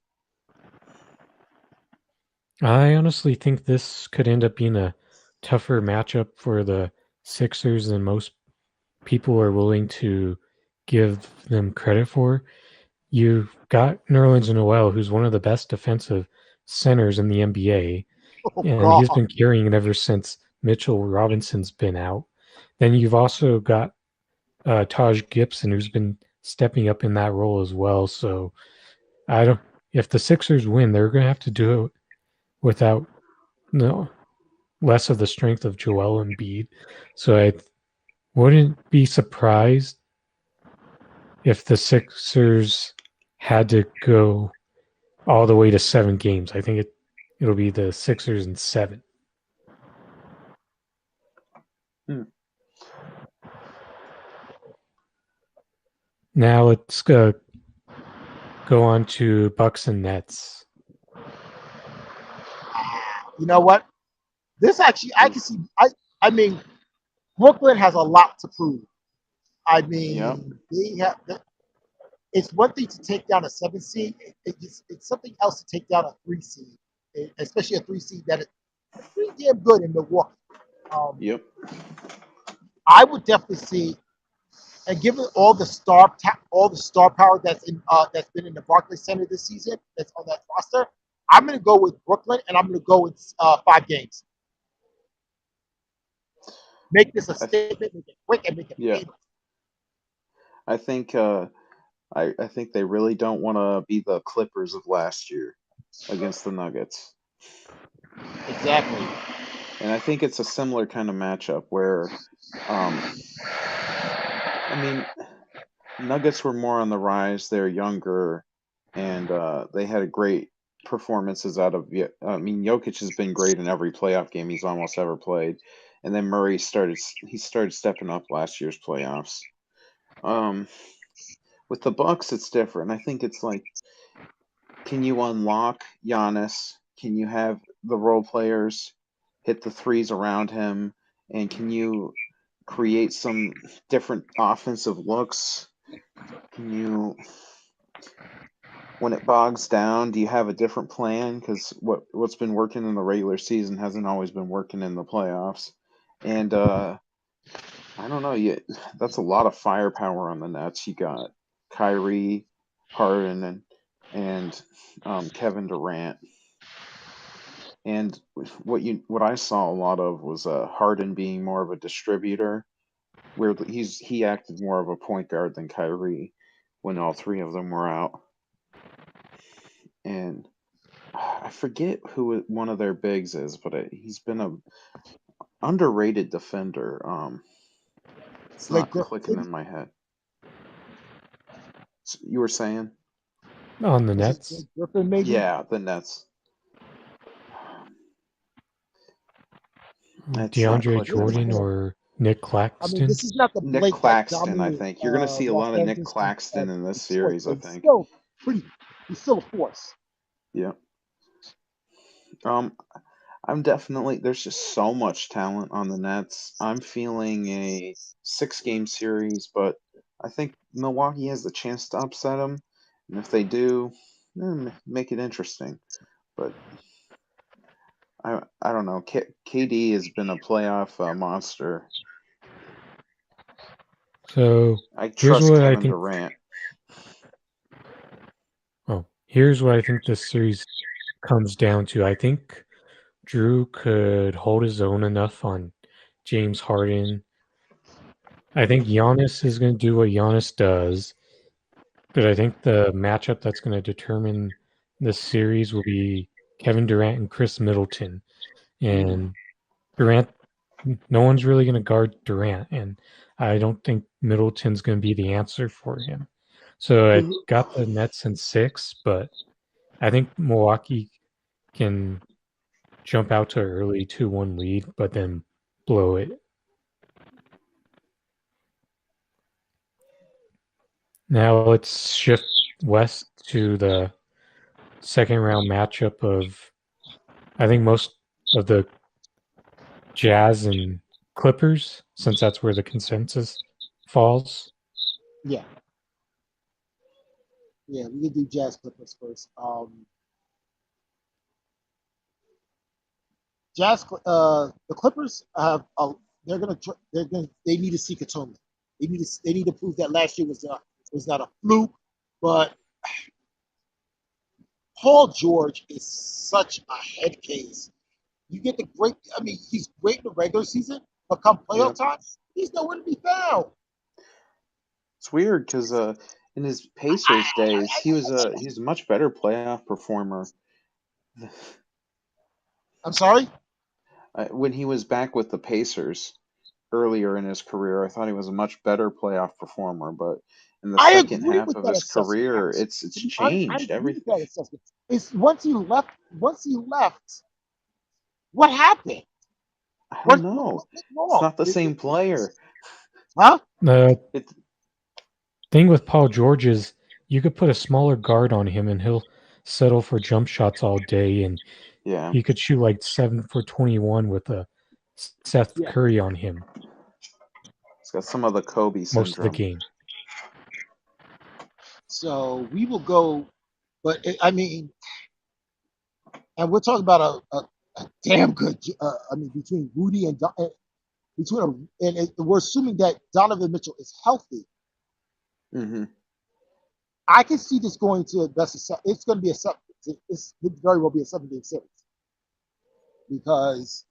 I honestly think this could end up being a tougher matchup for the Sixers than most people are willing to give them credit for. You've got Nerlens Noel, who's one of the best defensive centers in the NBA, Oh and he's God! been carrying it ever since Mitchell Robinson's been out. Then you've also got Taj Gibson, who's been stepping up in that role as well. So I don't. If the Sixers win, they're going to have to do it without no less of the strength of Joel Embiid. So I wouldn't be surprised if the Sixers had to go all the way to 7 games. I think it'll be the Sixers in 7. Hmm. Now let's go on to Bucks and Nets. You know what? This actually, I can see. I mean, Brooklyn has a lot to prove. I Yep. mean, they have. It's one thing to take down a 7 seed. It's something else to take down a 3 seed, especially a 3 seed that is pretty damn good in Milwaukee. Yep. I would definitely see, and given all the star power that's been in the Barclays Center this season, that's on that roster, I'm going to go with Brooklyn, and I'm going to go with 5 games. Make this a statement, make it quick, and make it Yeah. painless. I think I think they really don't want to be the Clippers of last year against the Nuggets. Exactly. And I think it's a similar kind of matchup where I mean, Nuggets were more on the rise. They're younger, and they had a great performances out of. I mean, Jokic has been great in every playoff game he's almost ever played, and then Murray started stepping up last year's playoffs. Um, with the Bucks, it's different. I think it's like, can you unlock Giannis? Can you have the role players hit the threes around him, and can you create some different offensive looks? Can you, when it bogs down, do you have a different plan? Because what's been working in the regular season hasn't always been working in the playoffs. And I don't know. That's a lot of firepower on the Nets. You got Kyrie, Harden, and Kevin Durant. And what I saw a lot of was Harden being more of a distributor, where he acted more of a point guard than Kyrie when all three of them were out. And I forget who one of their bigs is, but he's been a underrated defender. It's Blake not clicking in my head. You were saying? On the Was it Nets? Blake Griffin, maybe? Yeah, the Nets. It's not DeAndre clicking in my Jordan head. or Nick I Claxton? mean, this is not the Nick Blake that Claxton, I dominated think. You're going to see a Los lot of Nick Angeles Claxton in this series, I think. He's still a force. Yeah. There's just so much talent on the Nets. I'm feeling a 6-game series, but I think Milwaukee has the chance to upset them. And if they do, make it interesting. But I don't know. KD has been a playoff monster. So I here's trust what I Kevin think. Durant. Here's what I think this series comes down to. I think Drew could hold his own enough on James Harden. I think Giannis is going to do what Giannis does, but I think the matchup that's going to determine this series will be Kevin Durant and Chris Middleton. And Durant, no one's really going to guard Durant, and I don't think Middleton's going to be the answer for him. So I got the Nets in 6, but I think Milwaukee can jump out to an early 2-1 lead, but then blow it. Now let's shift west to the second round matchup of, I think, most of the Jazz and Clippers, since that's where the consensus falls. Yeah. Yeah, we can do Jazz Clippers first. The Clippers have they need to seek atonement. They need to prove that last year was not a fluke. But Paul George is such a head case. You get he's great in the regular season, but come playoff time, he's nowhere to be found. It's weird because in his Pacers days, he's a much better playoff performer. I'm sorry? When he was back with the Pacers earlier in his career, I thought he was a much better playoff performer. But in the second half of his career, it's changed everything. It's once he left. What happened? I don't know. It's not the same player. Huh? The thing with Paul George is you could put a smaller guard on him and he'll settle for jump shots all day, and he could shoot like 7 for 21 with a Seth Curry on him. It's got some of the Kobe syndrome. Most of the game. So we will go, but and we're talking about a damn good. Between Rudy and we're assuming that Donovan Mitchell is healthy. Mm-hmm. I can see this going to it's going to be it very well be a 7-game series because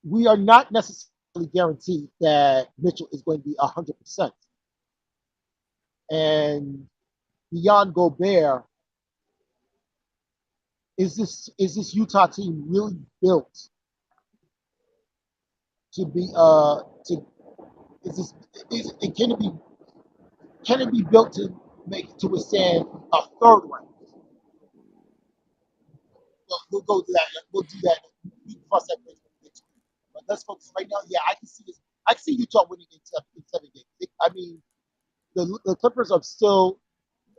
we are not necessarily guaranteed that Mitchell is going to be 100%. And beyond Gobert, is this Utah team really built to be can it be built to withstand a third round? We'll go to that. We'll do that. We can cross that bridge when we get to it. But let's focus right now. Yeah, I can see this. I can see Utah winning in 7 games. I mean, the Clippers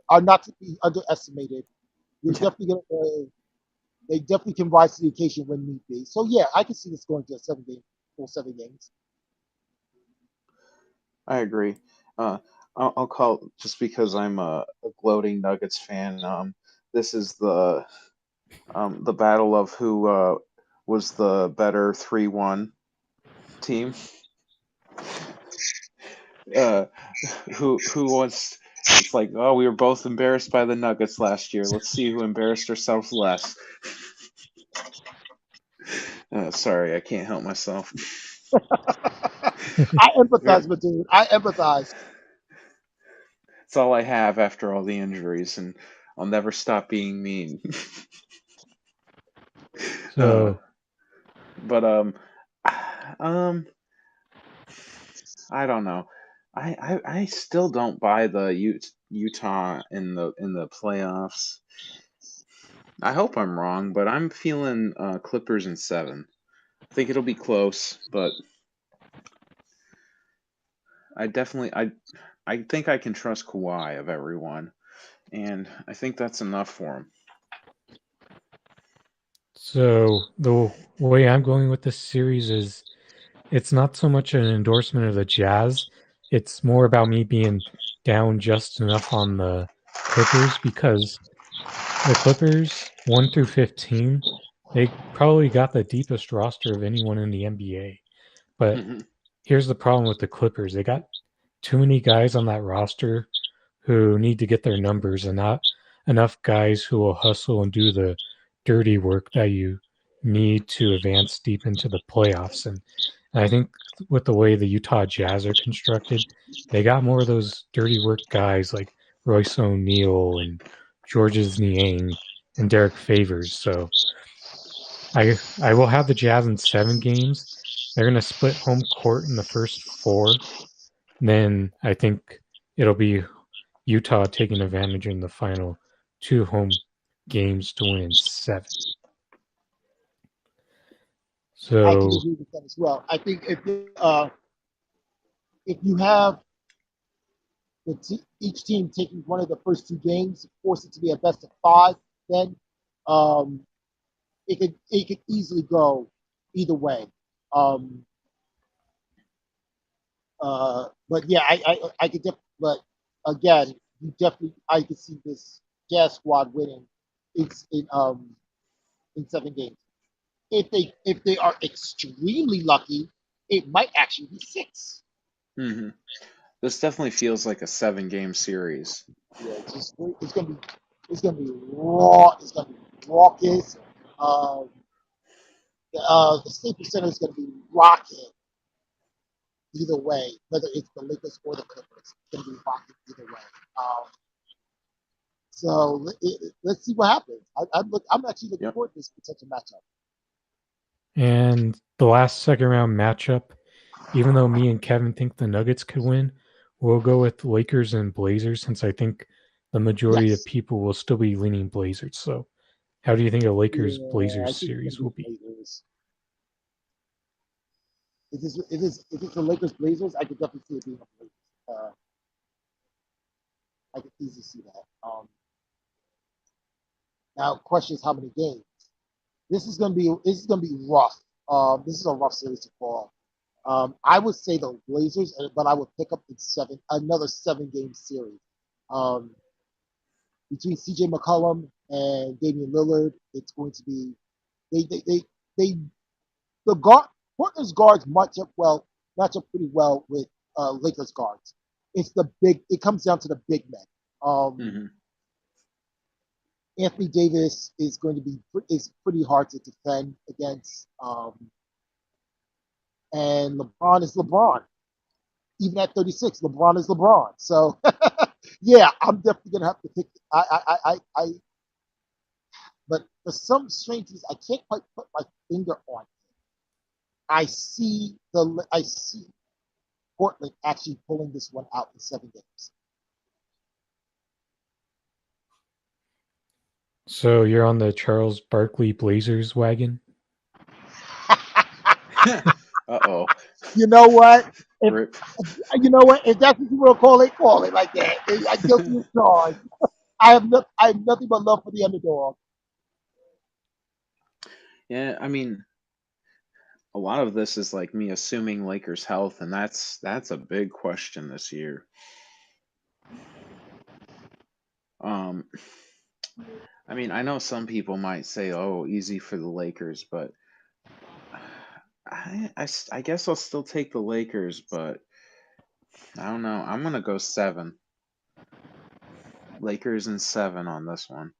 are not to be underestimated. They definitely can rise to the occasion when need be. So yeah, I can see this going to a full 7 games. I agree. I'll call just because I'm a gloating Nuggets fan. This is the battle of who was the better 3-1 team. Who was? It's like, oh, we were both embarrassed by the Nuggets last year. Let's see who embarrassed ourselves less. Sorry, I can't help myself. I empathize with dude. I empathize. It's all I have after all the injuries, and I'll never stop being mean. So, but I don't know. I still don't buy the Utah in the playoffs. I hope I'm wrong, but I'm feeling Clippers in 7. I think it'll be close, but I think I can trust Kawhi of everyone, and I think that's enough for him. so the way I'm going with this series is it's not so much an endorsement of the Jazz. It's more about me being down just enough on the Clippers because the Clippers 1 through 15, they probably got the deepest roster of anyone in the NBA. But here's the problem with the Clippers. They got too many guys on that roster who need to get their numbers and not enough guys who will hustle and do the dirty work that you need to advance deep into the playoffs. And I think with the way the Utah Jazz are constructed, they got more of those dirty work guys like Royce O'Neal and Georges Niang and Derek Favors. So I will have the Jazz in 7 games. They're going to split home court in the first 4. Then I think it'll be Utah taking advantage in the final 2 home games to win in 7. I can So agree with that as well. I think if you have each team taking one of the first 2 games, force it to be a best of 5, then it could easily go either way. But yeah, I could but again, I could see this Jazz squad winning. It's in 7 games. If they are extremely lucky, it might actually be 6. Mm-hmm. This definitely feels like a 7-game series. Yeah, it's gonna be raw. It's gonna be raucous. The Staples Center is gonna be rocking either way, whether it's the Lakers or the Clippers. It's gonna be rocking either way. So let's see what happens. I'm actually looking forward to this potential matchup. and the last second round matchup, even though me and Kevin think the Nuggets could win, we'll go with Lakers and Blazers since I think the majority of people will still be leaning Blazers. So, how do you think a Lakers Yeah, I Blazers think it's series gonna will be be? Blazers. If it's the Lakers Blazers, I could definitely see it being a Blazers. I could easily see that. Now, question is how many games? This is gonna be rough. This is a rough series to call. I would say the Blazers, but I would pick up another 7 game series. Between CJ McCollum and Damian Lillard, it's going to be they the guard Portland's guards match up pretty well with Lakers guards. It comes down to the big men. Anthony Davis is pretty hard to defend against. And LeBron is LeBron. Even at 36, LeBron is LeBron. So yeah, I'm definitely gonna have to pick. But for some strange reason, I can't quite put my finger on it. I see Portland actually pulling this one out in 7 games. So you're on the Charles Barkley Blazers wagon? Uh-oh. You know what? Rip. You know what? If that's what you want to call it like that. I'm guilty as charged. I have nothing but love for the underdog. Yeah, I mean, a lot of this is like me assuming Lakers' health, and that's a big question this year. I mean, I know some people might say, "Oh, easy for the Lakers," but I guess I'll still take the Lakers, but I don't know. I'm gonna go 7. Lakers and 7 on this one.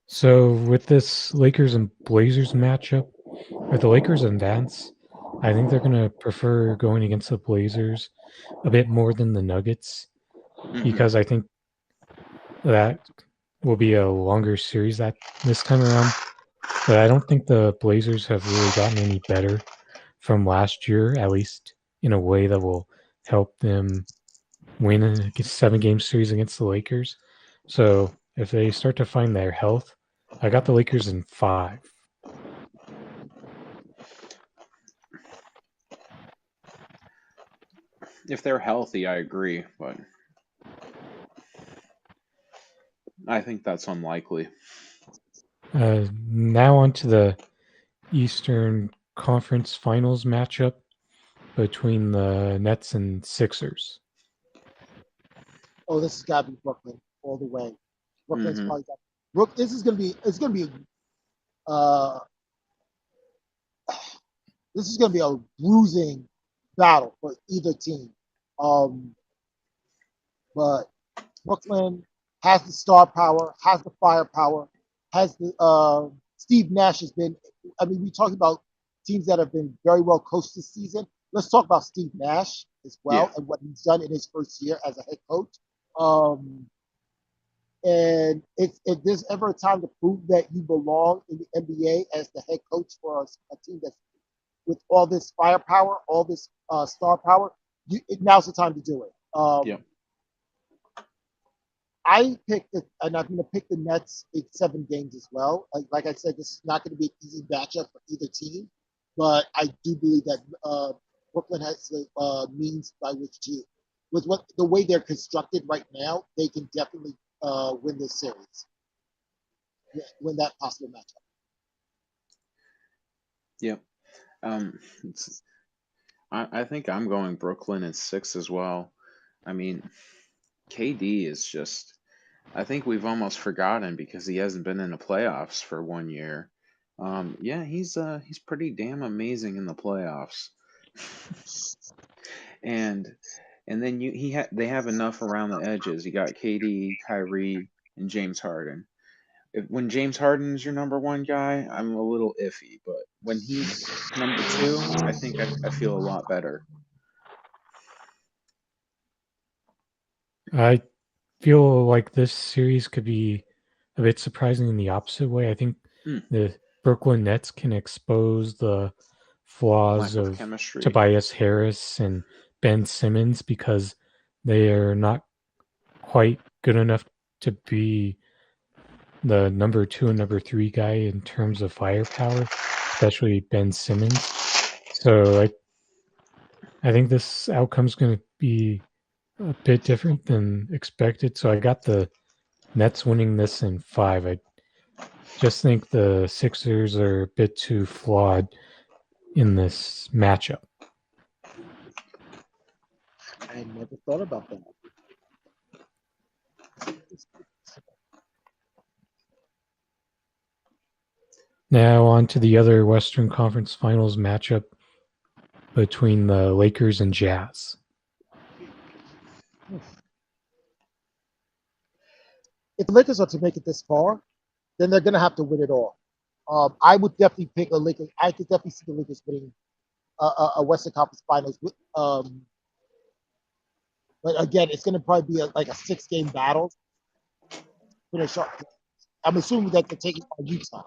So with this Lakers and Blazers matchup, with the Lakers advance, I think they're going to prefer going against the Blazers a bit more than the Nuggets because I think that will be a longer series that this time around. But I don't think the Blazers have really gotten any better from last year, at least in a way that will help them win a 7-game series against the Lakers. So if they start to find their health, I got the Lakers in 5. If they're healthy, I agree, but I think that's unlikely. Now on to the Eastern Conference Finals matchup between the Nets and Sixers. Oh, this has got to be Brooklyn all the way. Brooklyn's probably got Brook. This is gonna be. It's gonna be. This is gonna be a bruising battle for either team. But Brooklyn has the star power, has the firepower, has the Steve Nash has been. I mean, we talked about teams that have been very well coached this season. Let's talk about Steve Nash as well and what he's done in his first year as a head coach. And if there's ever a time to prove that you belong in the NBA as the head coach for a team that's with all this firepower, all this star power, now's the time to do it. I picked it, and I'm going to pick the Nets in 7 games as well. Like I said, this is not going to be an easy matchup for either team, but I do believe that Brooklyn has the means by which to, with the way they're constructed right now, they can definitely win this series, win that possible matchup. Yep. I think I'm going Brooklyn at 6 as well. I mean, KD is just, I think we've almost forgotten because he hasn't been in the playoffs for 1 year. Yeah, he's pretty damn amazing in the playoffs. and then they have enough around the edges. You got KD, Kyrie, and James Harden. When James Harden is your number 1 guy, I'm a little iffy, but when he's number 2, I think I feel a lot better. I feel like this series could be a bit surprising in the opposite way. I think the Brooklyn Nets can expose the flaws of chemistry. Tobias Harris and Ben Simmons because they are not quite good enough to be the number 2 and number 3 guy in terms of firepower, especially Ben Simmons. So I think this outcome's going to be a bit different than expected. So I got the Nets winning this in 5. I just think the Sixers are a bit too flawed in this matchup. I never thought about that. Now on to the other Western Conference Finals matchup between the Lakers and Jazz. If the Lakers are to make it this far, then they're going to have to win it all. I would definitely pick the Lakers. I could definitely see the Lakers winning a Western Conference Finals. But again, it's going to probably be like a 6-game battle. I'm assuming that they're taking on Utah.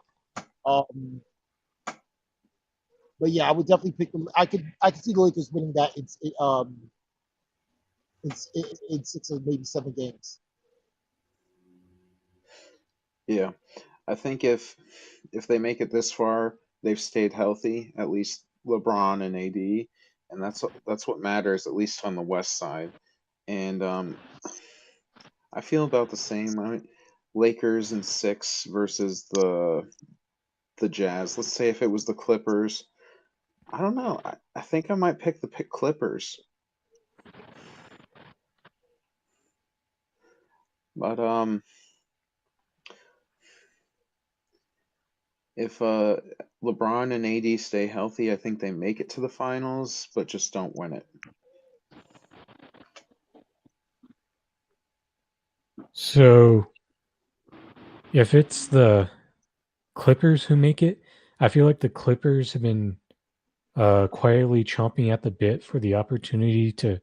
But yeah, I would definitely pick them. I could see the Lakers winning that in 6 or maybe 7 games. Yeah, I think if they make it this far, they've stayed healthy, at least LeBron and AD, and that's what matters, at least on the West side. And I feel about the same. I mean, Lakers in 6 versus the Jazz. Let's say if it was the Clippers, I don't know. I think I might pick the Clippers. But if LeBron and AD stay healthy, I think they make it to the finals, but just don't win it. So if it's the Clippers who make it, I feel like the Clippers have been quietly chomping at the bit for the opportunity to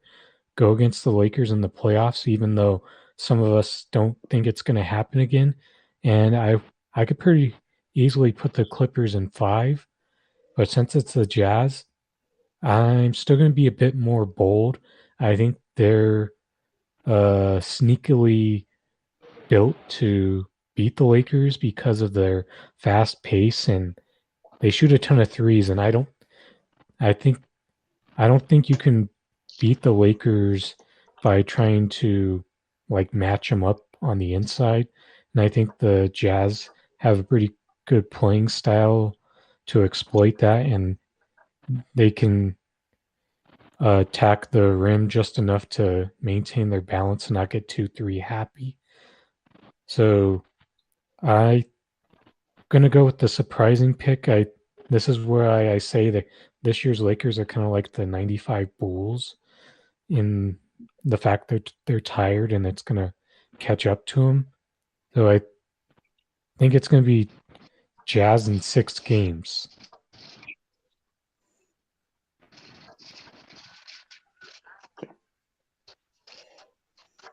go against the Lakers in the playoffs, even though some of us don't think it's going to happen again. And I could pretty easily put the Clippers in 5, but since it's the Jazz, I'm still going to be a bit more bold. I think they're sneakily built to beat the Lakers because of their fast pace, and they shoot a ton of threes. And I think I don't think you can beat the Lakers by trying to like match them up on the inside. And I think the Jazz have a pretty good playing style to exploit that, and they can attack the rim just enough to maintain their balance and not get 2-3 happy. So I'm gonna go with the surprising pick. This is where I say that this year's Lakers are kind of like the '95 Bulls in the fact that they're tired and it's gonna catch up to them. So I think it's gonna be Jazz in 6 games.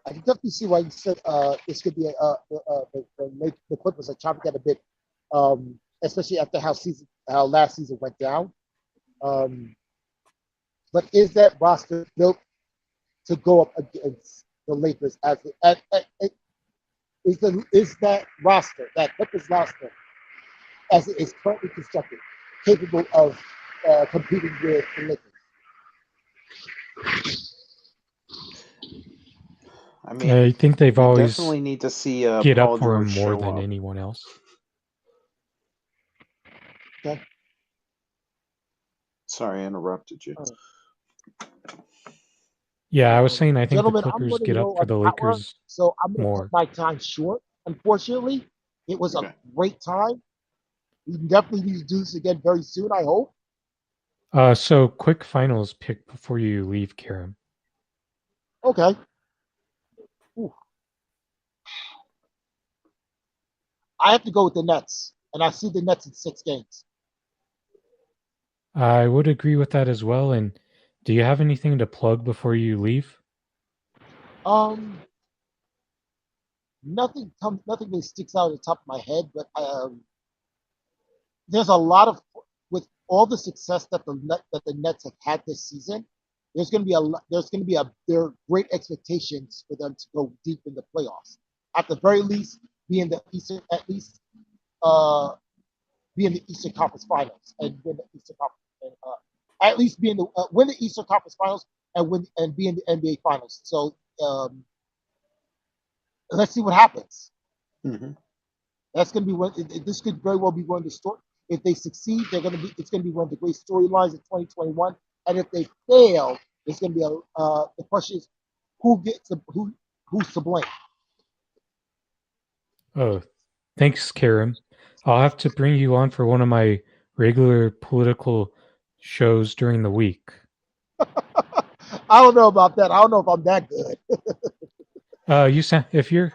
I can definitely see why you said this could be the Clippers are chopping at a bit, especially after how last season went down. But is that roster built to go up against the Lakers is that roster, that Clippers roster, as it is currently constructed, capable of competing with the Lakers? I mean, I think they've we always definitely need to see get Paul up for him George more show than up. anyone else. Okay. Sorry, I interrupted you. Yeah, I was saying I think Gentlemen, the I'm Clippers going to get go up for on the that one, Lakers so I'm going to cut more. my time short. Unfortunately, it was Okay. a great time. We definitely need to do this again very soon, I hope. So quick finals pick before you leave, Karen. Okay. Ooh. I have to go with the Nets, and I see the Nets in 6 games. I would agree with that as well. And do you have anything to plug before you leave? Nothing really sticks out at the top of my head, but there's a lot of, with all the success that the Nets have had this season. There are great expectations for them to go deep in the playoffs. At the very least, be in the Eastern be in the Eastern Conference Finals and win the Eastern Conference, and, at least be in the win the Eastern Conference Finals and be in the NBA Finals. So let's see what happens. Mm-hmm. That's going to be one. This could very well be one of the story. If they succeed, it's going to be one of the great storylines of 2021. And if they fail, it's going to be the question is who's to blame. Oh, thanks, Karen. I'll have to bring you on for one of my regular political shows during the week. I don't know about that. I don't know if I'm that good. You sound if you're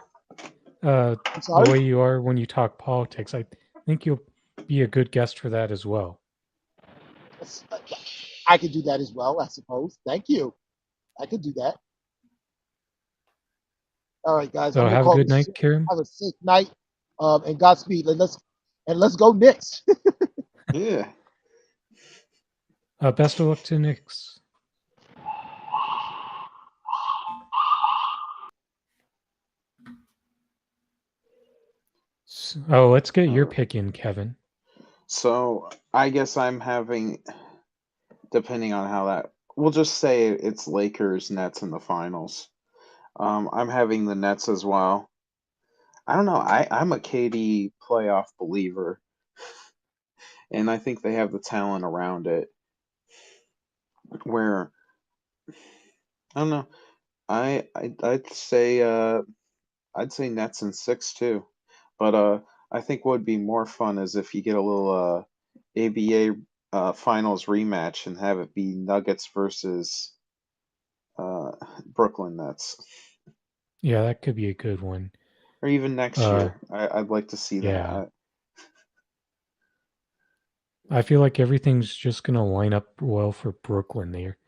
the Sorry? way you are when you talk politics, I think you'll be a good guest for that as well. I could do that as well, I suppose. Thank you. I could do that. All right, guys. So have a good night, Karen. Have a safe night, and Godspeed. And let's go Knicks. Yeah. Best of luck to Knicks. Oh, let's get your pick in, Kevin. So I guess I'm having, depending on how that, we'll just say it's Lakers Nets in the finals. I'm having the Nets as well. I don't know. I'm a KD playoff believer, and I think they have the talent around it. Where I don't know. I'd say Nets in 6 too, but I think what would be more fun is if you get a little ABA finals rematch and have it be Nuggets versus Brooklyn Nets, Yeah, that could be a good one. or even next year. I'd like to see that. I feel like everything's just gonna line up well for Brooklyn there.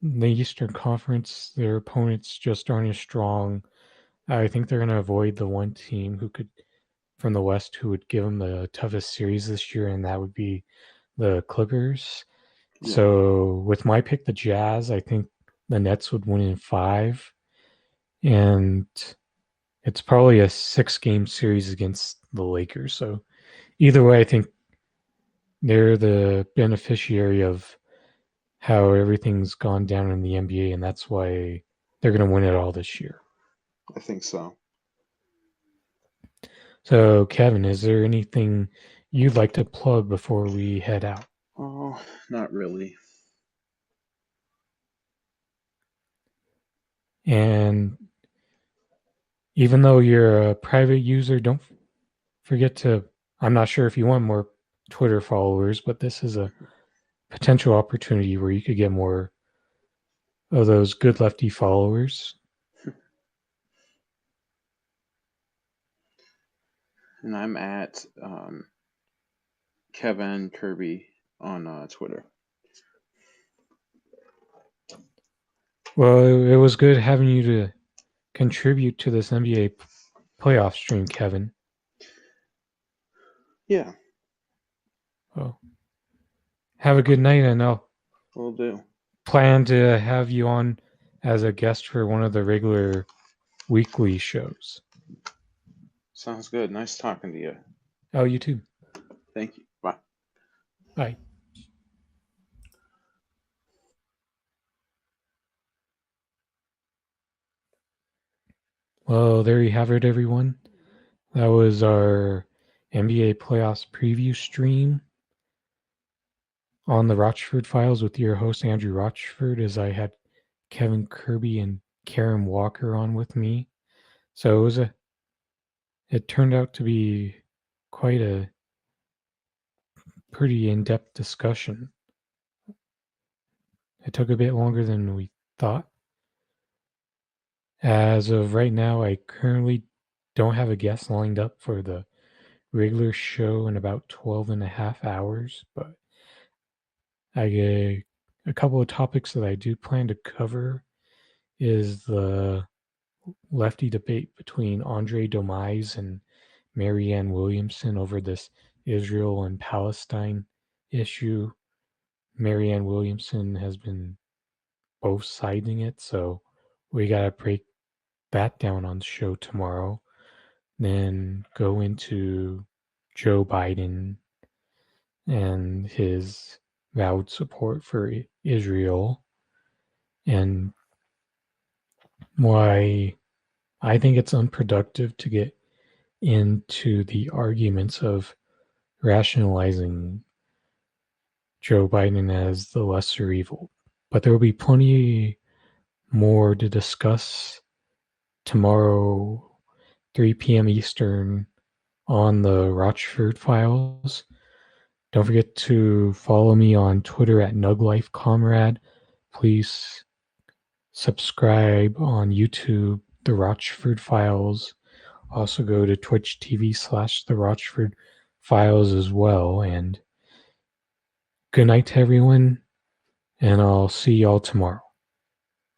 In the Eastern Conference, their opponents just aren't as strong. I think they're gonna avoid the one team who could from the West who would give them the toughest series this year, and that would be the Clippers. Yeah. So with my pick, the Jazz, I think the Nets would win in 5, and it's probably a 6-game series against the Lakers. So either way, I think they're the beneficiary of how everything's gone down in the NBA, and that's why they're going to win it all this year. I think so. So, Kevin, is there anything you'd like to plug before we head out? Oh, not really. And even though you're a private user, don't forget to, I'm not sure if you want more Twitter followers, but this is a potential opportunity where you could get more of those good lefty followers. And I'm at Kevin Kirby on Twitter. Well, it was good having you to contribute to this NBA playoff stream, Kevin. Yeah. Well, have a good night, and Will do. Plan to have you on as a guest for one of the regular weekly shows. Sounds good. Nice talking to you. Oh, you too. Thank you. Bye. Bye. Well, there you have it, everyone. That was our NBA playoffs preview stream on the Rochford Files with your host, Andrew Rochford, as I had Kevin Kirby and Karen Walker on with me. So it turned out to be quite a pretty in-depth discussion. It took a bit longer than we thought. As of right now, I currently don't have a guest lined up for the regular show in about 12 and a half hours, but I get a couple of topics that I do plan to cover is the lefty debate between Andre Domise and Marianne Williamson over this Israel and Palestine issue. Marianne Williamson has been both siding it, so we got to break that down on the show tomorrow. Then go into Joe Biden and his vowed support for Israel and why I think it's unproductive to get into the arguments of rationalizing Joe Biden as the lesser evil. But there will be plenty more to discuss tomorrow, 3 p.m. Eastern, on the Rochford Files. Don't forget to follow me on Twitter at NugLifeComrade. Please subscribe on YouTube, The Rochford Files. Also go to Twitch TV/The Rochford Files as well. And good night to everyone, and I'll see y'all tomorrow.